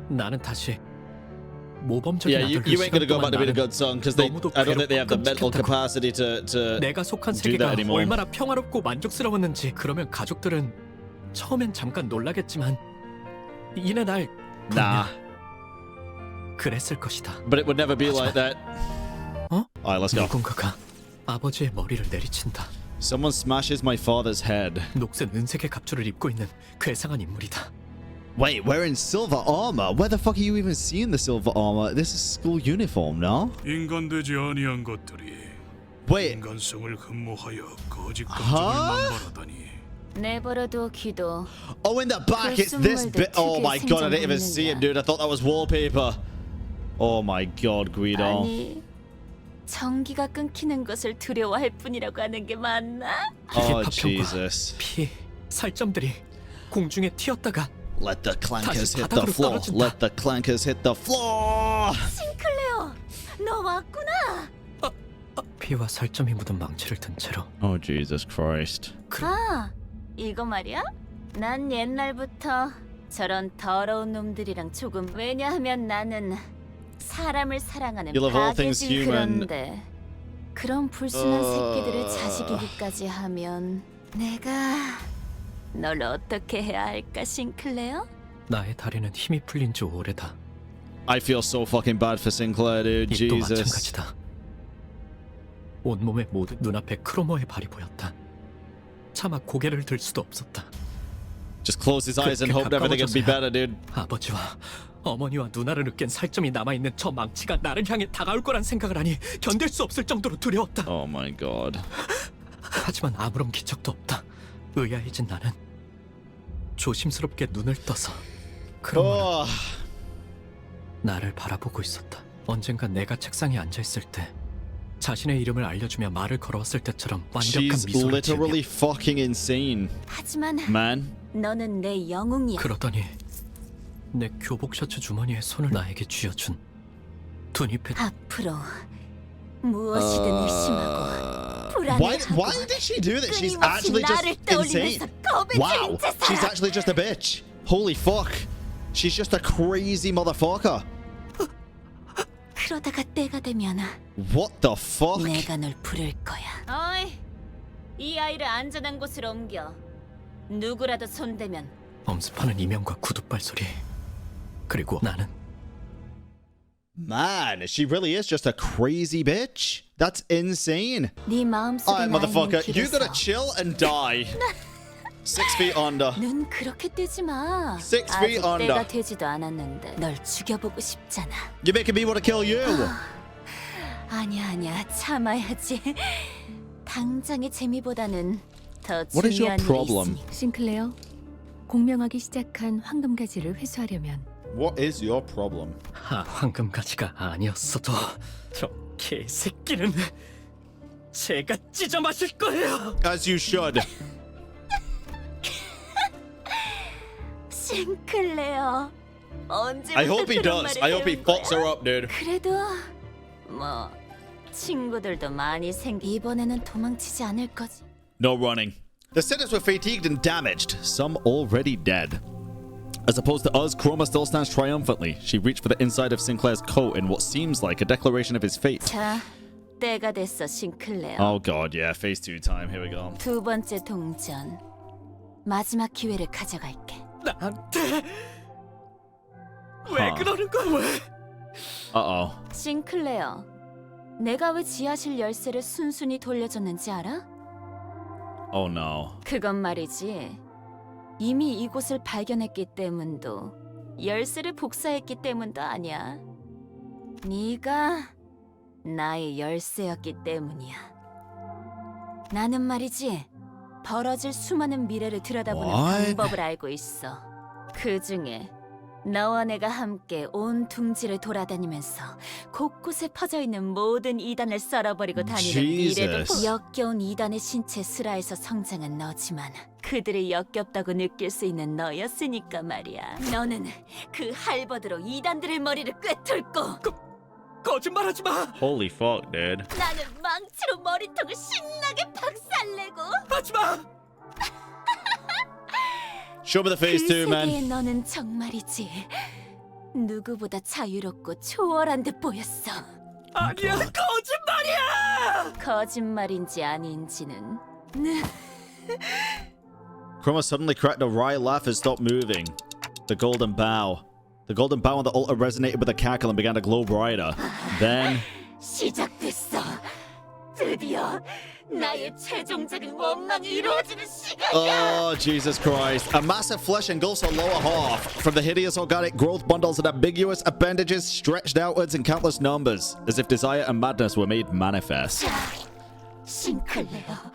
나는 다시 모범적인 Yeah, you ain't gonna go back to being a good son because I don't think they have the mental capacity to 내가 속한 do that 세계가 anymore. 얼마나 평화롭고 만족스러웠는지. 그러면 가족들은 처음엔 잠깐 놀라겠지만 이내 날 Nah. 그랬을 것이다. But it would never be like that. Alright, let's go. 누군가가 아버지의 머리를 내리친다. Someone smashes my father's head. 녹슨 은색의 갑주를 입고 있는 괴상한 인물이다. Wait, wearing silver armor? Where the fuck are you even seeing the silver armor? This is school uniform, no? 인간되지 아니한 것들이 Wait. 인간성을 흠모하여 거짓 감정을 남발하다니. 내버려둬 기도. Oh, in the back, it's this bit. Oh my god, I didn't even see it, dude. I thought that was wallpaper. Oh my god, Guido. 아니, 전기가 끊기는 것을 두려워할 뿐이라고 하는 게 맞나? Oh, Jesus. 피, 살점들이 공중에 튀었다가 Let the clankers hit the floor. Let the clankers hit the floor. 싱클레어, 너 왔구나. 피와 살점이 묻은 망치를 든 채로. Oh, Jesus Christ. 아, 이거 말이야? 난 옛날부터 저런 더러운 놈들이랑 조금. 왜냐하면 나는 사람을 사랑하는 You love all things 박애진. human. 그런데 그런 불순한 새끼들을 자식이기까지 하면 내가 널 어떻게 해야 할까, 싱클레어? 나의 다리는 힘이 풀린 지 오래다. I feel so fucking bad for Sinclair, dude. 입도 Jesus. 마찬가지다. 온몸에 모두 눈앞에 크로머의 발이 보였다. 차마 고개를 들 수도 없었다. Just close his eyes and hope everything would be better, dude. 아버지와 어머니와 누나를 으깬 살점이 남아있는 저 망치가 나를 향해 다가올 거란 생각을 하니 견딜 수 없을 정도로 두려웠다. Oh my god. 하지만 아무런 기척도 없다. 의아해진 나는 조심스럽게 눈을 떠서 크로머는 나를 바라보고 있었다. 언젠가 내가 책상에 앉아있을 때 자신의 이름을 알려주며 말을 걸어왔을 때처럼 완벽한 She's 미소를 literally 지으며. fucking insane. 하지만 Man. 너는 내 영웅이야. 그러더니 내 교복 셔츠 주머니에 손을 나에게 쥐어준 두 입에. 앞으로 무엇이든 의심하고 불안해하고 Why did she do that? She's actually just insane. Wow, she's actually just a bitch. Holy fuck. She's just a crazy motherfucker. 그러다가 때가 되면 What the fuck? 내가 널 부를 거야. 어이, 이 아이를 안전한 곳으로 옮겨. 누구라도 손대면. 엄습하는 이명과 구둣발 소리. 그리고 나는. Man, she really is just a crazy bitch. That's insane. 네 마음속에 Alright, motherfucker, 나있는 you 길에서. gotta chill and die. 6 feet under. 눈 그렇게 뜨지 마. 6 feet 아직 under. 때가 되지도 않았는데 널 죽여보고 싶잖아. You're making me want to kill you. 아니야, 참아야지. 당장의 재미보다는 더 What is your 중요한 일이 problem? 있으니. 싱클레어, 공명하기 시작한 황금가지를 회수하려면 What is your problem? 황금가지가 아니었어도 저 개새끼는 제가 찢어 마실 거예요. As you should. 싱클레어, 언제부터 I hope he 그런 does. 말을 I hope he 해온 거야? fucks her up, dude. 그래도 뭐 친구들도 많이 이번에는 도망치지 않을 거지. No running. The sinners were fatigued and damaged, some already dead. As opposed to us, Kromer still stands triumphantly. She reached for the inside of Sinclair's coat in what seems like a declaration of his fate. 자, 때가 됐어, 싱클레어. Oh god, yeah, phase 2 time. Here we go. 두 번째 동전. 마지막 기회를 가져갈게. 나한테 왜 그러는 거야? 왜? Uh-oh. 싱클레어, 내가 왜 지하실 열쇠를 순순히 돌려줬는지 알아? Oh no. 그건 말이지. 이미 이곳을 발견했기 때문도 열쇠를 복사했기 때문도 아니야. 네가 나의 열쇠였기 때문이야. 나는 말이지 벌어질 수많은 미래를 들여다보는 방법을 알고 있어. 그 중에 너와 내가 함께 온 둥지를 돌아다니면서 곳곳에 퍼져있는 모든 이단을 썰어버리고 다니는 미래도 역겨운 이단의 신체 슬하에서 성장한 너지만 그들이 역겹다고 느낄 수 있는 너였으니까 말이야. 너는 그 할버드로 이단들의 머리를 꿰뚫고 거짓말하지 마. Holy fuck, dude. 나는 망치로 머리통을 신나게 박살내고. 하지 마. Show me the phase 2, man. 그 세계의 너는 정말이지 누구보다 자유롭고 초월한 듯 보였어. 아니야, 거짓말이야. 거짓말인지 아닌지는. Kromer suddenly cracked a wry laugh and stopped moving. The Golden Bough. The Golden Bough on the altar resonated with a cackle and began to glow brighter. Then... 시작됐어. 드디어 나의 최종적인 원망이 이루어지는 시간이야. Oh, Jesus Christ. A massive flesh engulfs her lower half. From the hideous organic growth bundles and ambiguous appendages stretched outwards in countless numbers, as if desire and madness were made manifest. 싱클레어.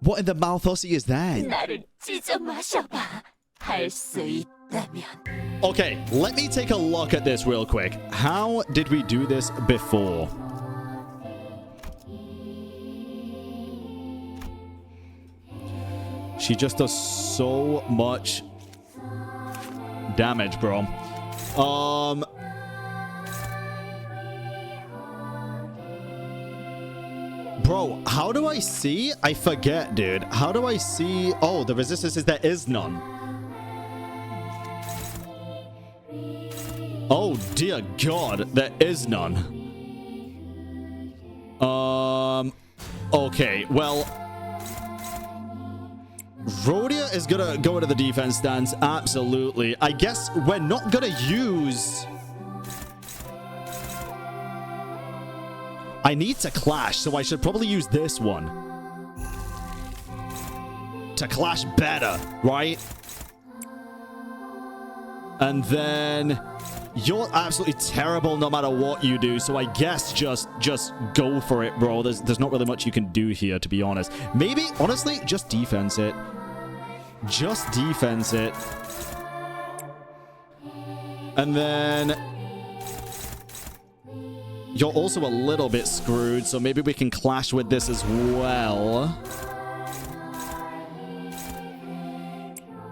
What in the Malthussy is that? 나를 찢어 마셔봐. 할 수 있다면. Okay, let me take a look at this real quick. How did we do this before? She just does so much damage, bro. Bro, how do I see? I forget, dude. How do I see? Oh, the resistance is there is none. Oh, dear God, there is none. Okay, well... Rhodia is gonna go into the defense stance, absolutely. I guess we're not gonna use... I need to clash, so I should probably use this one. To clash better, right? And then... You're absolutely terrible no matter what you do, so I guess just go for it, bro. There's not really much you can do here, to be honest. Maybe, honestly, just defense it. Just defense it. And then... You're also a little bit screwed, so maybe we can clash with this as well.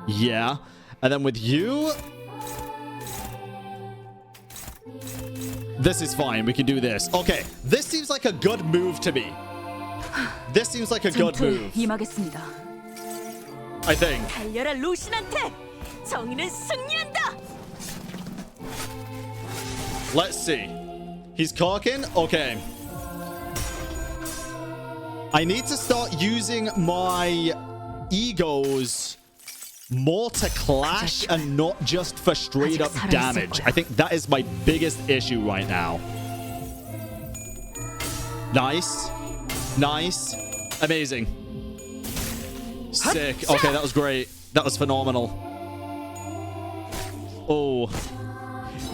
Yeah. And then with you... This is fine. We can do this. Okay. This seems like a good move to me. This seems like a good move. 임하겠습니다. I think. 달려라 루신한테. 정의는 승리한다. Let's see. He's cocking? Okay. I need to start using my egos more to clash and not just for straight up damage. I think that is my biggest issue right now. Nice. Nice. Amazing. Sick. Okay, that was great. That was phenomenal. Oh.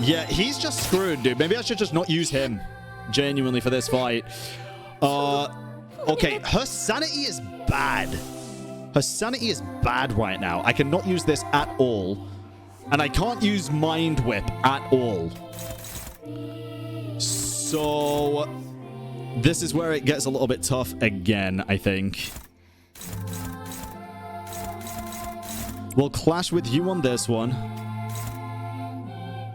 Yeah, he's just screwed, dude. Maybe I should just not use him genuinely for this fight. Okay, her sanity is bad. Her sanity is bad right now. I cannot use this at all. And I can't use Mind Whip at all. So... This is where it gets a little bit tough again, I think. We'll clash with you on this one.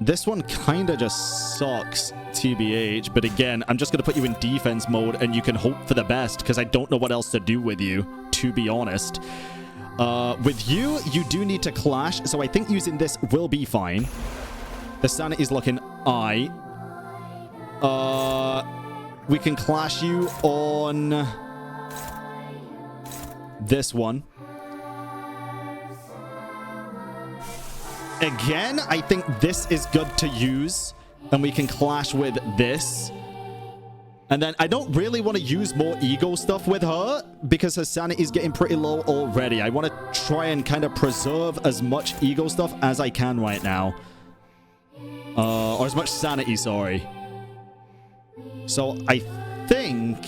This one kind of just sucks, TBH, but again, I'm just going to put you in defense mode and you can hope for the best because I don't know what else to do with you, to be honest. With you, you do need to clash, so I think using this will be fine. The sanity's looking aye. We can clash you on this one. Again, I think this is good to use, and we can clash with this. And then I don't really want to use more ego stuff with her because her sanity is getting pretty low already. I want to try and kind of preserve as much ego stuff as I can right now. Or as much sanity, sorry. So I think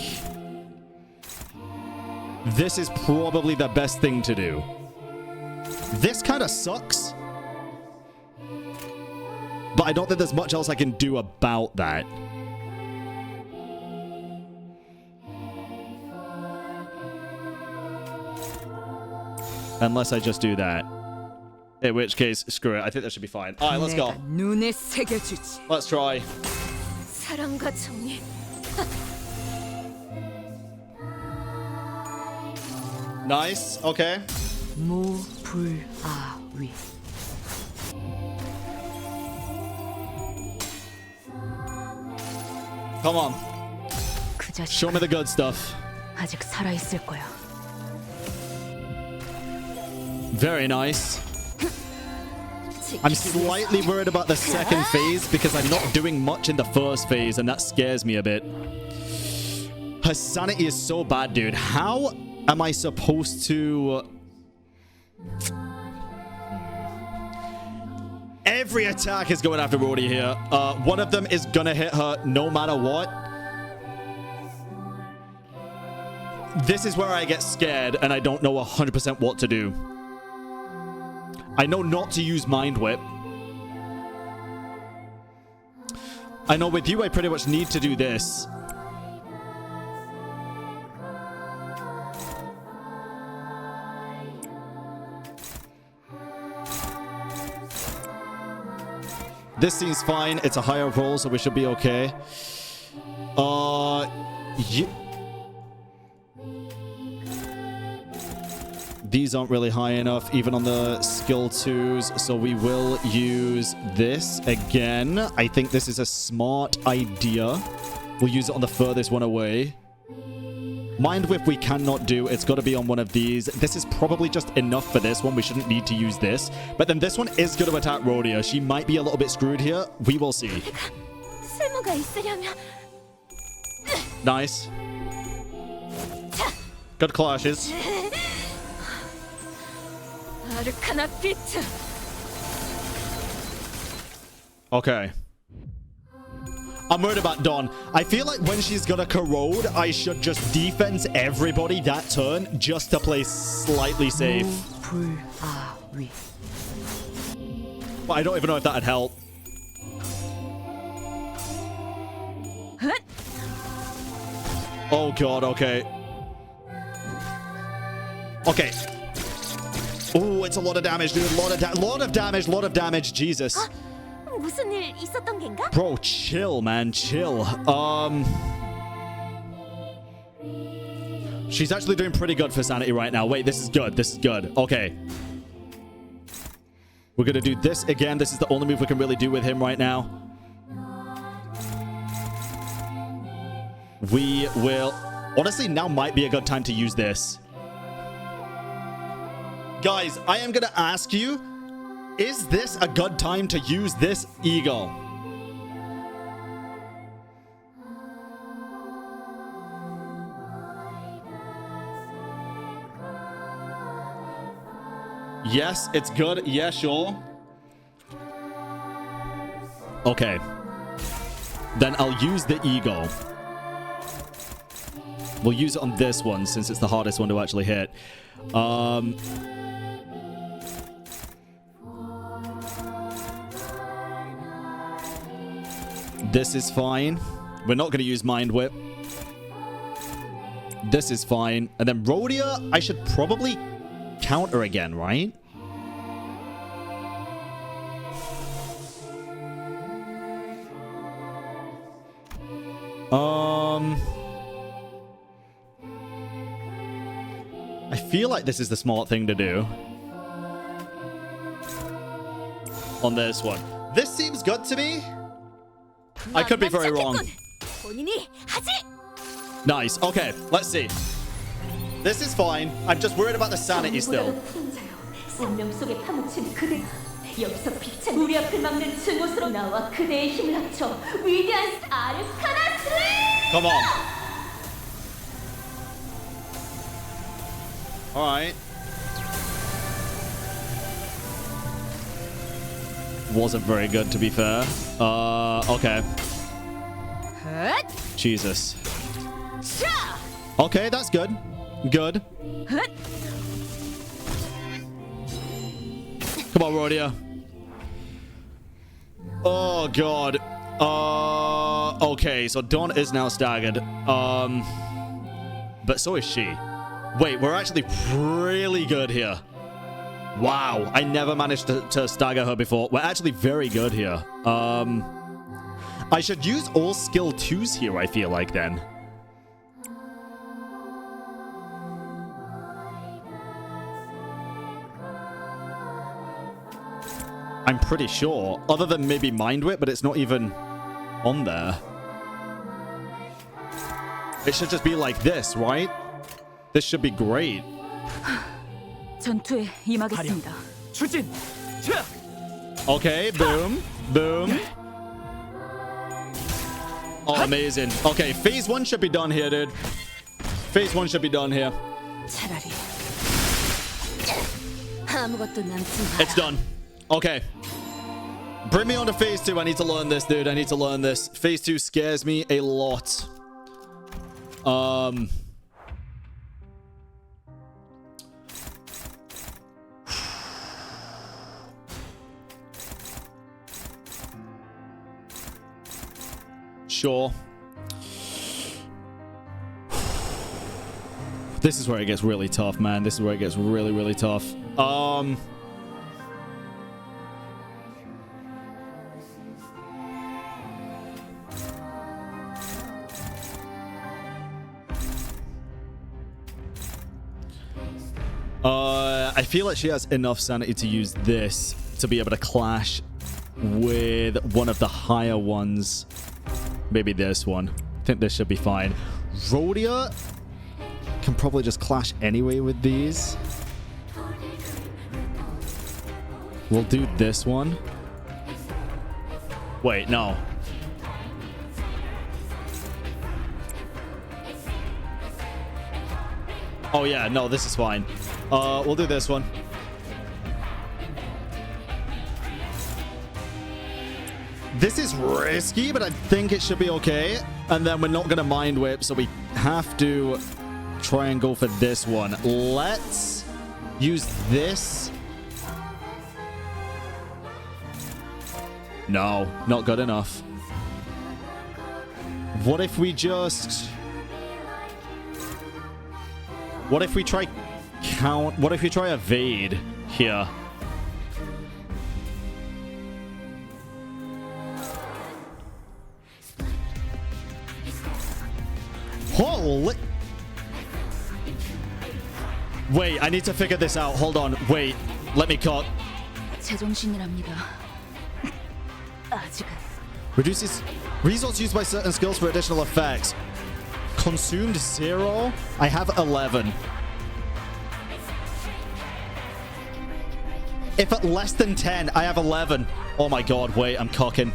this is probably the best thing to do. This kind of sucks. But I don't think there's much else I can do about that. Unless I just do that. In which case, screw it. I think that should be fine. Alright, let's go. Let's try. Nice. Okay. Come on. Show me the good stuff. Very nice. I'm slightly worried about the second phase because I'm not doing much in the first phase, and that scares me a bit. Her sanity is so bad, dude. How am I supposed to... Every attack is going after Rhodey here. One of them is gonna hit her no matter what. This is where I get scared and I don't know 100% what to do. I know not to use Mind Whip. I know with you I pretty much need to do this. This seems fine. It's a higher roll, so we should be okay. These aren't really high enough, even on the skill 2s, so we will use this again. I think this is a smart idea. We'll use it on the furthest one away. Mind Whip we cannot do. It's got to be on one of these. This is probably just enough for this one. We shouldn't need to use this. But then this one is going to attack Rhodia. She might be a little bit screwed here. We will see. Nice. Good clashes. Okay. I'm worried about Dawn. I feel like when she's gonna corrode, I should just defense everybody that turn just to play slightly safe. But I don't even know if that'd help. Oh god, okay. Okay. Oh, it's a lot of damage, dude. Lot of damage, Jesus. Bro, chill, man, chill. She's actually doing pretty good for sanity right now. Wait, this is good. This is good. Okay. We're gonna do this again. This is the only move we can really do with him right now. We will... Honestly, now might be a good time to use this. Guys, I am gonna ask you, is this a good time to use this ego? Yes, it's good. Yeah, sure. Okay. Then I'll use the ego. We'll use it on this one since it's the hardest one to actually hit. This is fine. We're not going to use Mind Whip. This is fine. And then Rhodia, I should probably counter again, right? I feel like this is the smart thing to do. On this one. This seems good to me. I could be very wrong. Nice. Okay, let's see. This is fine. I'm just worried about the sanity still. 여기서 빛은 우리 앞을 막는 증오스러 나와 그대의 힘을 합쳐 위대한 아르카나스! Come on. All right. Wasn't very good, to be fair. Okay. Jesus. Okay, that's good. Good. Come on, Rodia. Oh, God. Okay, so Dawn is now staggered. But so is she. Wait, we're actually really good here. Wow, I never managed to stagger her before. We're actually very good here. I should use all skill 2s here, I feel like, then. I'm pretty sure. Other than maybe Mind Whip, but it's not even on there. It should just be like this, right? This should be great. 전투에 임하겠습니다. 추진. Okay, boom, boom. Oh, amazing. Okay, phase 1 should be done here, dude. Phase 1 should be done here. 차라리 아무것도 남지 마라. It's done. Okay. Bring me on to phase 2. I need to learn this, dude. I need to learn this. Phase 2 scares me a lot. Sure. This is where it gets really tough, man. This is where it gets really, really tough. I feel like she has enough sanity to use this to be able to clash with one of the higher ones. Maybe this one. I think this should be fine. Rhodia can probably just clash anyway with these. We'll do this one. Wait, no. Oh yeah, no, this is fine. We'll do this one. This is risky, but I think it should be okay. And then we're not going to Mind Whip, so we have to try and go for this one. Let's use this. No, not good enough. What if we just... What if we try count? What if we try evade here? Holy... Wait, I need to figure this out. Hold on. Wait. Let me cut. 제정신이랍니다. 아직은. Reduces resource used by certain skills for additional effects. Consumed 0. I have 11. If at less than 10, I have 11. Oh my god, wait, I'm cocking.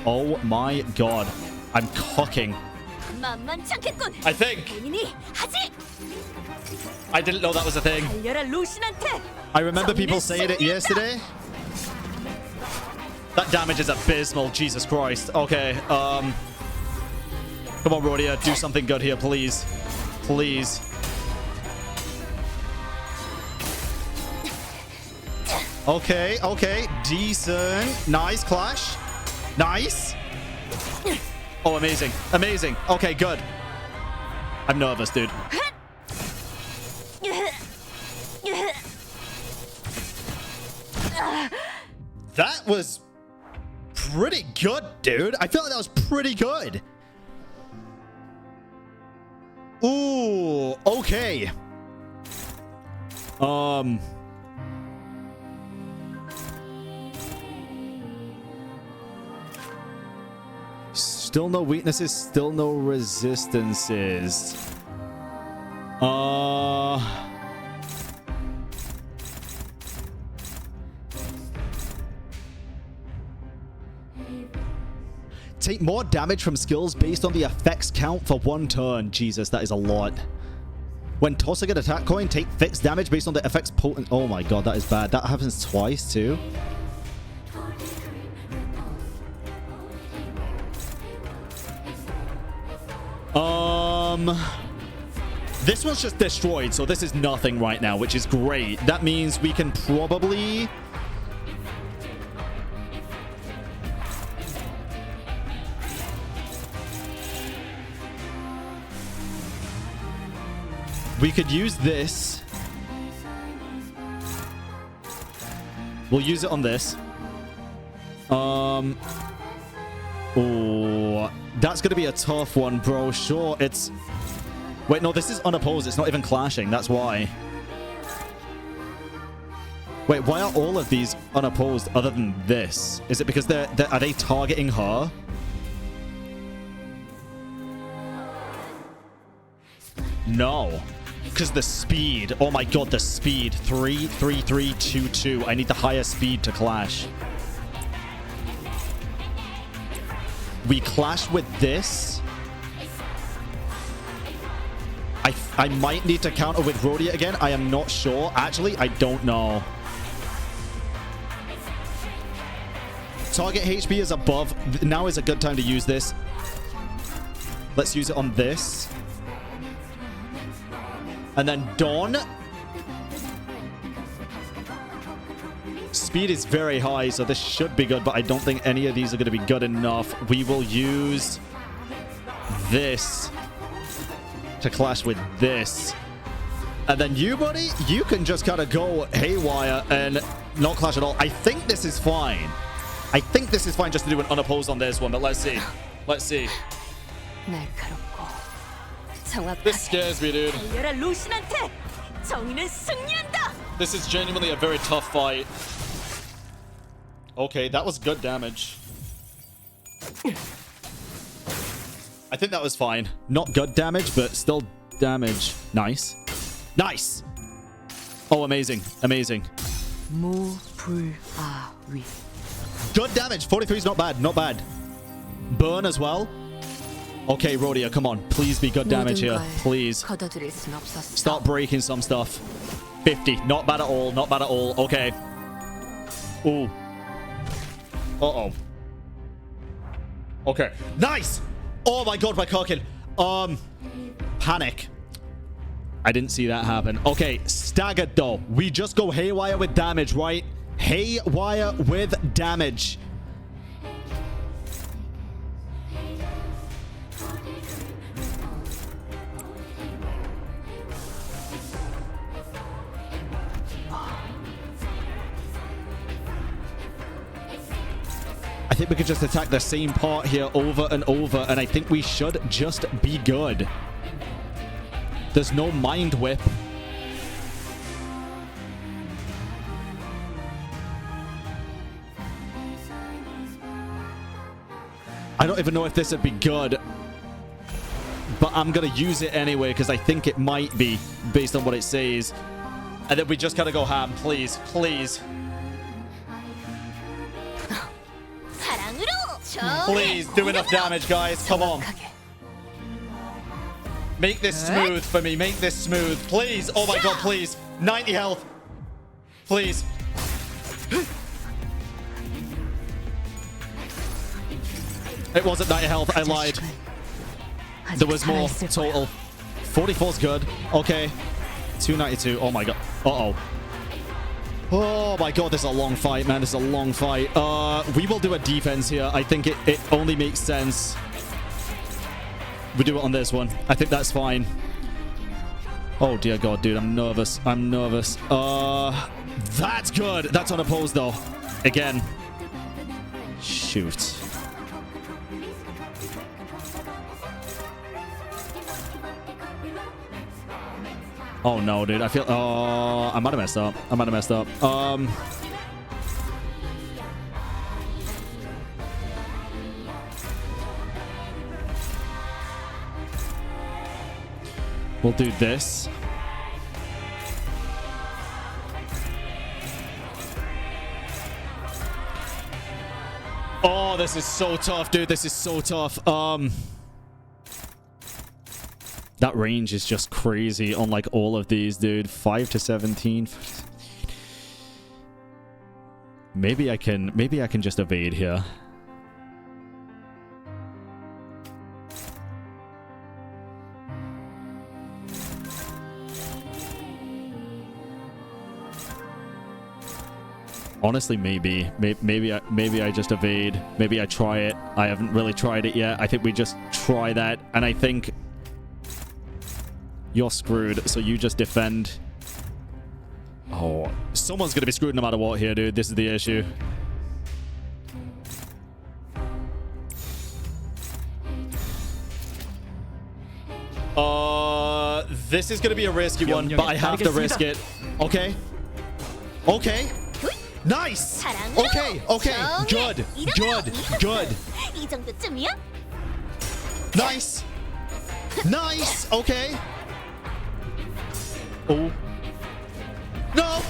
Oh my god. I'm cocking. I think. I didn't know that was a thing. I remember people saying it yesterday. That damage is abysmal, Jesus Christ. Okay, come on, Rhodia, do something good here, please. Please. Okay, okay, decent. Nice clash. Nice. Oh, amazing, amazing. Okay, good. I'm nervous, dude. That was pretty good, dude. I feel like that was pretty good. Ooh, okay. Still no weaknesses, still no resistances. Take more damage from skills based on the effects count for 1 turn. Jesus, that is a lot. When tossing an attack coin, take fixed damage based on the effects potent. Oh my god, that is bad. That happens twice too. This one's just destroyed, so this is nothing right now, which is great. That means we can probably... We could use this. We'll use it on this. Oh, that's going to be a tough one, bro. Sure, it's... Wait, no, this is unopposed. It's not even clashing. That's why. Wait, why are all of these unopposed other than this? Is it because are they targeting her? No. Because the speed. Oh my god, the speed. 3, 3, 3, 2, 2. I need the higher speed to clash. We clash with this. I might need to counter with Rhodia again. I am not sure. Actually, I don't know. Target HP is above. Now is a good time to use this. Let's use it on this. And then Dawn. Speed is very high, so this should be good, but I don't think any of these are going to be good enough. We will use this to clash with this. And then you, buddy, you can just kind of go haywire and not clash at all. I think this is fine. I think this is fine just to do an unopposed on this one, but let's see. Let's see. This scares me, dude. This is genuinely a very tough fight. Okay, that was good damage. I think that was fine. Not good damage, but still damage. Nice. Nice! Oh, amazing. Amazing. Good damage. 43 is not bad. Not bad. Burn as well. Okay, Rhodia, come on. Please be good damage here. Please. Start breaking some stuff. 50. Not bad at all. Not bad at all. Okay. Ooh. Uh-oh. Okay. Nice! Oh my god, my cooking. Panic. I didn't see that happen. Okay, staggered though. We just go haywire with damage, right? Haywire with damage. I think we could just attack the same part here over and over, and I think we should just be good. There's no mind whip. I don't even know if this would be good, but I'm gonna use it anyway because I think it might be based on what it says. And then we just gotta go ham, please, please. Please, do enough damage, guys. Come on. Make this smooth for me. Make this smooth. Please. Oh my god, please. 90 health. Please. It wasn't 90 health. I lied. There was more total. 44's good. Okay. 292. Oh my god. Uh-oh. Oh my god, this is a long fight, man. This is a long fight. We will do a defense here. I think it only makes sense. We do it on this one. I think that's fine. Oh dear god, dude. I'm nervous. I'm nervous. That's good. That's unopposed though. Again. shoot. Oh no, dude. I feel... Oh, I might have messed up. We'll do this. Oh, this is so tough, dude. This is so tough. That range is just crazy on like all of these, dude. 5 to 17. Maybe I can just evade here. Honestly, maybe I just evade. Maybe I try it. I haven't really tried it yet. I think we just try that, and I think you're screwed. So you just defend. Oh, someone's gonna be screwed no matter what here, dude. This is the issue. This is gonna be a risky one, but I have to risk it. Okay. Okay. Nice. Okay. Okay. Good. Good. Good. Nice. Nice. Okay. Oh. No.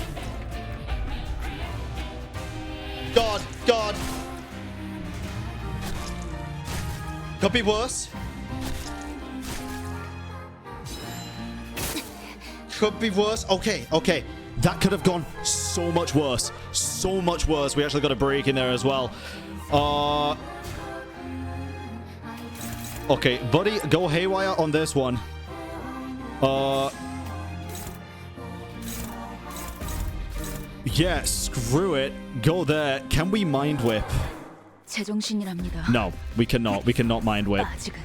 God. God. Could be worse. Could be worse. Okay. Okay. That could have gone so much worse. So much worse. We actually got a break in there as well. Okay, buddy, go haywire on this one. Yeah, screw it. Go there. Can we mind whip? 제정신이랍니다. No, we cannot. We cannot mind whip. 아직은.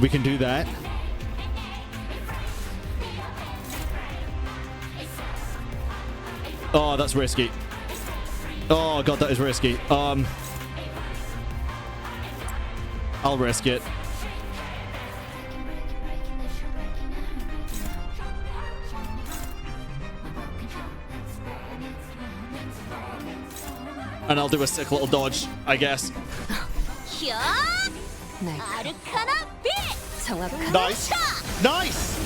We can do that. Oh, that's risky. Oh god, that is risky. I'll risk it. And I'll do a sick little dodge, I guess. Nice. Nice.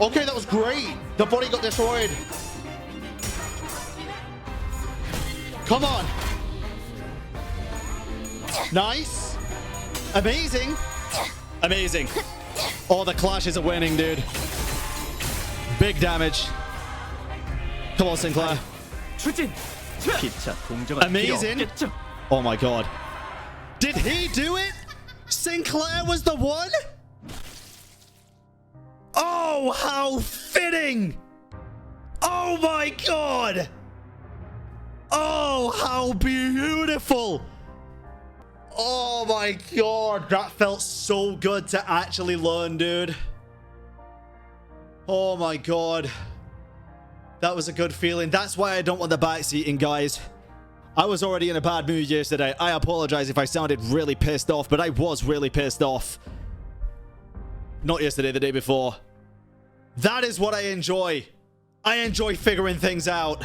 Okay, that was great. The body got destroyed. Come on. Nice. Amazing. Amazing. Oh, the clashes are winning, dude. Big damage. Come on, Sinclair. Amazing. Oh my god. Did he do it? Sinclair was the one? Oh, how fitting. Oh my god. Oh, how beautiful. Oh my god. That felt so good to actually learn, dude. Oh my god. That was a good feeling. That's why I don't want the backseating, guys. I was already in a bad mood yesterday. I apologize if I sounded really pissed off, but I was really pissed off. Not yesterday, the day before. That is what I enjoy. I enjoy figuring things out.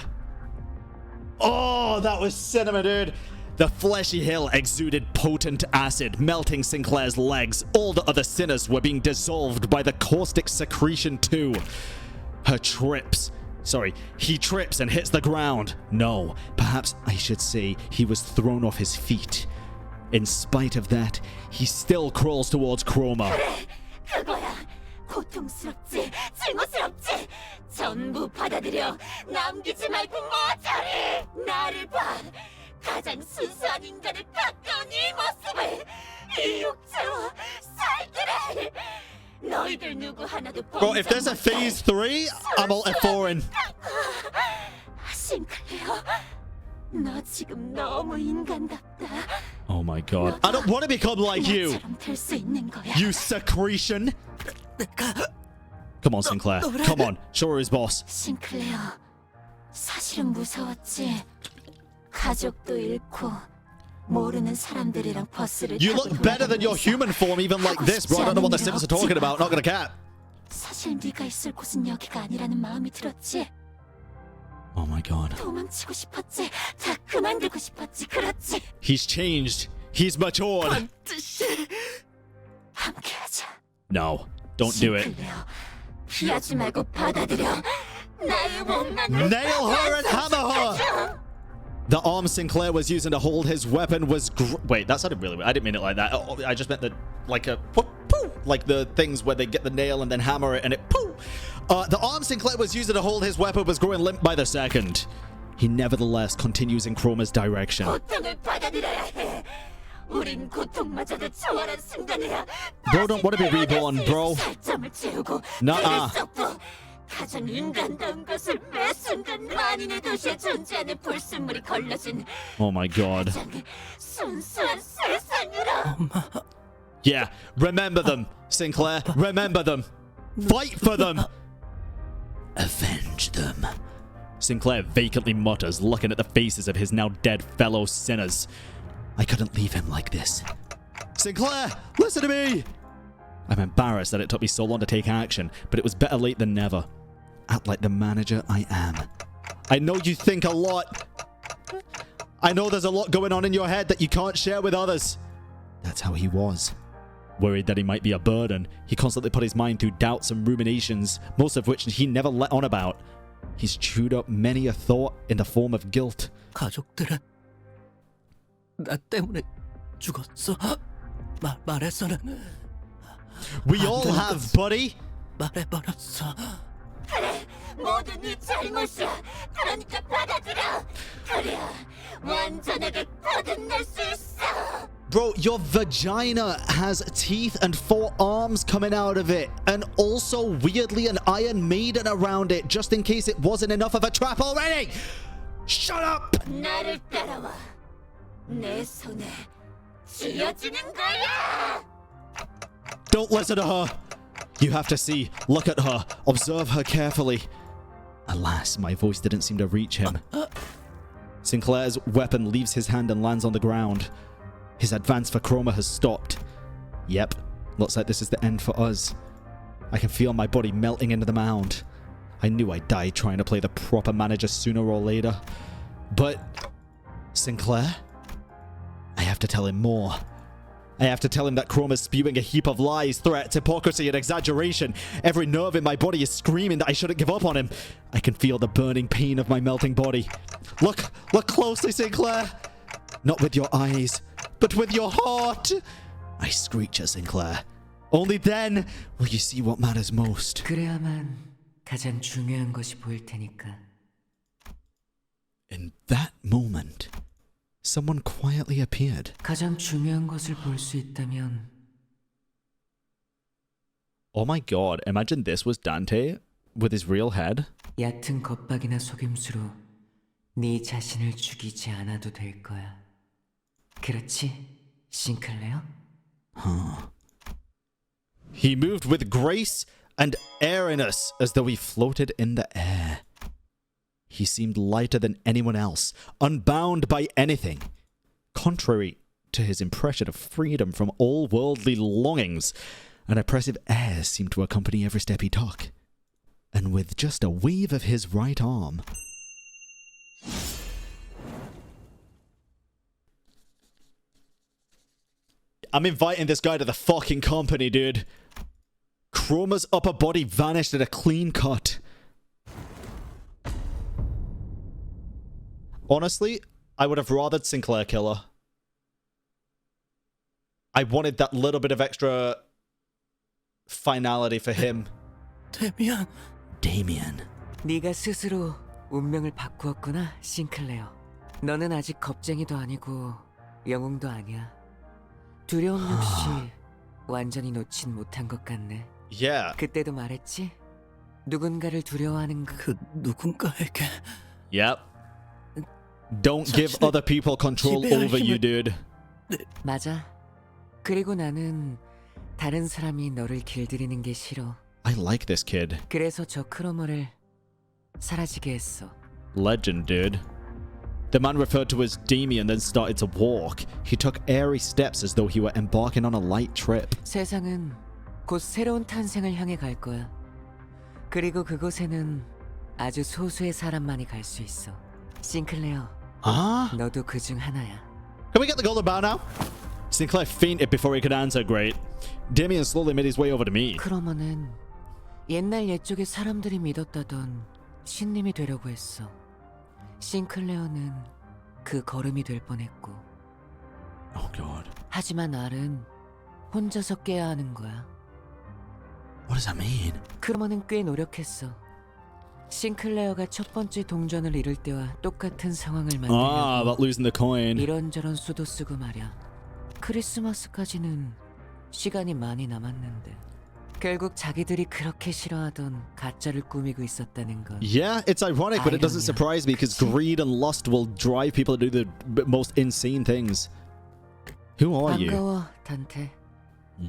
Oh, that was cinema, dude. The fleshy hill exuded potent acid, melting Sinclair's legs. All the other sinners were being dissolved by the caustic secretion too. He trips and hits the ground. No, perhaps I should say he was thrown off his feet. In spite of that, he still crawls towards Kromer. 그거야. 고통스럽지, 증오스럽지. 전부 받아들여. 남기지 말고 모조리. 나를 봐. 가장 순수한 인간을 가까운 이 모습을. 이 육체와 살들을. 너희들 누구 하나도 Bro, if there's a phase 3, I'm all foreign. 싱클레어, 너 지금 너무 인간답다. Oh my god. I don't want to become like you. You secretion. Come on, Sinclair. Come on. Show her his boss. 싱클레어, 사실은 무서웠지. 가족도 잃고 모르는 사람들이랑 버스를 You 타고 look better than your human form even like this, bro. I don't know what the Sims are talking about. Not gonna cap. 사실 네가 있을 곳은 여기가 아니라는 마음이 들었지. Oh my god. 도망치고 싶었지. 다 그만두고 싶었지. 그렇지. He's changed. He's matured. 반드시 함께하자. No, don't do it. 피하지 말고 받아들여. 나의 원망을 Nail her and hammer her. The arm Sinclair was using to hold his weapon was wait, that sounded really weird. I didn't mean it like that. I just meant that like a poof, like the things where they get the nail and then hammer it and it poof. The arm Sinclair was using to hold his weapon was growing limp by the second. He nevertheless continues in Kromer's direction. Bro, don't want to be reborn, bro. Nuh-uh. 가장 인간다운 것을 매 순간 만인의 도시에 존재하는 불순물이 걸러진 Oh my god. 순수한 세상이라. Yeah, remember them, Sinclair. Remember them. Fight for them. Avenge them. Sinclair vacantly mutters, looking at the faces of his now dead fellow sinners. I couldn't leave him like this. Sinclair, listen to me! I'm embarrassed that it took me so long to take action, but it was better late than never. Act like the manager I am. I know you think a lot. I know there's a lot going on in your head that you can't share with others. That's how he was. Worried that he might be a burden, he constantly put his mind through doubts and ruminations, most of which he never let on about. He's chewed up many a thought in the form of guilt. 가족들은 나 때문에 죽었어. 말해서는 We all have, buddy. 말해버렸어. 그래, 모두 네 잘못이야. 그러니까 받아들여. 그래야 완전하게 거듭날 수 있어. Bro, your vagina has teeth and 4 arms coming out of it. And also, weirdly, an Iron Maiden around it, just in case it wasn't enough of a trap already. Shut up! 나를 따라와. 내 손에 쥐어지는 거야. Don't listen to her. You have to see, look at her, observe her carefully. Alas, my voice didn't seem to reach him. Sinclair's weapon leaves his hand and lands on the ground. His advance for Kromer has stopped. Yep, looks like this is the end for us. I can feel my body melting into the mound. I knew I'd die trying to play the proper manager sooner or later. But Sinclair? I have to tell him more. I have to tell him that Kromer's spewing a heap of lies, threats, hypocrisy, and exaggeration. Every nerve in my body is screaming that I shouldn't give up on him. I can feel the burning pain of my melting body. Look closely, Sinclair. Not with your eyes, but with your heart. I screech at Sinclair. Only then will you see what matters most. 그래야만 가장 중요한 것이 보일 테니까. In that moment, someone quietly appeared. 가장 중요한 것을 볼 수 있다면. Oh my god, imagine this was Dante with his real head. 얕은 겁박이나 속임수로 네 자신을 죽이지 않아도 될 거야. 그렇지, 싱클레어? Huh. He moved with grace and airiness as though he floated in the air. He seemed lighter than anyone else, unbound by anything. Contrary to his impression of freedom from all worldly longings, an oppressive air seemed to accompany every step he took. And with just a wave of his right arm... I'm inviting this guy to the fucking company, dude. Kromer's upper body vanished in a clean cut. Honestly, I would have rathered Sinclair kill her. I wanted that little bit of extra finality for him. Damian. 네가 스스로 운명을 바꾸었구나, 싱클레어. 너는 아직 겁쟁이도 아니고 영웅도 아니야. 두려움 역시 완전히 놓진 못한 것 같네. Yeah. 그때도 말했지? 누군가를 두려워하는 그 누군가에게. Yep. Don't give other people control over you, dude. 맞아. 그리고 나는 다른 사람이 너를 길들이는 게 싫어. I like this kid. 그래서 저 크로머를 사라지게 했어. Legend, dude. The man referred to as Damian then started to walk. He took airy steps as though he were embarking on a light trip. 세상은 곧 새로운 탄생을 향해 갈 거야. 그리고 그곳에는 아주 소수의 사람만이 갈 수 있어. 싱클레어. 너도 그중 하나야. Can we get the Golden Bough now? Sinclair fainted before he could answer. Great. Damian slowly made his way over to me. 크로머는 옛날 옛쪽에 사람들이 믿었다던 신님이 되려고 했어. 싱클레어는 그 걸음이 될 뻔했고. Oh God. 하지만 알은 혼자서 깨야 하는 거야. What does that mean? 크로머는 꽤 노력했어. 싱클레어가 첫 번째 동전을 잃을 때와 똑같은 상황을 만들려고 about losing the coin. 이런저런 수도 쓰고 말이야. 크리스마스까지는 시간이 많이 남았는데 결국 자기들이 그렇게 싫어하던 가짜를 꾸미고 있었다는 건. Yeah, it's ironic, but it doesn't surprise me because greed and lust will drive people to do the most insane things. Who are you? 반가워, 단테.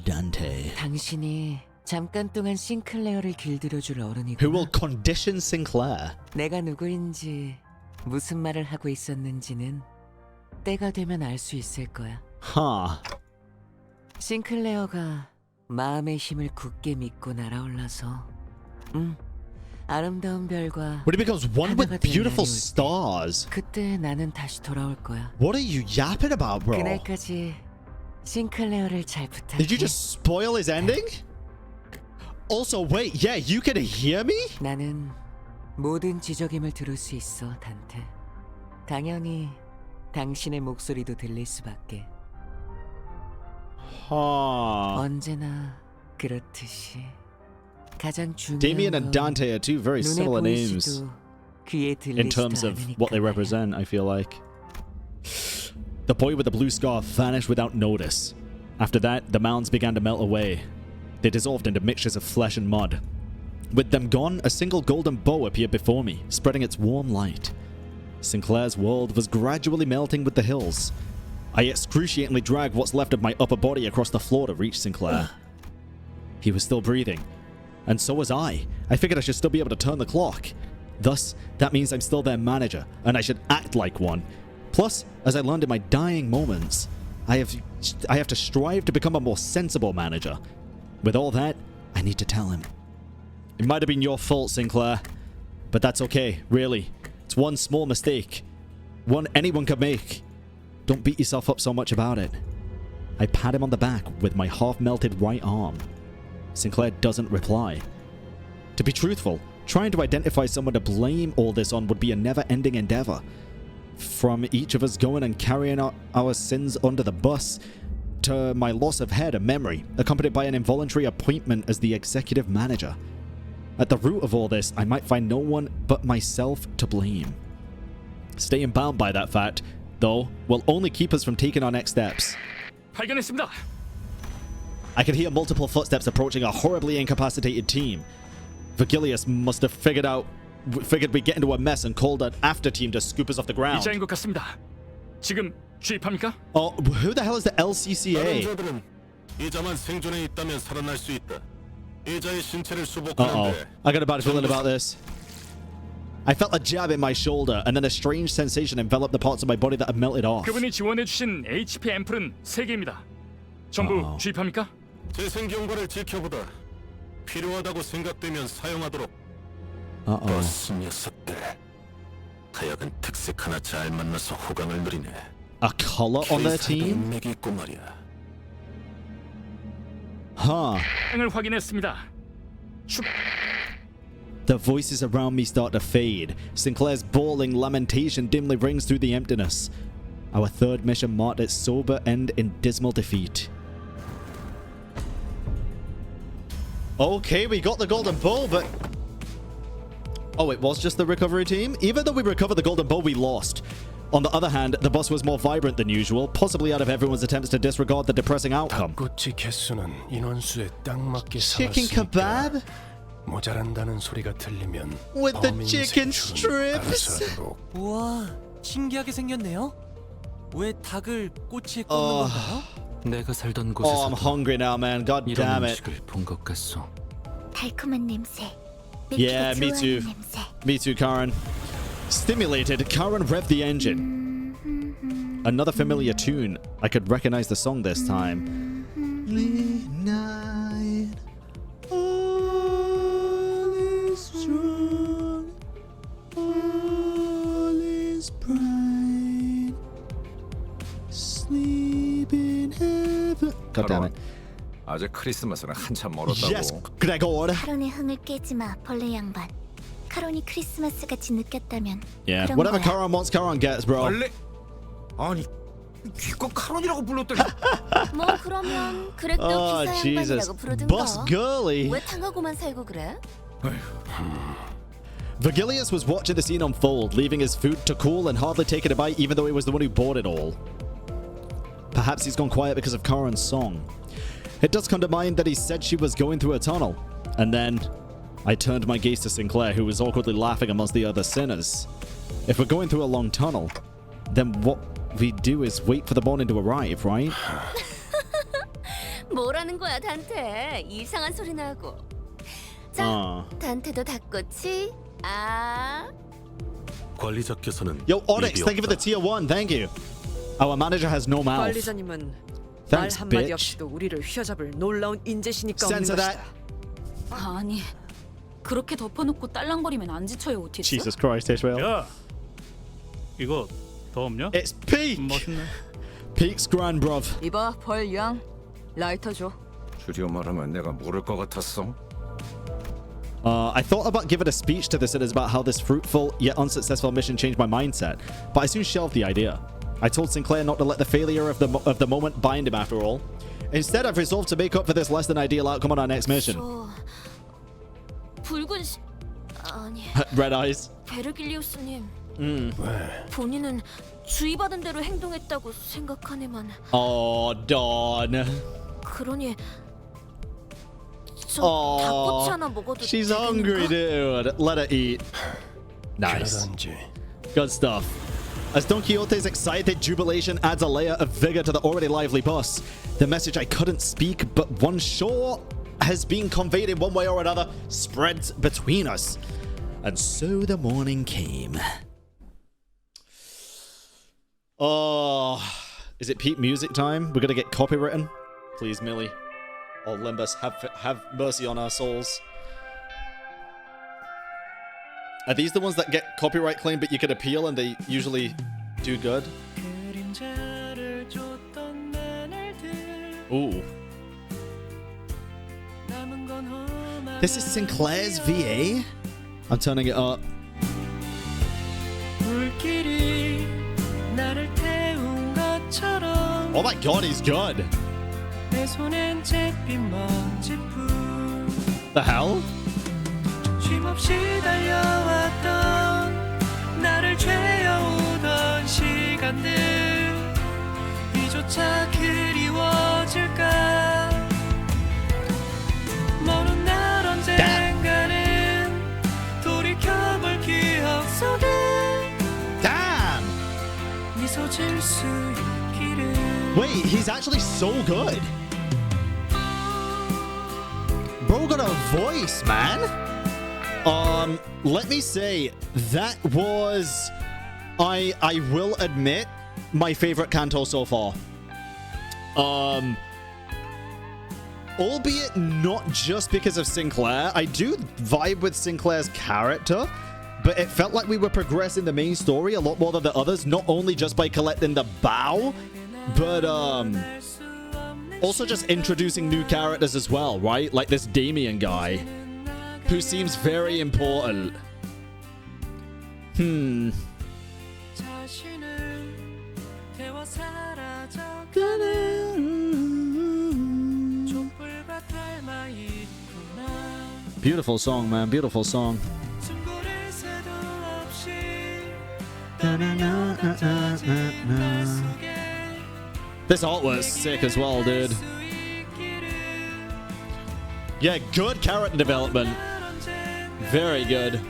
Dante. 당신이 잠깐 동안 싱클레어를 길들여줄 어른이구나. Who will condition Sinclair? 내가 누구인지 무슨 말을 하고 있었는지는 때가 되면 알 수 있을 거야. 싱클레어가 마음의 힘을 굳게 믿고 날아올라서 아름다운 별과 When it becomes one with beautiful stars. 그때 나는 다시 돌아올 거야. What are you yapping about, bro? 그날까지 싱클레어를 잘 부탁해. Did you just spoil his ending? Also, wait, yeah, you can hear me? 나는 모든 지적임을 들을 수 있어, 단테. 당연히 당신의 목소리도 들릴 수밖에. 언제나 그렇듯이 가장 중요한 Damian and Dante are two very similar names in terms of what they represent, I feel like. The boy with the blue scarf vanished without notice. After that, the mounds began to melt away. They dissolved into mixtures of flesh and mud. With them gone, a single golden bow appeared before me, spreading its warm light. Sinclair's world was gradually melting with the hills. I excruciatingly dragged what's left of my upper body across the floor to reach Sinclair. He was still breathing, and so was I. I figured I should still be able to turn the clock. Thus, that means I'm still their manager, and I should act like one. Plus, as I learned in my dying moments, I have to strive to become a more sensible manager. With all that, I need to tell him. It might have been your fault, Sinclair, but that's okay, really. It's one small mistake. One anyone could make. Don't beat yourself up so much about it. I pat him on the back with my half-melted right arm. Sinclair doesn't reply. To be truthful, trying to identify someone to blame all this on would be a never-ending endeavor. From each of us going and carrying our sins under the bus, to my loss of head and memory, accompanied by an involuntary appointment as the executive manager. At the root of all this, I might find no one but myself to blame. Staying bound by that fact, though, will only keep us from taking our next steps. 발견했습니다. I could hear multiple footsteps approaching a horribly incapacitated team. Vergilius must have figured we'd get into a mess and called an after team to scoop us off the ground. 이자인 것 같습니다. 지금 주입합니까? Oh, who the hell is the LCCA? 이자만 생존해 있다면 살아날 수 있다. 이자의 신체를 Uh-oh. I got a bad feeling about this. I felt a jab in my shoulder, and then a strange sensation enveloped the parts of my body that had melted off. 그분이 지원해 주신 HP 앰플은 3개입니다. 전부 주입합니까? 재생 경과를 지켜보다 필요하다고 생각되면 사용하도록. Uh-oh. 녀석들. 하여간 특색 하나 잘 만나서 호강을 누리네. A color on their team? 맥이 있고 말이야. Huh. 을 확인했습니다. The voices around me start to fade. Sinclair's bawling lamentation dimly rings through the emptiness. Our third mission marked its sober end in dismal defeat. Okay, we got the Golden Bough, but... Oh, it was just the recovery team? Even though we recovered the Golden Bough, we lost. On the other hand, the bus was more vibrant than usual, possibly out of everyone's attempts to disregard the depressing outcome. 개수는 인원수에 딱 맞게 Chicken kebab? 모자란다는 소리가 들리면 With the chicken strips? 우와, 신기하게 생겼네요. 왜 닭을 꼬치에 꽂는 건가요? 내가 살던 Oh, I'm hungry now, man. God damn it. 본것 같소. 달콤한 냄새. Yeah, me too. Me too, Karen. Stimulated, Charon revved the engine. Another familiar tune. I could recognize the song this time. Night, all is strong, all is bright, sleep in heaven. God damn it. 아직 크리스마스는 한참 멀었다고. Yes, Gregor. 카론의 흥을 깨지 마, 벌레 양반. 카론이 크리스마스 같이 느꼈다면. Yeah, 그런 whatever 거야. Charon wants, Charon gets, bro. 벌레? 아니, 기껏 카론이라고 불렀더니. 뭐 그러면 그래도 Oh, 기사 Jesus. 양반이라고 부르든가. Boss girly. 왜 당하고만 살고 그래? Vergilius was watching the scene unfold, leaving his food to cool and hardly taking a bite, even though he was the one who bought it all. Perhaps he's gone quiet because of Charon's song. It does come to mind that he said she was going through a tunnel. And then I turned my gaze to Sinclair, who was awkwardly laughing amongst the other sinners. If we're going through a long tunnel, then what we do is wait for the morning to arrive, right? 뭐라는 거야, 단테? 이상한 소리 나고. 자, 단테도 닭꼬치. 아. 관리자께서는 Yo, Onyx, thank you for the tier 1. Thank you. Our manager has no mouth. 관리자님은 Thanks, 말 한마디 bitch. 없이도 우리를 휘어잡을 놀라운 인재시니까 없는 Censor that. 것이다. 아니, 그렇게 덮어놓고 딸랑거리면 안 지쳐요, 오티스? Jesus Christ, Israel. 야, 이거 더 없냐? It's Peak. 멋있네. Peak's grand, bruv. 이봐, 벌양. 라이터 줘. 줄여 말하면 내가 모를 것 같았어. I thought about giving a speech to the sinners about how this fruitful yet unsuccessful mission changed my mindset, but I soon shelved the idea. I told Sinclair not to let the failure of the moment bind him after all. Instead, I've resolved to make up for this less than ideal outcome on our next mission. 붉은 아니. Red eyes. 베르길리우스님. 본인은 주의받은 대로 행동했다고 생각하네만. Oh, Dawn. 그러니 저 닭꼬치 하나 먹어도 She's hungry, dude. Let her eat. Nice. Good stuff. As Don Quixote's excited jubilation adds a layer of vigor to the already lively bus, the message I couldn't speak, but one sure has been conveyed in one way or another, spreads between us. And so the morning came. Oh, is it peak music time? We're gonna get copywritten? Please, Millie. Oh, Limbus, have mercy on our souls. Are these the ones that get copyright claim, but you can appeal and they usually do good? Ooh. This is Sinclair's VA? I'm turning it up. Oh my god, he's good. The hell? 쉼없이 달려왔던 나를 죄어오던 시간들 이조차 그리워질까 먼 날 언젠가는 돌이켜볼 기억 속에 미소 질 수 있기를. Wait, he's actually so good. Bro got a voice, man. Let me say, that was, I will admit, my favorite Canto so far. Albeit not just because of Sinclair. I do vibe with Sinclair's character, but it felt like we were progressing the main story a lot more than the others, not only just by collecting the bow, but also just introducing new characters as well, right? Like this Damian guy, who seems very important. Beautiful song, man. Beautiful song. This artwork's sick as well, dude. Yeah, good character development. Very good.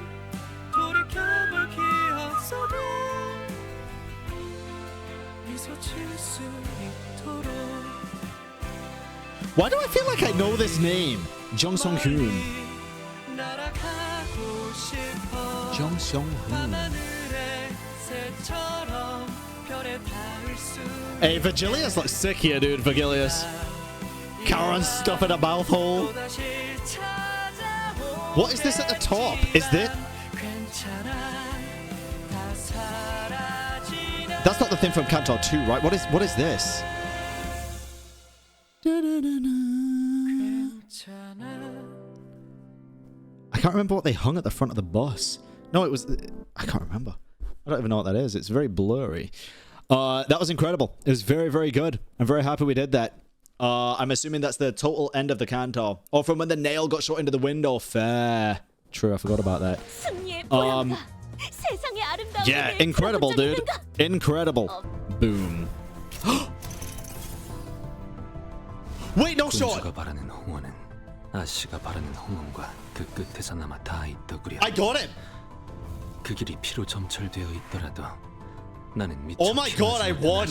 Why do I feel like I know this name? Jung Sung-hoon. Jung Sung-hoon. Hey, Vergilius looks sick here, dude. Vergilius. Charon stuff in a mouth hole. What is this at the top? Is this? That's not the thing from Canto 2, right? What is this? I can't remember what they hung at the front of the bus. No, it was... I can't remember. I don't even know what that is. It's very blurry. That was incredible. It was very, very good. I'm very happy we did that. I'm assuming that's the total end of the Canto. Or from when the nail got shot into the window. Fair. True, I forgot about that. Yeah, incredible, dude. Incredible. Boom. Wait, no shot! I got it! Oh my god, I won!